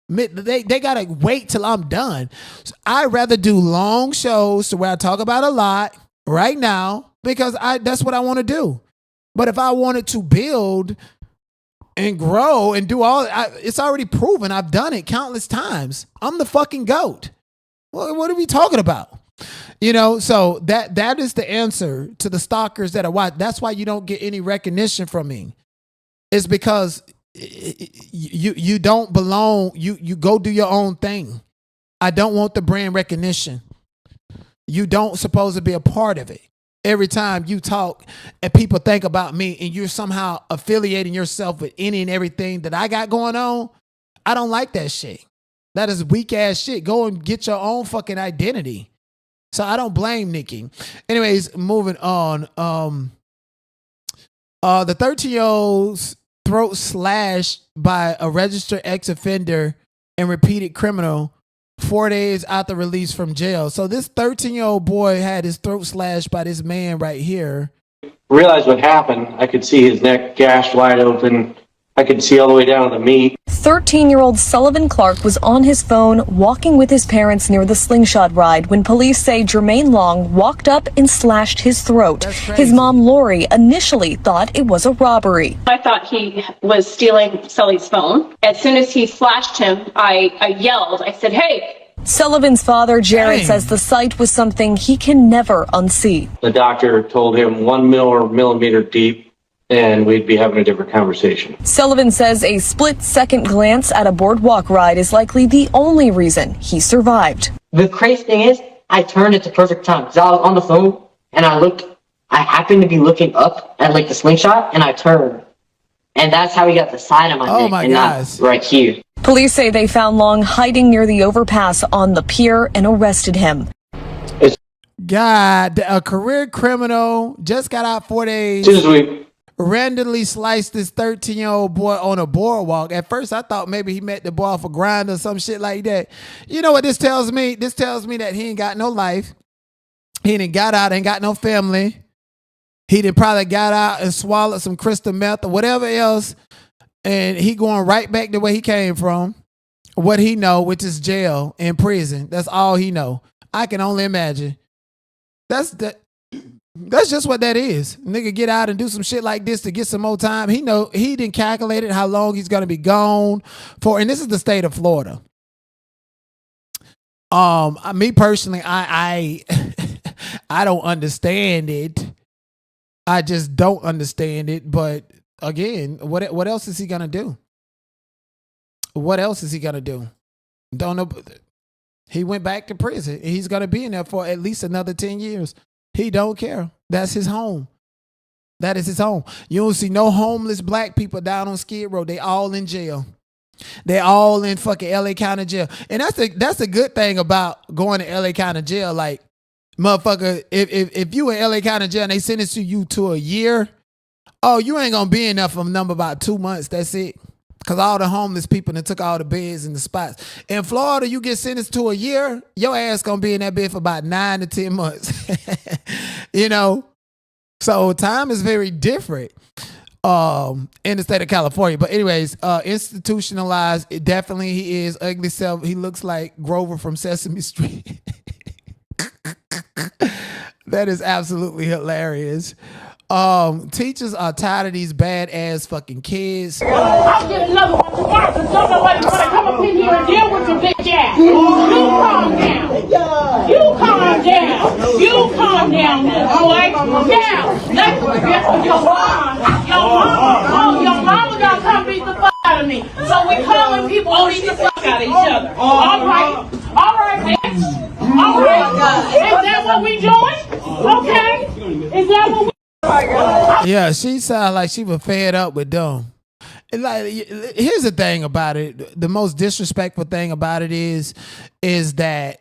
They got to wait till I'm done. So I'd rather do long shows to where I talk about a lot right now because that's what I want to do. But if I wanted to build and grow and do it's already proven. I've done it countless times. I'm the fucking GOAT. What are we talking about? You know, so that is the answer to the stalkers that are watching. That's why you don't get any recognition from me. It's because you don't belong. You go do your own thing. I don't want the brand recognition. You don't supposed to be a part of it. Every time you talk and people think about me and you're somehow affiliating yourself with any and everything that I got going on, I don't like that shit. That is weak ass shit. Go and get your own fucking identity. So I don't blame Nikki. Anyways, moving on. The 13-year-old's throat slashed by a registered ex-offender and repeated criminal 4 days after release from jail. So this 13-year-old boy had his throat slashed by this man right here. Realized what happened. I could see his neck gashed wide open. I could see all the way down to the meat. 13-year-old Sullivan Clark was on his phone walking with his parents near the slingshot ride when police say Jermaine Long walked up and slashed his throat. His mom, Lori, initially thought it was a robbery. I thought he was stealing Sully's phone. As soon as he slashed him, I yelled. I said, hey. Sullivan's father, Jared, says the sight was something he can never unsee. The doctor told him 1 millimeter deep, and we'd be having a different conversation. Sullivan says a split-second glance at a boardwalk ride is likely the only reason he survived. The crazy thing is, I turned at the perfect time because I was on the phone and I happened to be looking up at like the slingshot and I turned. And that's how he got the side of my neck and not right here. Police say they found Long hiding near the overpass on the pier and arrested him. God, a career criminal just got out 4 days. Randomly sliced this 13-year-old boy on a boardwalk. At first, I thought maybe he met the boy off a grind or some shit like that. You know what this tells me? This tells me that he ain't got no life. He done got out, ain't got no family. He done probably got out and swallowed some crystal meth or whatever else, and he going right back the way he came from. What he know, which is jail and prison. That's all he know. I can only imagine. That's just what that is. Nigga get out and do some shit like this to get some more time. He didn't calculate how long he's gonna be gone for, and this is the state of Florida. Me personally, I I don't understand it. I just don't understand it. But again, what else is he gonna do? What else is he gonna do? Don't know. He went back to prison. He's gonna be in there for at least another 10 years. He don't care. That's his home. That is his home. You don't see no homeless black people down on Skid Row. They all in jail. They all in fucking LA County jail. And that's the good thing about going to LA County jail. Like, motherfucker, if you in LA County jail and they sentence you to a year, oh, you ain't gonna be in there for about 2 months. That's it. Because all the homeless people that took all the beds and the spots. In Florida, you get sentenced to a year, your ass gonna be in that bed for about 9 to 10 months. You know? So time is very different in the state of California. But anyways, institutionalized, definitely he is ugly self. He looks like Grover from Sesame Street. That is absolutely hilarious. Teachers are tired of these badass fucking kids. I'll get another one tomorrow, because don't nobody want to come up in here and deal with your bitch ass. You calm down. You calm down. You calm down, little boy. Now, let's forget what your mom. Your mama gonna come beat the fuck out of me. So we calling people to beat the fuck out of each other. All right, bitch. All right. Is that what we doing? Okay. Is that what we? Yeah, she sounded like she was fed up with them. And like, here's the thing about it. The most disrespectful thing about it is that,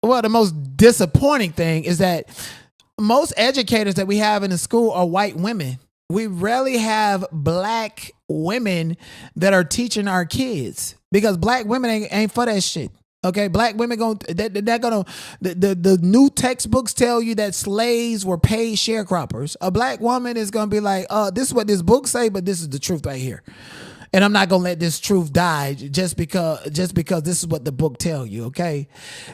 well, the most disappointing thing is that most educators that we have in the school are white women. We rarely have black women that are teaching our kids because black women ain't for that shit. Okay, black women the new textbooks tell you that slaves were paid sharecroppers. A black woman is gonna be like, this is what this book say, but this is the truth right here. And I'm not gonna let this truth die just because this is what the book tell you, okay?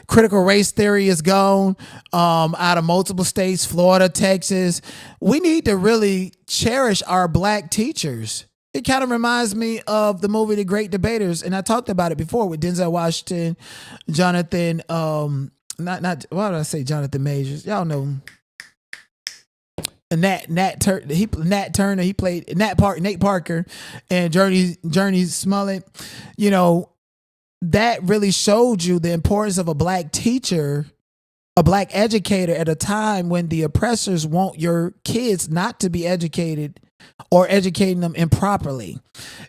Critical race theory is gone out of multiple states, Florida, Texas. We need to really cherish our black teachers. It kind of reminds me of the movie The Great Debaters, and I talked about it before with Denzel Washington, Jonathan, why did I say Jonathan Majors? Y'all know him. Nat Turner, he played Nate Parker, and Journey Smollett. You know, that really showed you the importance of a black teacher, a black educator at a time when the oppressors want your kids not to be educated or educating them improperly.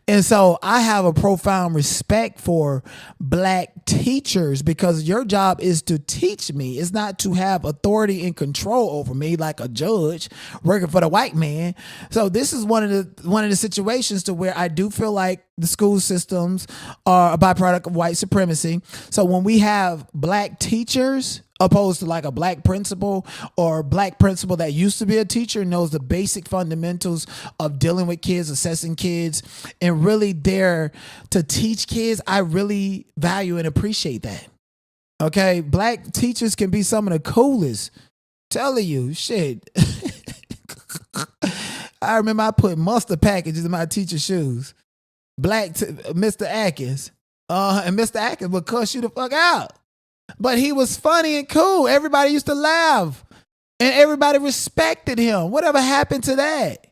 And so I have a profound respect for black teachers because your job is to teach me. It's not to have authority and control over me like a judge working for the white man. So this is one of the situations to where I do feel like the school systems are a byproduct of white supremacy. So when we have black teachers, opposed to like a black principal or black principal that used to be a teacher, knows the basic fundamentals of dealing with kids, assessing kids, and really dare to teach kids. I really value and appreciate that. Okay, black teachers can be some of the coolest. Telling you, shit. I remember I put mustard packages in my teacher's shoes. Mr. Atkins. And Mr. Atkins would cuss you the fuck out. But he was funny and cool. Everybody used to laugh. And everybody respected him. Whatever happened to that?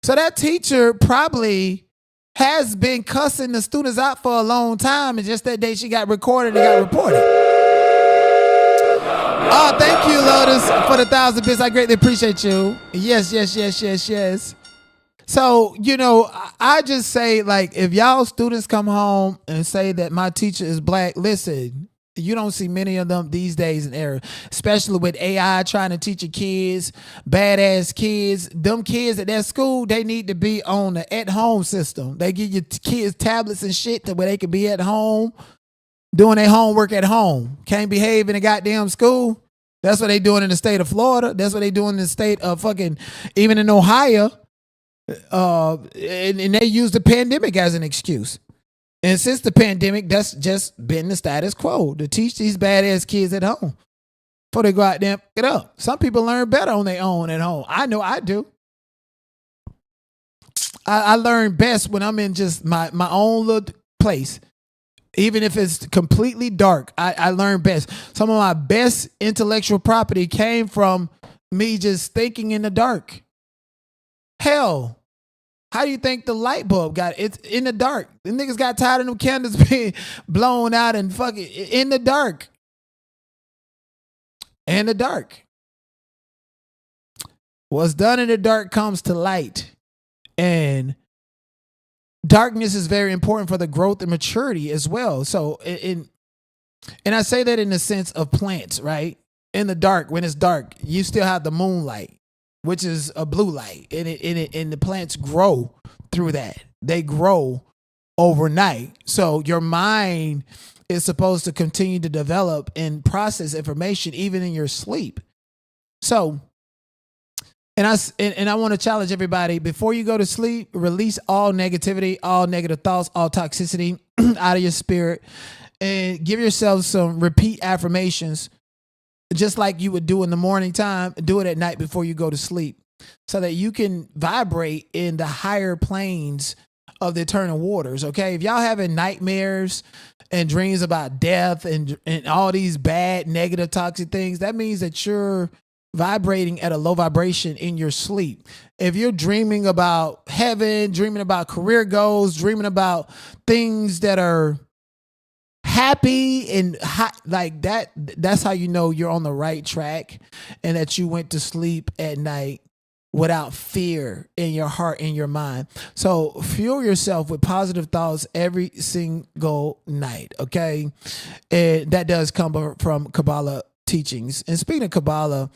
So that teacher probably has been cussing the students out for a long time. And just that day she got recorded and got reported. Oh, thank you, Lotus, for the 1,000 bits. I greatly appreciate you. Yes. So, I just say, like, if y'all students come home and say that my teacher is black, listen, you don't see many of them these days in era, especially with AI trying to teach your kids, badass kids. Them kids at that school, they need to be on the at-home system. They give your kids tablets and shit to where they can be at home, doing their homework at home. Can't behave in a goddamn school. That's what they doing in the state of Florida. That's what they doing in the state of even in Ohio. And they use the pandemic as an excuse. And since the pandemic, that's just been the status quo, to teach these badass kids at home before they go out there and pick it up. Some people learn better on their own at home. I know I do. I learn best when I'm in just my own little place. Even if it's completely dark, I learn best. Some of my best intellectual property came from me just thinking in the dark. Hell, how do you think the light bulb got? It's in the dark. The niggas got tired of them candles being blown out and fucking in the dark. In the dark. What's done in the dark comes to light. And darkness is very important for the growth and maturity as well. So, and I say that in the sense of plants, right? In the dark, when it's dark, you still have the moonlight, which is a blue light, and the plants grow through that. They grow overnight. So your mind is supposed to continue to develop and process information even in your sleep. So, and I want to challenge everybody, before you go to sleep, release all negativity, all negative thoughts, all toxicity out of your spirit, and give yourself some repeat affirmations, just like you would do in the morning time. Do it at night before you go to sleep, so that you can vibrate in the higher planes of the eternal waters. Okay, if y'all having nightmares and dreams about death and all these bad, negative, toxic things, that means that you're vibrating at a low vibration in your sleep. If you're dreaming about heaven, dreaming about career goals, dreaming about things that are happy and hot like that, that's how you know you're on the right track and that you went to sleep at night without fear in your heart and your mind. So fuel yourself with positive thoughts every single night, okay? And that does come from Kabbalah teachings. And speaking of Kabbalah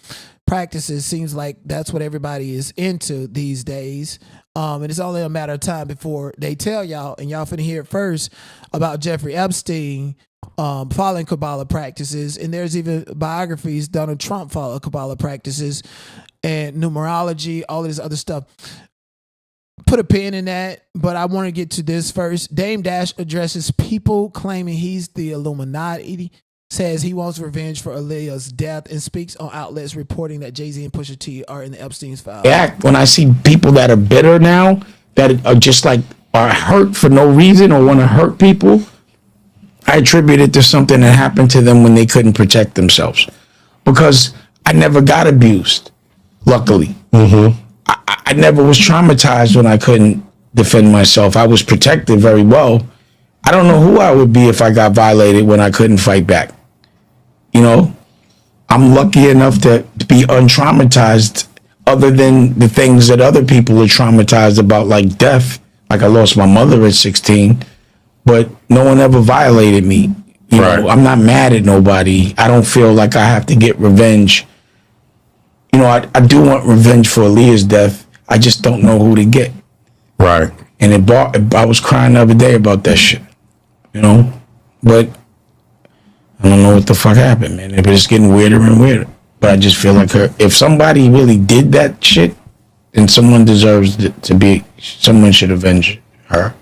practices, seems like that's what everybody is into these days. And it's only a matter of time before they tell y'all, and y'all finna hear it first, about Jeffrey Epstein following Kabbalah practices. And there's even biographies, Donald Trump followed Kabbalah practices and numerology, all of this other stuff. Put a pin in that, but I want to get to this first. Dame Dash addresses people claiming he's the Illuminati, says he wants revenge for Aaliyah's death, and speaks on outlets reporting that Jay-Z and Pusha T are in the Epstein's file. When I see people that are bitter now, that are just like are hurt for no reason or want to hurt people, I attribute it to something that happened to them when they couldn't protect themselves. Because I never got abused, luckily. I never was traumatized when I couldn't defend myself. I was protected very well. I don't know who I would be if I got violated when I couldn't fight back. You know, I'm lucky enough to be untraumatized, other than the things that other people are traumatized about, like death. Like I lost my mother at 16, but no one ever violated me. You know, I'm not mad at nobody. I don't feel like I have to get revenge. You know, I do want revenge for Aaliyah's death. I just don't know who to get. Right. And I was crying the other day about that shit. You know, but I don't know what the fuck happened, man. But it's getting weirder and weirder. But I just feel like if somebody really did that shit, then someone deserves someone should avenge her.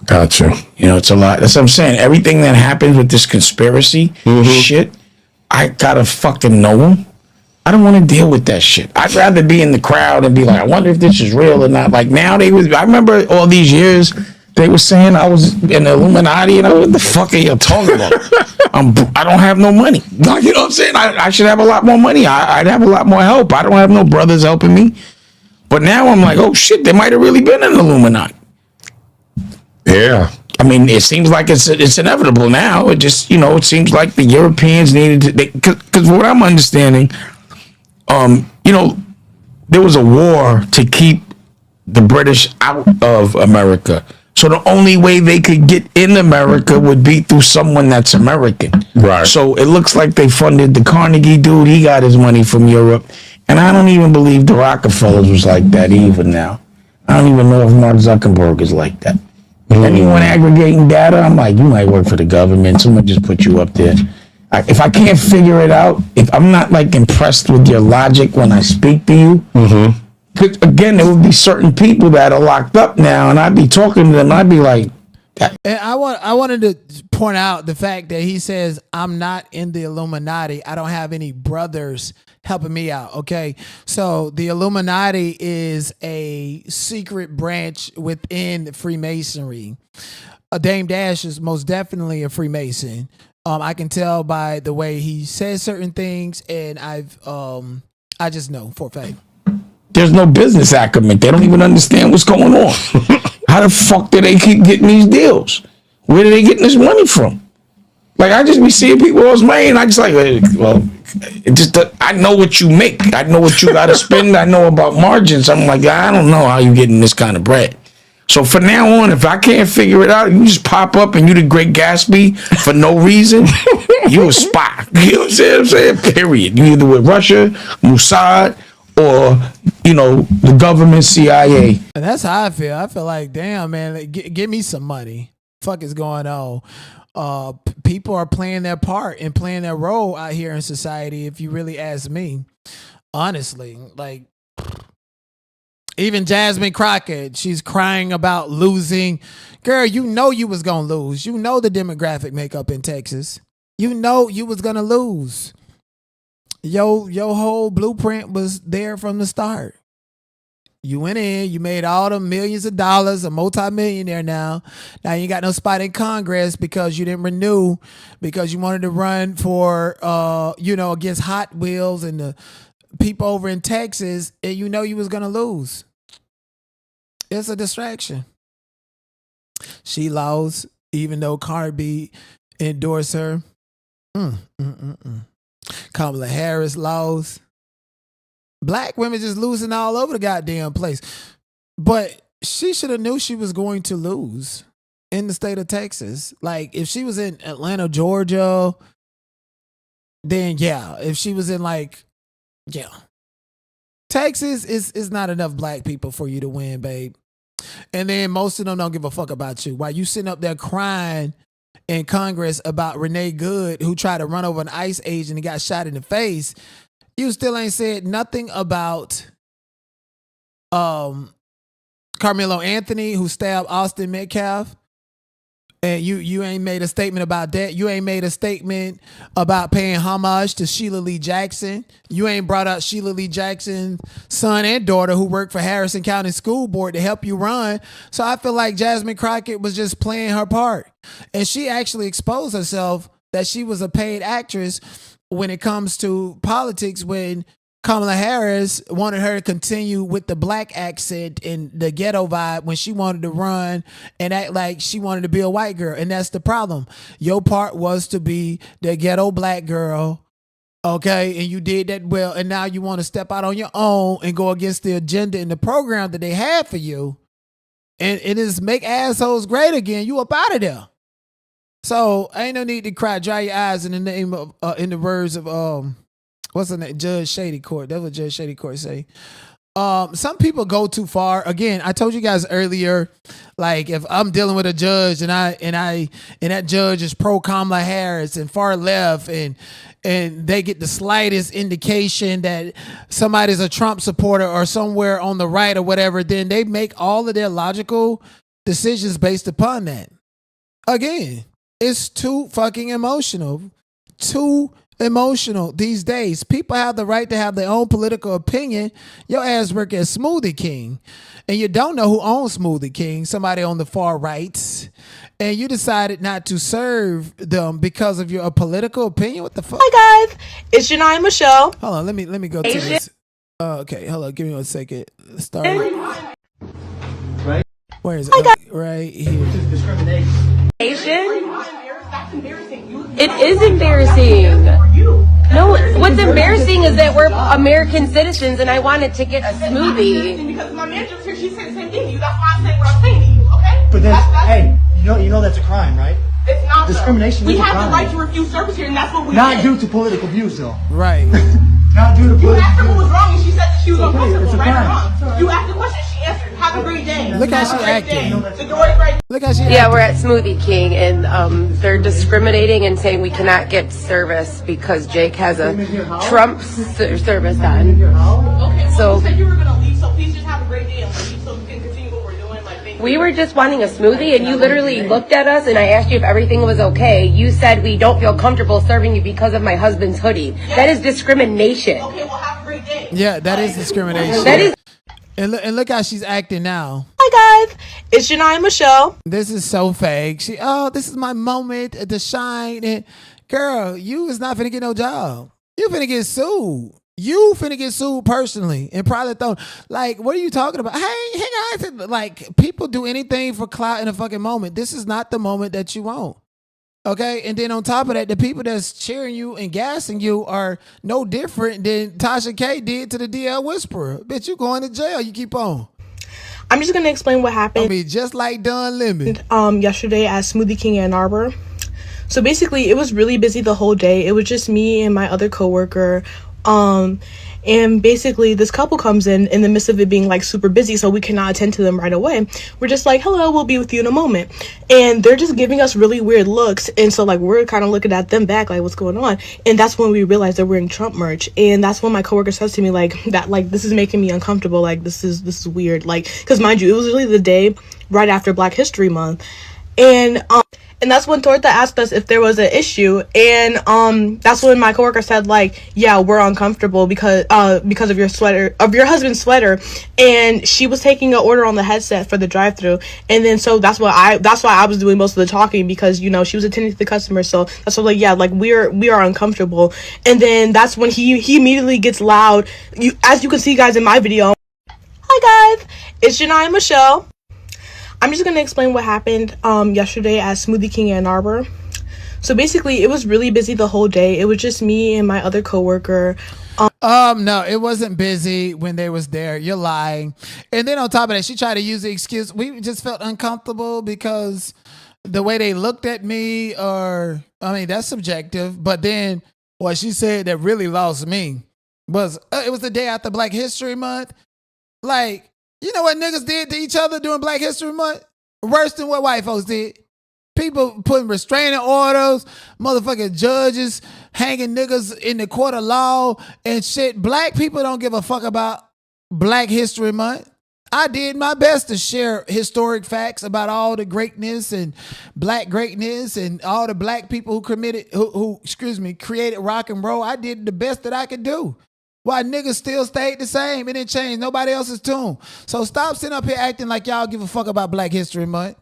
Gotcha. You know, it's a lot. That's what I'm saying. Everything that happens with this conspiracy shit, I gotta fucking know them. I don't want to deal with that shit. I'd rather be in the crowd and be like, I wonder if this is real or not. Like now I remember all these years they were saying I was in the Illuminati, and what the fuck are you talking about? I don't have no money. Like, you know what I'm saying? I should have a lot more money. I'd have a lot more help. I don't have no brothers helping me. But now I'm like, oh shit, they might have really been in the Illuminati. Yeah. I mean, it seems like it's inevitable now. It just, it seems like the Europeans needed to, because what I'm understanding, there was a war to keep the British out of America. So the only way they could get in America would be through someone that's American. Right. So it looks like they funded the Carnegie dude. He got his money from Europe. And I don't even believe the Rockefellers was like that even now. I don't even know if Mark Zuckerberg is like that. Anyone aggregating data, I'm like, you might work for the government. Someone just put you up there. If I can't figure it out, if I'm not like impressed with your logic when I speak to you, because again, there would be certain people that are locked up now, and I'd be talking to them. I'd be like, and I wanted to point out the fact that he says I'm not in the Illuminati. I don't have any brothers helping me out. Okay, so the Illuminati is a secret branch within Freemasonry. Dame Dash is most definitely a Freemason. I can tell by the way he says certain things, and I just know for a fact. There's no business acumen. They don't even understand what's going on. How the fuck do they keep getting these deals? Where are they getting this money from? Like, I just be seeing people always money, and I just like, well, I know what you make. I know what you got to spend. I know about margins. I'm like, I don't know how you getting this kind of bread. So from now on, if I can't figure it out, you just pop up and you the Great Gatsby for no reason. You a spy. You know what I'm saying? Period. You either with Russia, Mossad, or, the government, CIA. And that's how I feel. I feel like, damn, man, give me some money. Fuck is going on? People are playing their part and playing their role out here in society, if you really ask me. Honestly, like, even Jasmine Crockett, she's crying about losing. Girl, you was going to lose. You know the demographic makeup in Texas. You know you was going to lose. Your whole blueprint was there from the start. You went in, you made all the millions of dollars, a multimillionaire now. Now you ain't got no spot in Congress because you didn't renew, because you wanted to run for, against Hot Wheels and the people over in Texas, and you know you was going to lose. It's a distraction. She lost, even though Cardi endorsed her. Kamala Harris lost. Black women just losing all over the goddamn place. But she should have knew she was going to lose in the state of Texas. Like, if she was in Atlanta, Georgia, then yeah. If she was in Texas is not enough black people for you to win, babe. And then most of them don't give a fuck about you. While you sitting up there crying in Congress about Renee Good, who tried to run over an ICE agent and got shot in the face, you still ain't said nothing about Carmelo Anthony, who stabbed Austin Metcalf. And you ain't made a statement about that. You ain't made a statement about paying homage to Sheila Lee Jackson. You ain't brought up Sheila Lee Jackson's son and daughter who work for Harrison County School Board to help you run. So I feel like Jasmine Crockett was just playing her part. And she actually exposed herself that she was a paid actress when it comes to politics, when Kamala Harris wanted her to continue with the black accent and the ghetto vibe when she wanted to run and act like she wanted to be a white girl. And that's the problem. Your part was to be the ghetto black girl, okay? And you did that well. And now you want to step out on your own and go against the agenda and the program that they had for you. And it is make assholes great again. You up out of there. So ain't no need to cry, dry your eyes in the name of, in the words of, what's the name? Judge Shady Court. That's what Judge Shady Court say. some people go too far. Again, I told you guys earlier, like if I'm dealing with a judge and that judge is pro Kamala Harris and far left and they get the slightest indication that somebody's a Trump supporter or somewhere on the right or whatever, then they make all of their logical decisions based upon that. Again, it's too fucking emotional. Too emotional these days. People have the right to have their own political opinion. Your ass work at Smoothie King and you don't know who owns Smoothie King, somebody on the far right, and you decided not to serve them because of your political opinion. What the fuck? Hi guys, it's Janai Michelle. Hold on, let me go to this. Okay, hold on, give me 1 second. Start. Right? Where is it? Right here. It is embarrassing. No, what's embarrassing is that we're American citizens and I wanted to get a smoothie. Because my manager's here, she said the same thing to you. That's why I'm saying what I'm saying to you, okay? But then, hey, you know that's a crime, right? It's not. Discrimination We is a have crime. the right to refuse service here, and that's what we Not did. due to political views, though. Right. Not due to You political asked her what views. was wrong, and she said that she was It's okay, uncomfortable, it's a right or crime. wrong? You asked the question, she answered. Have a great day. Look how Have she a great acting. day. The door is right. Look how she Yeah, we're at Smoothie King and they're discriminating and saying we cannot get service because Jake has a Trump service on. Okay, So- you said you were going to leave, so please just have a great day and leave so we can continue what we're doing. Like, thank you. We were just wanting a smoothie and you literally looked at us and I asked you if everything was okay. You said we don't feel comfortable serving you because of my husband's hoodie. That is discrimination. Okay, well, have a great day. Yeah, that is discrimination. That is. And look how she's acting now. Hi guys, it's Janai Michelle. This is so fake. This is my moment to shine. And girl, you is not finna get no job. You finna get sued. You finna get sued personally and probably thrown. Like, what are you talking about? Hey guys, like people do anything for clout in a fucking moment. This is not the moment that you want. Okay, and then on top of that, the people that's cheering you and gassing you are no different than Tasha K did to the DL Whisperer. Bitch, you going to jail. You keep on. I'm just gonna explain what happened. I mean, just like Don Lemon. Yesterday at Smoothie King Ann Arbor. So basically, it was really busy the whole day. It was just me and my other coworker. And basically this couple comes in the midst of it being like super busy, so we cannot attend to them right away. We're just like, hello, we'll be with you in a moment. And they're just giving us really weird looks. And so like we're kind of looking at them back like, what's going on? And that's when we realized they're wearing Trump merch. And that's when my coworker says to me like that, like, this is making me uncomfortable. Like this is weird. Like, cause mind you, it was really the day right after Black History Month. And that's when Torta asked us if there was an issue, and that's when my coworker said like, yeah, we're uncomfortable because of your sweater, of your husband's sweater, and she was taking an order on the headset for the drive-through, and then so that's why I was doing most of the talking, because you know she was attending to the customer, so that's why like, yeah, like we are uncomfortable. And then that's when he immediately gets loud. As you can see guys in my video. Hi guys, it's Janai Michelle. I'm just gonna explain what happened yesterday at Smoothie King Ann Arbor. So basically, it was really busy the whole day. It was just me and my other coworker. No, it wasn't busy when they was there. You're lying. And then on top of that, she tried to use the excuse. We just felt uncomfortable because the way they looked at me, or I mean, that's subjective. But then what she said that really lost me was it was the day after Black History Month. Like, you know what niggas did to each other during Black History Month? Worse than what white folks did. People putting restraining orders, motherfucking judges hanging niggas in the court of law and shit. Black people don't give a fuck about Black History Month. I did my best to share historic facts about all the greatness and black greatness and all the black people who created rock and roll. I did the best that I could do. Why niggas still stayed the same. It didn't change. Nobody else's tune. So stop sitting up here acting like y'all give a fuck about Black History Month.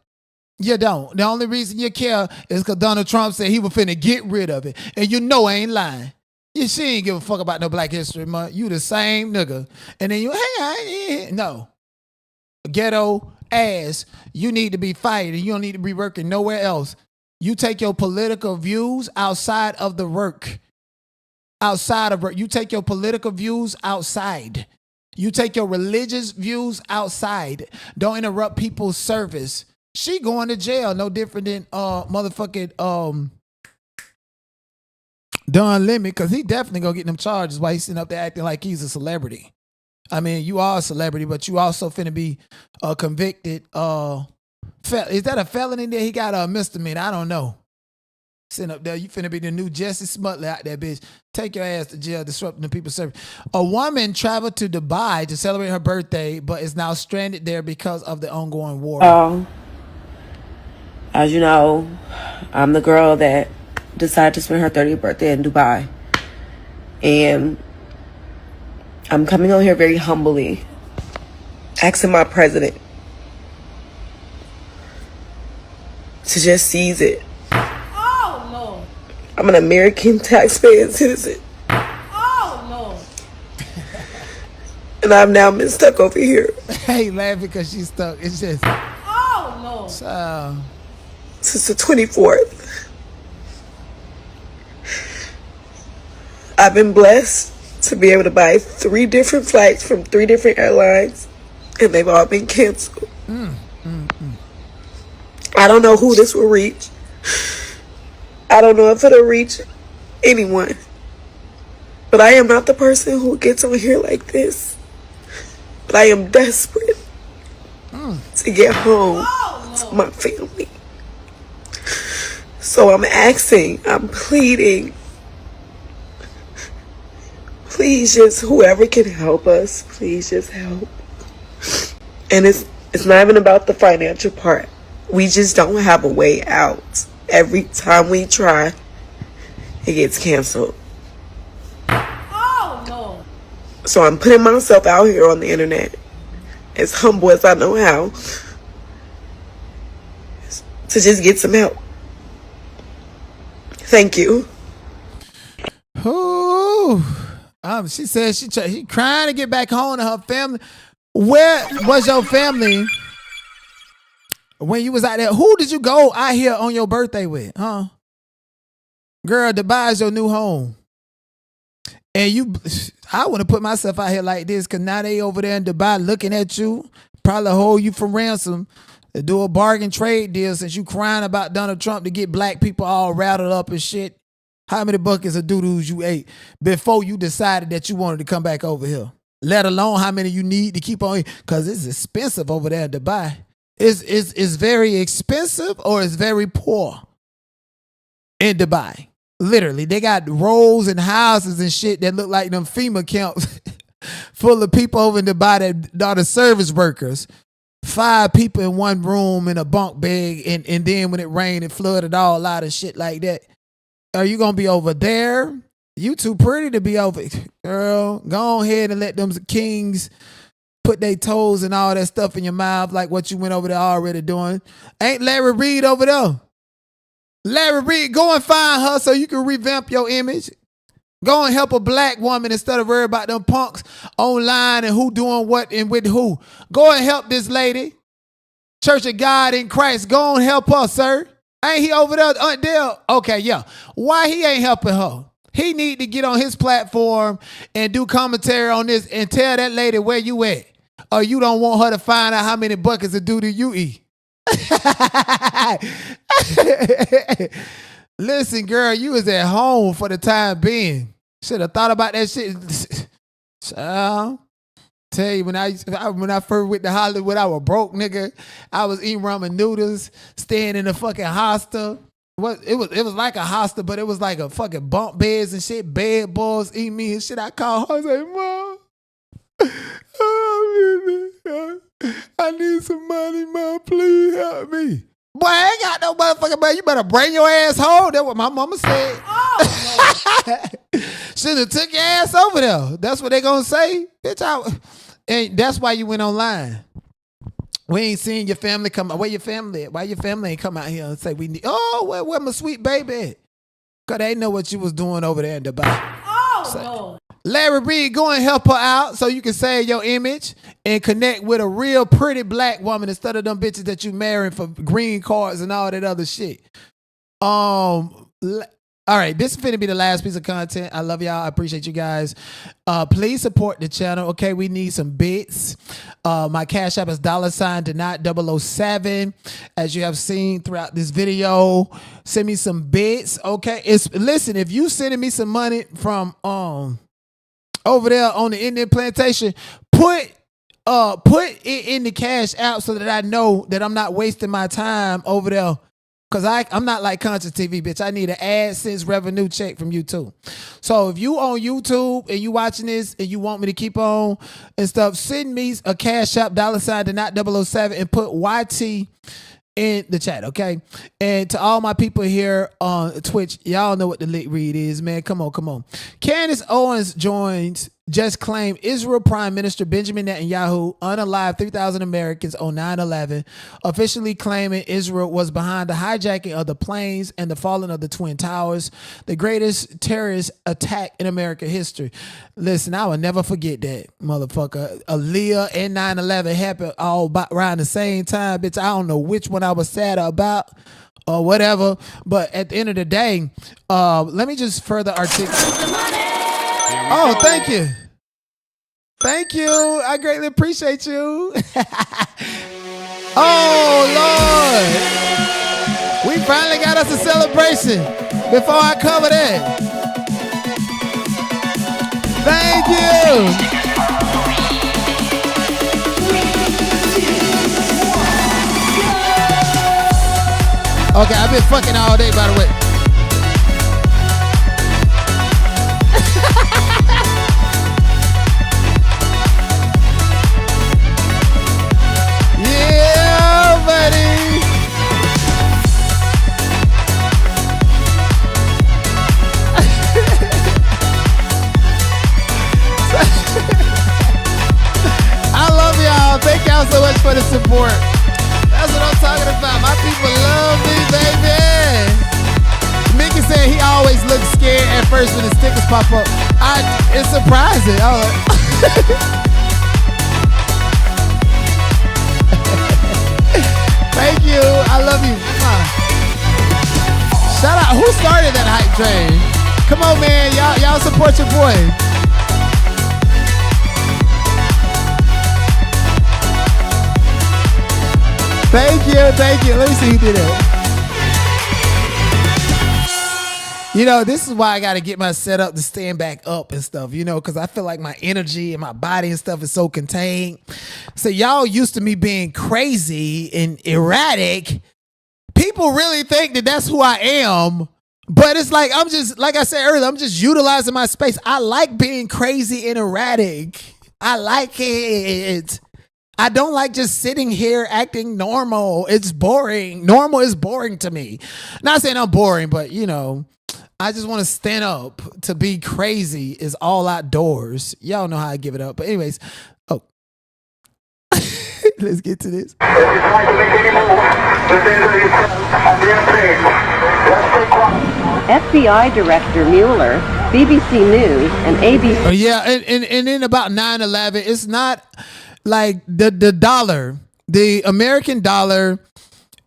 You don't. The only reason you care is because Donald Trump said he was finna get rid of it. And you know I ain't lying. She ain't give a fuck about no Black History Month. You the same nigga. And then you, no. Ghetto ass. You need to be fired and you don't need to be working nowhere else. You take your political views outside of the work. Outside of work. You take your political views outside. You take your religious views outside. Don't interrupt people's service. She going to jail, no different than motherfucking Don Lemon, because he definitely gonna get them charges while he's sitting up there acting like he's a celebrity. I mean, you are a celebrity, but you also finna be convicted. Is that a felony that he got a misdemeanor? I don't know. Sitting up there, you finna be the new Jesse Smutler out there, bitch. Take your ass to jail, disrupting the people's service. A woman traveled to Dubai to celebrate her birthday, but is now stranded there because of the ongoing war. As you know, I'm the girl that decided to spend her 30th birthday in Dubai. And I'm coming on here very humbly, asking my president to just seize it. Oh, Lord. I'm an American taxpaying citizen. Oh, Lord. And I've now been stuck over here. Hey, laughing because she's stuck. It's just... Oh, Lord. Since the 24th. I've been blessed to be able to buy 3 different flights from 3 different airlines, and they've all been canceled. I don't know who this will reach. I don't know if it'll reach anyone. But I am not the person who gets on here like this. But I am desperate to get home to my family. So I'm asking, I'm pleading, please just, whoever can help us, please just help. And it's not even about the financial part. We just don't have a way out. Every time we try, it gets canceled. Oh, no. So I'm putting myself out here on the internet, as humble as I know how, to just get some help. Thank you. Ooh. She said she crying to get back home to her family. Where was your family when you was out there? Who did you go out here on your birthday with, huh? Girl, Dubai is your new home. And I want to put myself out here like this because now they over there in Dubai looking at you, probably hold you for ransom, to do a bargain trade deal since you crying about Donald Trump to get black people all rattled up and shit. How many buckets of doo-doos you ate before you decided that you wanted to come back over here? Let alone how many you need to keep on, because it's expensive over there in Dubai. It's very expensive or it's very poor in Dubai. Literally, they got rows and houses and shit that look like them FEMA camps full of people over in Dubai that are the service workers. 5 people in one room in a bunk bed, and then when it rained, it flooded all out and shit like that. Are you gonna be over there? You too pretty to be over. Girl, go ahead and let them kings put their toes and all that stuff in your mouth like what you went over there already doing. Ain't Larry Reid over there? Larry Reid, go and find her so you can revamp your image. Go and help a black woman instead of worry about them punks online and who doing what and with who. Go and help this lady. Church of God in Christ. Go and help her, sir. Ain't he over there, Aunt Dale? Okay, yeah. Why he ain't helping her? He need to get on his platform and do commentary on this and tell that lady where you at. Or you don't want her to find out how many buckets of doo-doo you eat. Listen, girl, you was at home for the time being. Should have thought about that shit. Tell you, when I first went to Hollywood, I was broke, nigga. I was eating ramen noodles, staying in a fucking hostel. It was like a hostel, but it was like a fucking bunk beds and shit, bed balls eating me and shit. I called her, I was like, Mom, I need some money, Mom. Please help me. Boy, I ain't got no motherfucking money. You better bring your ass home. That's what my mama said. Oh, should have took your ass over there. That's what they gonna say. Bitch, and that's why you went online. We ain't seen your family come. Where your family at? Why your family ain't come out here and say we need? Oh, where my sweet baby at? Cause they know what you was doing over there in Dubai. Oh, no. Larry Reid, go and help her out so you can save your image and connect with a real pretty black woman instead of them bitches that you marrying for green cards and all that other shit. All right, this is finna be the last piece of content. I love y'all. I appreciate you guys. Please support the channel. Okay, we need some bits. My cash app is $Denot007. As you have seen throughout this video, send me some bits. Okay, listen. If you sending me some money from over there on the Indian plantation, put it in the Cash App so that I know that I'm not wasting my time over there. Cause I'm not like Conscious TV, bitch. I need an AdSense revenue check from YouTube. So if you on YouTube and you watching this and you want me to keep on and stuff, send me a Cash App $to not 007 and put YT in the chat, okay? And to all my people here on Twitch, y'all know what the lit read is, man. Come on. Candace Owens joins, just claimed Israel Prime Minister Benjamin Netanyahu unalive 3,000 Americans on 9/11, officially claiming Israel was behind the hijacking of the planes and the falling of the Twin Towers, the greatest terrorist attack in American history. Listen, I will never forget that, motherfucker. Aaliyah and 9/11 happened all around the same time, bitch. I don't know which one I was sad about or whatever, but at the end of the day, let me just further articulate. Oh, thank you. Thank you. I greatly appreciate you. Oh, Lord. We finally got us a celebration. Before I cover that. Thank you. Okay, I've been fucking all day, by the way. Yeah, buddy. I love y'all. Thank y'all so much for the support. That's what I'm talking about. My people love me, baby. Mickey said he always looks scared at first when his stickers pop up. It's surprising. Thank you. I love you. Shout out. Who started that hype train? Come on, man. Y'all support your boy. Thank you. Let me see who did it. You know, this is why I got to get my setup to stand back up and stuff, you know, because I feel like my energy and my body and stuff is so contained. So y'all used to me being crazy and erratic. People really think that that's who I am. But it's like, I'm just, like I said earlier, I'm just utilizing my space. I like being crazy and erratic. I like it. I don't like just sitting here acting normal. It's boring. Normal is boring to me. Not saying I'm boring, but you know, I just want to stand up. To be crazy is all outdoors. Y'all know how I give it up. But anyways, let's get to this. FBI Director Mueller, BBC News, and ABC. Yeah, and then about 9/11, it's not like the dollar, the American dollar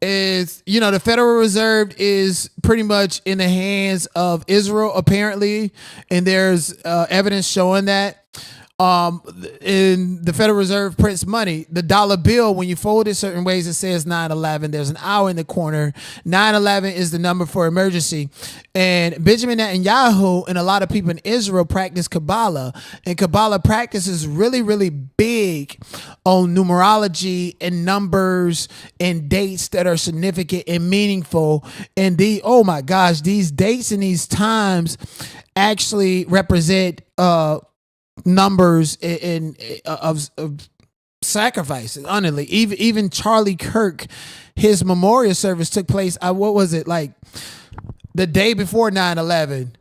is, you know, the Federal Reserve is pretty much in the hands of Israel, apparently, and there's evidence showing that. In the Federal Reserve prints money. The dollar bill, when you fold it certain ways, it says 9/11. There's an hour in the corner. 9/11 is the number for emergency. And Benjamin Netanyahu and a lot of people in Israel practice Kabbalah. And Kabbalah practice is really, really big on numerology and numbers and dates that are significant and meaningful. And oh my gosh, these dates and these times actually represent numbers of sacrifices. Honestly, even Charlie Kirk, his memorial service took place. What was it, like the day before 9/11?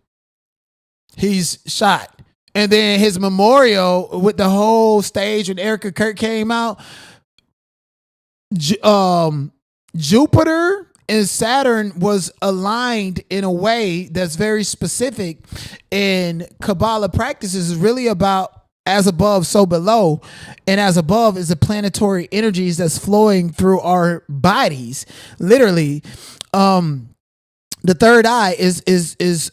He's shot, and then his memorial with the whole stage when Erica Kirk came out. Jupiter and Saturn was aligned in a way that's very specific, and Kabbalah practices is really about as above, so below, and as above is the planetary energies that's flowing through our bodies. Literally, the third eye is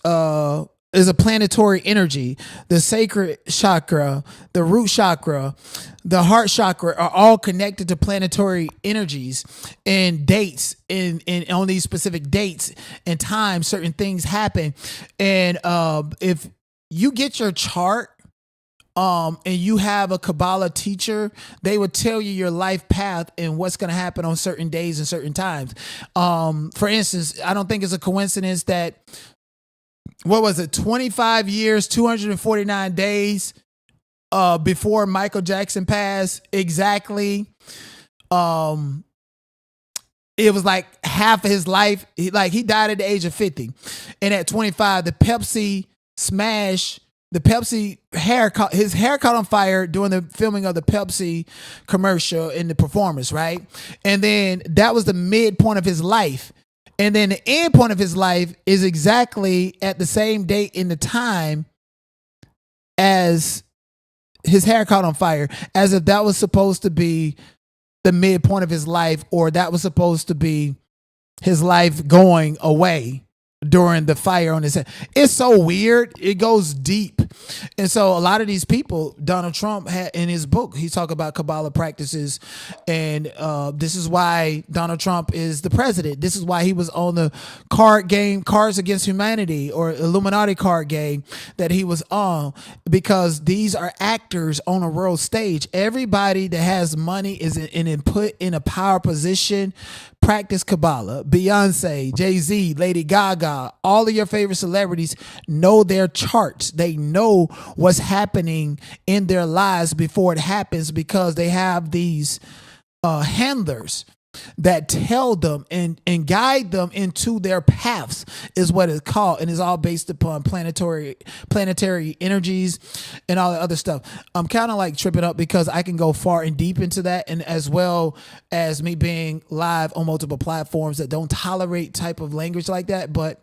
a planetary energy. The sacred chakra, the root chakra, the heart chakra are all connected to planetary energies and dates. And on these specific dates and times, certain things happen. And if you get your chart and you have a Kabbalah teacher, they would tell you your life path and what's going to happen on certain days and certain times. For instance, I don't think it's a coincidence that, 25 years, 249 days before Michael Jackson passed, exactly. It was like half of his life. He died at the age of 50. And at 25, the Pepsi hair caught on fire during the filming of the Pepsi commercial in the performance, right? And then that was the midpoint of his life. And then the end point of his life is exactly at the same date in the time as his hair caught on fire, as if that was supposed to be the midpoint of his life, or that was supposed to be his life going away during the fire on his head. It's so weird. It goes deep. And so a lot of these people, Donald Trump had in his book, he talked about Kabbalah practices. And this is why Donald Trump is the president. This is why he was on the card game, Cards Against Humanity, or Illuminati card game that he was on, because these are actors on a world stage. Everybody that has money is put in a power position. Practice Kabbalah. Beyonce, Jay-Z, Lady Gaga, all of your favorite celebrities know their charts. They know what's happening in their lives before it happens, because they have these handlers that tell them and guide them into their paths, is what it's called. And it's all based upon planetary energies and all the other stuff. I'm kind of like tripping up because I can go far and deep into that, and as well as me being live on multiple platforms that don't tolerate type of language like that. But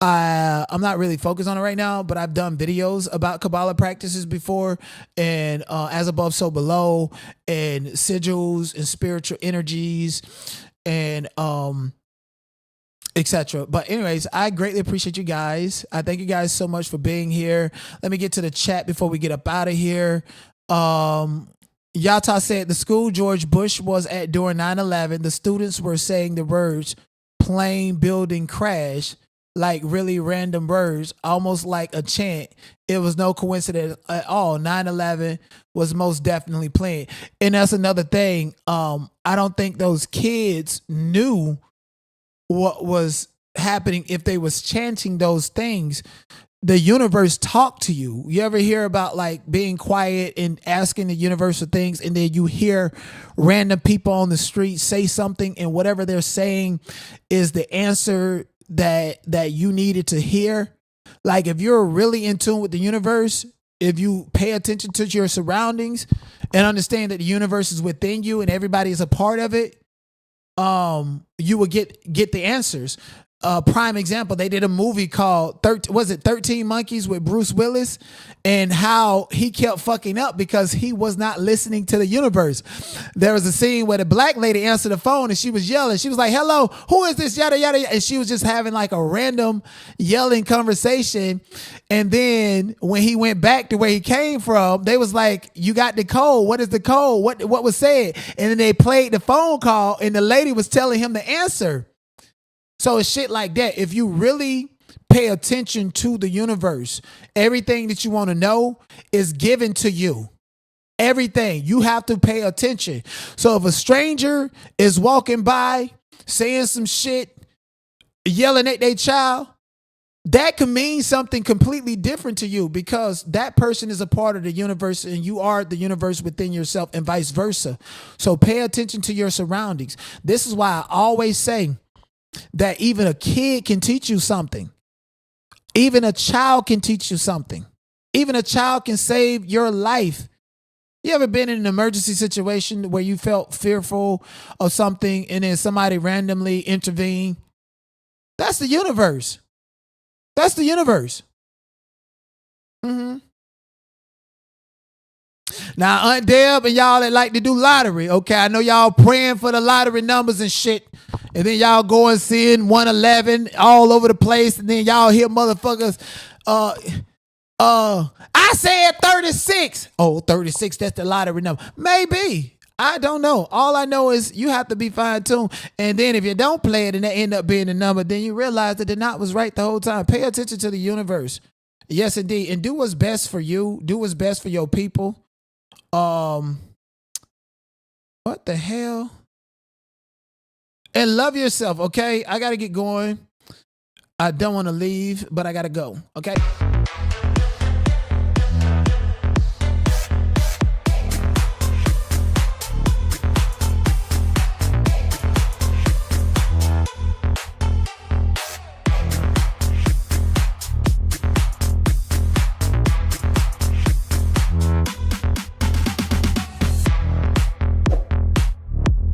I'm not really focused on it right now, but I've done videos about Kabbalah practices before, and as above, so below, and sigils and spiritual energies, and etc. But anyways, I greatly appreciate you guys. I thank you guys so much for being here. Let me get to the chat before we get up out of here. Yata said the school George Bush was at during 9/11, the students were saying the words "plane building crash," like really random words, almost like a chant. It was no coincidence at all. 9/11 was most definitely planned. And that's another thing. I don't think those kids knew what was happening if they was chanting those things. The universe talked to you. You ever hear about like being quiet and asking the universe for things, and then you hear random people on the street say something, and whatever they're saying is the answer that you needed to hear? Like, if you're really in tune with the universe, if you pay attention to your surroundings and understand that the universe is within you and everybody is a part of it, you will get the answers. Prime example, they did a movie called 13 Monkeys with Bruce Willis, and how he kept fucking up because he was not listening to the universe. There was a scene where the black lady answered the phone and she was yelling. She was like, "Hello, who is this?" Yada, yada, yada. And she was just having like a random yelling conversation. And then when he went back to where he came from, they was like, "You got the code. What is the code? What was said?" And then they played the phone call and the lady was telling him the answer. So it's shit like that. If you really pay attention to the universe, everything that you want to know is given to you. Everything. You have to pay attention. So if a stranger is walking by, saying some shit, yelling at their child, that can mean something completely different to you, because that person is a part of the universe and you are the universe within yourself, and vice versa. So pay attention to your surroundings. This is why I always say that even a kid can teach you something. Even a child can teach you something. Even a child can save your life. You ever been in an emergency situation where you felt fearful of something and then somebody randomly intervened? That's the universe. That's the universe. Now, Aunt Deb and y'all that like to do lottery, okay, I know y'all praying for the lottery numbers and shit, and then y'all go and seeing 111 all over the place, and then y'all hear motherfuckers, I said 36. Oh, 36, that's the lottery number. Maybe. I don't know. All I know is you have to be fine-tuned, and then if you don't play it and that end up being the number, then you realize that the knot was right the whole time. Pay attention to the universe. Yes, indeed. And do what's best for you. Do what's best for your people. What the hell? And love yourself, okay? I got to get going. I don't want to leave, but I got to go, okay?